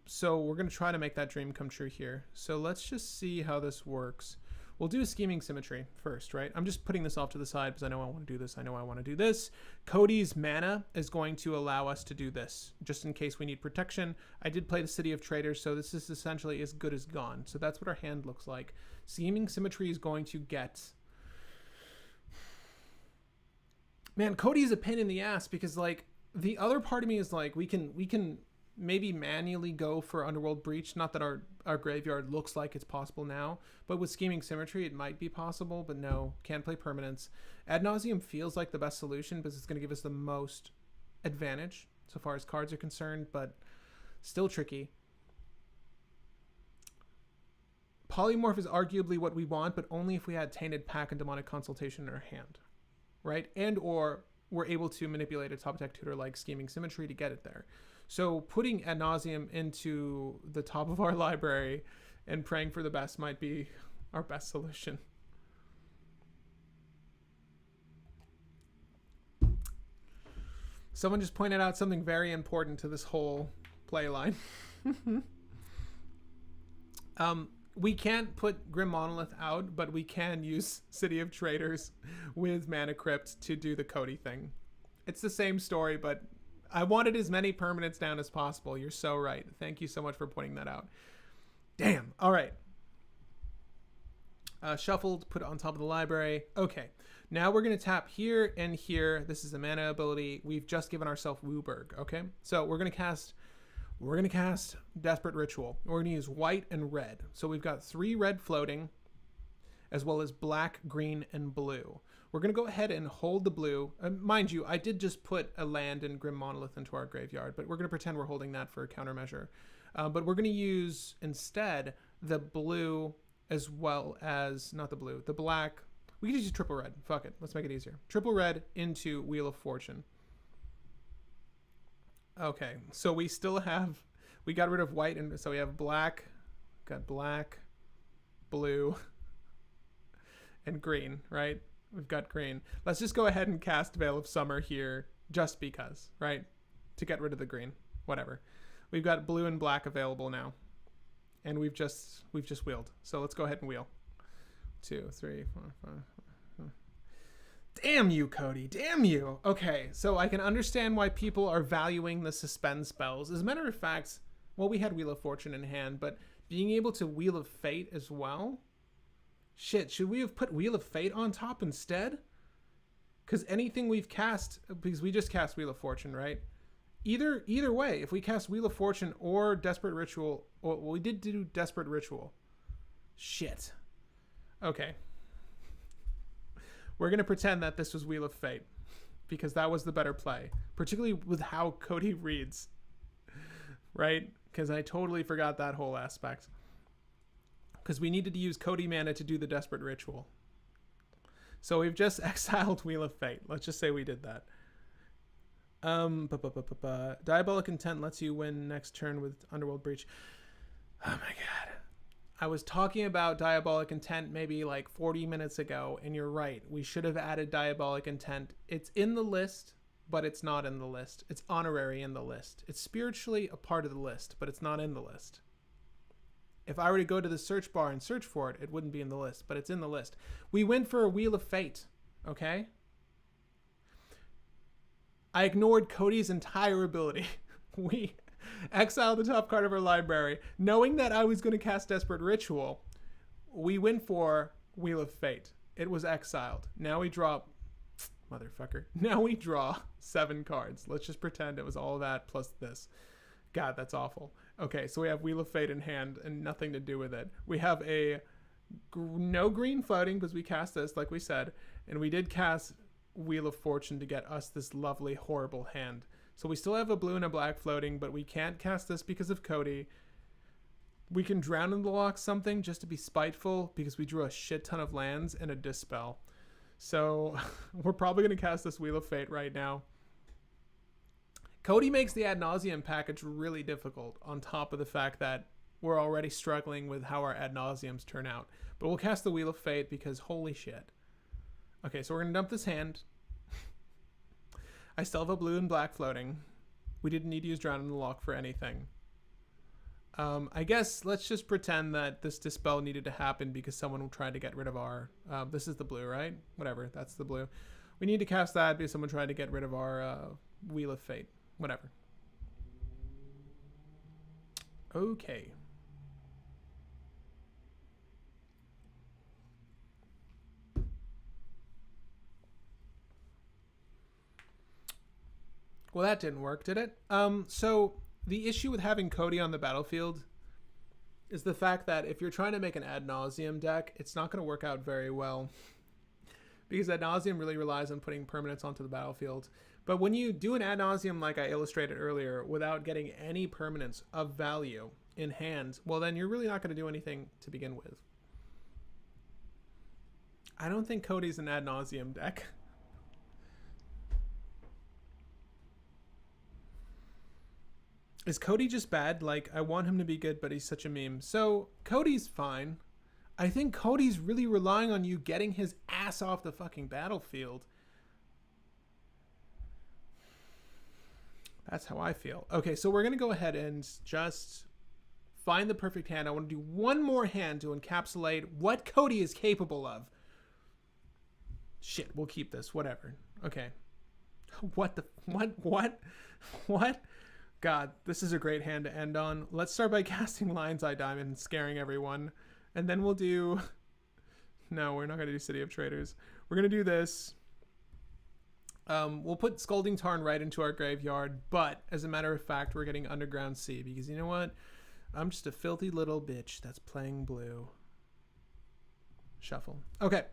So we're going to try to make that dream come true here. So let's just see how this works. We'll do a Scheming Symmetry first, right? I'm just putting this off to the side because I know I want to do this. I know I want to do this. Cody's mana is going to allow us to do this, just in case we need protection. I did play the City of Traders, so this is essentially as good as gone. So that's what our hand looks like. Scheming Symmetry is going to get... Man, Cody's a pain in the ass because, like, the other part of me is like, we can maybe manually go for Underworld Breach. Not that our graveyard looks like it's possible now, but with Scheming Symmetry, it might be possible, but no, can't play permanents. Ad Nauseam feels like the best solution because it's going to give us the most advantage so far as cards are concerned, but still tricky. Polymorph is arguably what we want, but only if we had Tainted Pack and Demonic Consultation in our hand, right? And or we're able to manipulate a top deck tutor like Scheming Symmetry to get it there. So putting ad nauseum into the top of our library and praying for the best might be our best solution. Someone just pointed out something very important to this whole play line. We can't put Grim Monolith out, but we can use City of Traders with Mana Crypt to do the Cody thing. It's the same story, but I wanted as many permanents down as possible. You're so right. Thank you so much for pointing that out. Damn. All right. Shuffled, put it on top of the library. Okay. Now we're going to tap here and here. This is a mana ability. We've just given ourselves Wooburg. Okay. So we're going to cast Desperate Ritual. We're going to use white and red. So we've got 3 red floating, as well as black, green, and blue. We're going to go ahead and hold the blue. Mind you, I did just put a land and Grim Monolith into our graveyard, but we're going to pretend we're holding that for a countermeasure. But we're going to use, instead, the blue as well as, not the blue, the black. We can just use triple red. Fuck it. Let's make it easier. Triple red into Wheel of Fortune. Okay, so we still have, we got rid of white, and so we have black, got black, blue, and green, right? We've got green. Let's just go ahead and cast Veil of Summer here, just because, right? To get rid of the green, whatever. We've got blue and black available now, and we've just wheeled. So let's go ahead and wheel. 2, 3, 4, 5. Damn you, Cody. Damn you. Okay, so I can understand why people are valuing the suspend spells. As a matter of fact, well, we had Wheel of Fortune in hand, but being able to Wheel of Fate as well? Shit, should we have put Wheel of Fate on top instead? Because anything we've cast, because we just cast Wheel of Fortune, right? Either way, if we cast Wheel of Fortune or Desperate Ritual, well, we did do Desperate Ritual. Shit. Okay. We're going to pretend that this was Wheel of Fate, because that was the better play, particularly with how Cody reads, right? Because I totally forgot that whole aspect. Because we needed to use Cody mana to do the Desperate Ritual. So we've just exiled Wheel of Fate. Let's just say we did that. Diabolic Intent lets you win next turn with Underworld Breach. Oh my god. I was talking about Diabolic Intent maybe like 40 minutes ago, and you're right. We should have added Diabolic Intent. It's in the list, but it's not in the list. It's honorary in the list. It's spiritually a part of the list, but it's not in the list. If I were to go to the search bar and search for it, it wouldn't be in the list, but it's in the list. We went for a Wheel of Fate, okay? I ignored Cody's entire ability. We exiled the top card of our library. Knowing that I was going to cast Desperate Ritual, we went for Wheel of Fate. It was exiled. Now we draw... Motherfucker. Now we draw 7 cards. Let's just pretend it was all that plus this. God, that's awful. Okay, so we have Wheel of Fate in hand and nothing to do with it. We have a no green floating because we cast this, like we said, and we did cast Wheel of Fortune to get us this lovely, horrible hand. So we still have a blue and a black floating, but we can't cast this because of Cody. We can Drown in the Lock something just to be spiteful because we drew a shit ton of lands and a Dispel. So we're probably going to cast this Wheel of Fate right now. Cody makes the Ad Nauseam package really difficult on top of the fact that we're already struggling with how our Ad Nauseams turn out. But we'll cast the Wheel of Fate because holy shit. Okay, so we're going to dump this hand. I still have a blue and black floating. We didn't need to use Drown in the Lock for anything. I guess let's just pretend that this Dispel needed to happen because someone tried to get rid of our... this is the blue, right? Whatever, that's the blue. We need to cast that because someone tried to get rid of our Wheel of Fate. Whatever. Okay. Well, that didn't work, did it? So the issue with having Cody on the battlefield is the fact that if you're trying to make an Ad Nauseam deck, it's not going to work out very well because Ad Nauseam really relies on putting permanents onto the battlefield. But when you do an Ad Nauseam like I illustrated earlier without getting any permanents of value in hand, well, then you're really not going to do anything to begin with. I don't think Cody's an Ad Nauseam deck. Is Cody just bad? Like, I want him to be good, but he's such a meme. So, Cody's fine. I think Cody's really relying on you getting his ass off the fucking battlefield. That's how I feel. Okay, so we're going to go ahead and just find the perfect hand. I want to do one more hand to encapsulate what Cody is capable of. Shit, we'll keep this. Whatever. Okay. What the... What? God, this is a great hand to end on. Let's start by casting Lion's Eye Diamond and scaring everyone. And then we'll do... No, we're not going to do City of Traders. We're going to do this. We'll put Scalding Tarn right into our graveyard. But, as a matter of fact, we're getting Underground Sea. Because you know what? I'm just a filthy little bitch that's playing blue. Shuffle. Okay.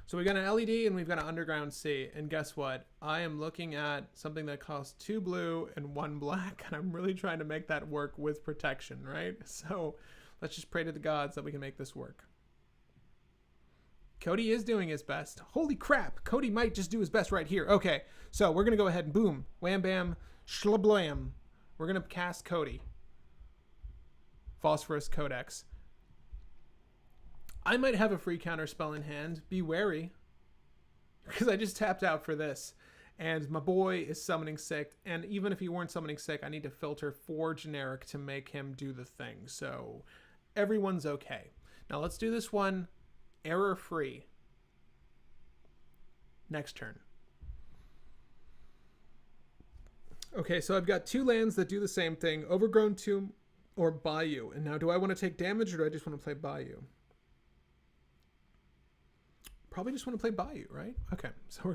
So we got an LED and we've got an Underground Sea. And guess what? I am looking at something that costs 2 blue and 1 black. And I'm really trying to make that work with protection, right? So let's just pray to the gods that we can make this work. Cody is doing his best. Holy crap. Cody might just do his best right here. Okay. So we're going to go ahead and boom. Wham bam. Shlablam. We're going to cast Cody. Phosphorus Codex. I might have a free counter spell in hand. Be wary. Because I just tapped out for this. And my boy is summoning sick. And even if he weren't summoning sick, I need to filter 4 generic to make him do the thing. So everyone's okay. Now let's do this one error free. Next turn. Okay, so I've got 2 lands that do the same thing. Overgrown Tomb or Bayou. And now do I want to take damage or do I just want to play Bayou? Probably just want to play Bayou, right? Okay, so we're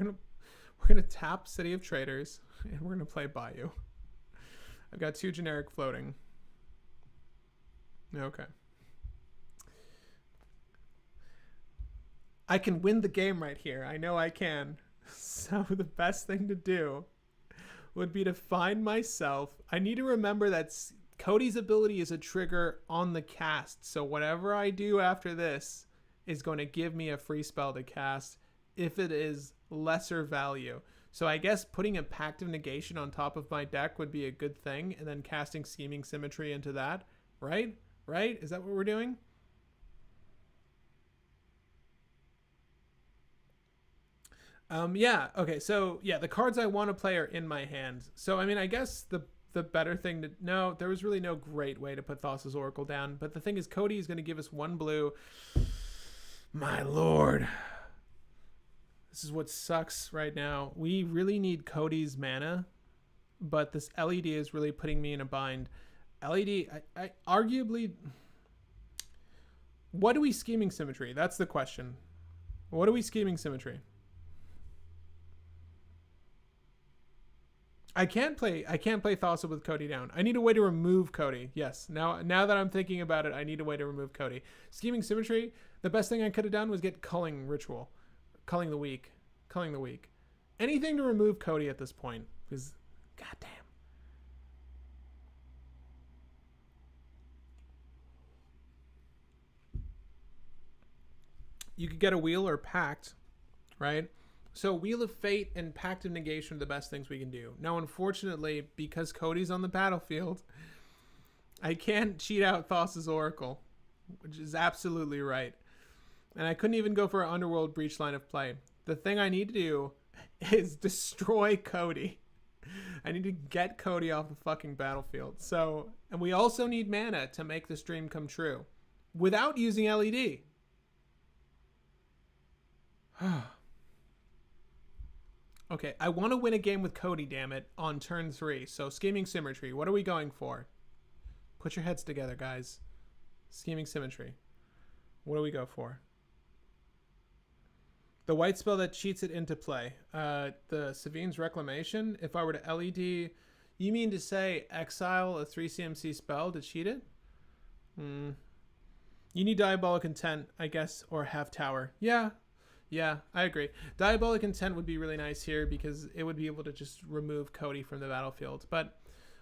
gonna tap City of Traders and we're gonna play Bayou. I've got 2 generic floating. Okay. I can win the game right here. I know I can. So the best thing to do would be to find myself. I need to remember that Cody's ability is a trigger on the cast. So whatever I do after this is going to give me a free spell to cast if it is lesser value. So I guess putting a Pact of Negation on top of my deck would be a good thing, and then casting Scheming Symmetry into that, right? Right? Is that what we're doing? Yeah, okay, so yeah, the cards I want to play are in my hand. So, I mean, I guess the better thing to... No, there was really no great way to put Thassa's Oracle down, but the thing is Cody is going to give us 1 blue... My lord. This is what sucks right now. We really need Cody's mana, but this LED is really putting me in a bind. LED, I arguably... What do we Scheming Symmetry? That's the question. What do we Scheming Symmetry? I can't play Thassa with Cody down. I need a way to remove Cody. Yes. Now that I'm thinking about it, I need a way to remove Cody. Scheming Symmetry, the best thing I could have done was get Culling Ritual. Culling the Weak. Anything to remove Cody at this point. Because, goddamn. You could get a Wheel or Pact, right? So Wheel of Fate and Pact of Negation are the best things we can do. Now, unfortunately, because Cody's on the battlefield, I can't cheat out Thassa's Oracle, which is absolutely right. And I couldn't even go for an Underworld Breach line of play. The thing I need to do is destroy Cody. I need to get Cody off the fucking battlefield. So, and we also need mana to make this dream come true without using LED. Okay, I want to win a game with Cody, damn it, on turn 3. So, Scheming Symmetry. What are we going for? Put your heads together, guys. Scheming Symmetry. What do we go for? The white spell that cheats it into play. The Savine's Reclamation. If I were to LED... You mean to say exile a 3 CMC spell to cheat it? You need Diabolic Intent, I guess, or Half Tower. Yeah, I agree. Diabolic Intent would be really nice here because it would be able to just remove Cody from the battlefield. But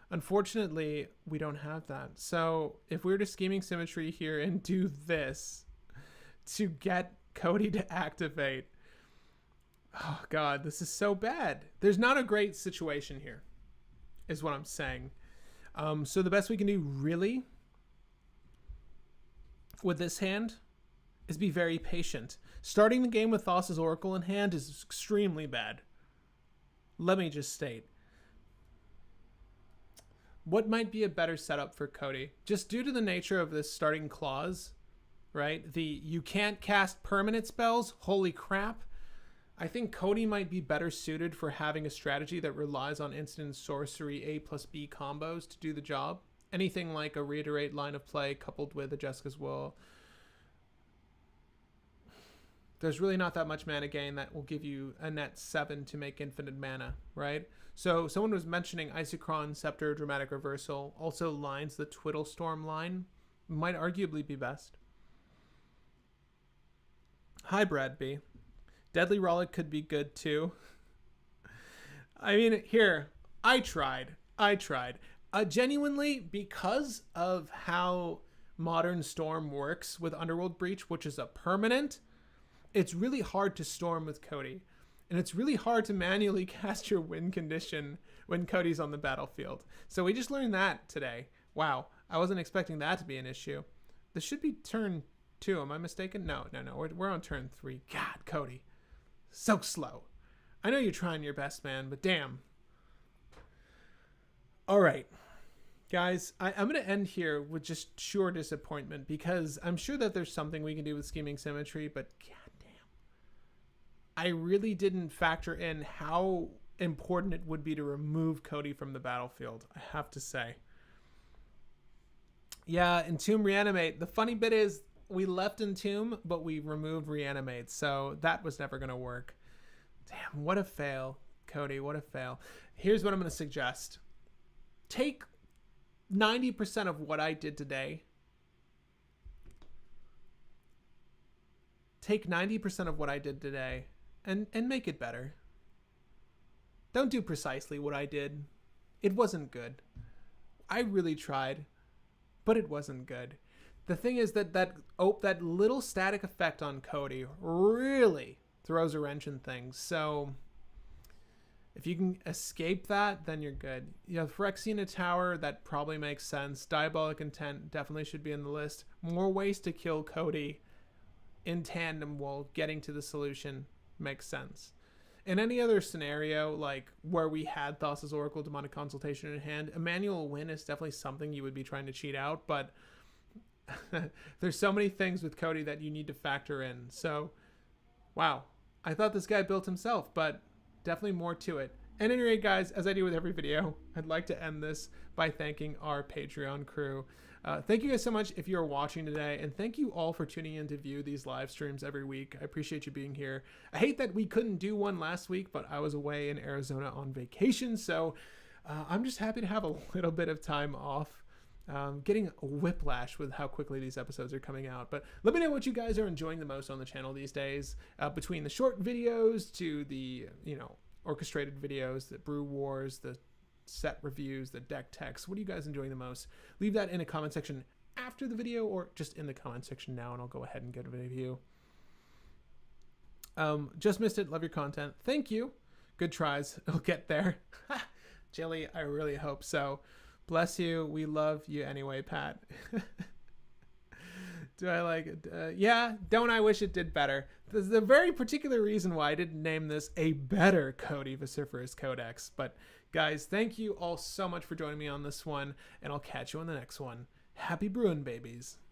unfortunately, we don't have that. So if we were to Scheming Symmetry here and do this to get Cody to activate, oh God, this is so bad. There's not a great situation here, is what I'm saying. So the best we can do really with this hand is be very patient. Starting the game with Thassa's Oracle in hand is extremely bad. Let me just state. What might be a better setup for Cody? Just due to the nature of this starting clause, right? You can't cast permanent spells. Holy crap. I think Cody might be better suited for having a strategy that relies on instant sorcery A+B combos to do the job. Anything like a reiterate line of play coupled with a Jessica's Will. There's really not that much mana gain that will give you a net 7 to make infinite mana, right? So someone was mentioning Isochron, Scepter, Dramatic Reversal, also lines the Twiddlestorm line. Might arguably be best. Hi, Brad B. Deadly Rollick could be good too. I mean, here, I tried. Genuinely, because of how Modern Storm works with Underworld Breach, which is a permanent, it's really hard to storm with Cody. And it's really hard to manually cast your win condition when Cody's on the battlefield. So we just learned that today. Wow, I wasn't expecting that to be an issue. This should be turn 2, am I mistaken? No. We're on turn 3. God, Cody. So slow. I know you're trying your best, man, but damn. All right. Guys, I'm going to end here with just sure disappointment because I'm sure that there's something we can do with Scheming Symmetry, but goddamn. I really didn't factor in how important it would be to remove Cody from the battlefield, I have to say. Yeah, Entomb Reanimate. The funny bit is we left Entomb, but we removed Reanimate, so that was never going to work. Damn, what a fail, Cody, what a fail. Here's what I'm going to suggest. Take 90% of what I did today. Take 90% of what I did today and make it better. Don't do precisely what I did. It wasn't good. I really tried, but it wasn't good. The thing is that little static effect on Cody really throws a wrench in things. So if you can escape that, then you're good. You have Phyrexian Tower, that probably makes sense. Diabolic Intent definitely should be in the list. More ways to kill Cody in tandem while getting to the solution makes sense. In any other scenario, like where we had Thassa's Oracle Demonic Consultation in hand, a manual win is definitely something you would be trying to cheat out, but there's so many things with Cody that you need to factor in. So, wow. I thought this guy built himself, but definitely more to it. And at any rate, guys, as I do with every video, I'd like to end this by thanking our Patreon crew. Thank you guys so much if you're watching today, and thank you all for tuning in to view these live streams every week. I appreciate you being here. I hate that we couldn't do one last week, but I was away in Arizona on vacation, so I'm just happy to have a little bit of time off. Getting a whiplash with how quickly these episodes are coming out. But let me know what you guys are enjoying the most on the channel these days. Between the short videos to the, orchestrated videos, the Brew Wars, the set reviews, the deck techs. What are you guys enjoying the most? Leave that in a comment section after the video or just in the comment section now, and I'll go ahead and get a review. Just missed it. Love your content. Thank you. Good tries. It'll get there. Jilly, I really hope so. Bless you. We love you anyway, Pat. Do I like it? Yeah, don't I wish it did better? There's a very particular reason why I didn't name this a better Cody Vociferous Codex. But guys, thank you all so much for joining me on this one, and I'll catch you on the next one. Happy brewing, babies.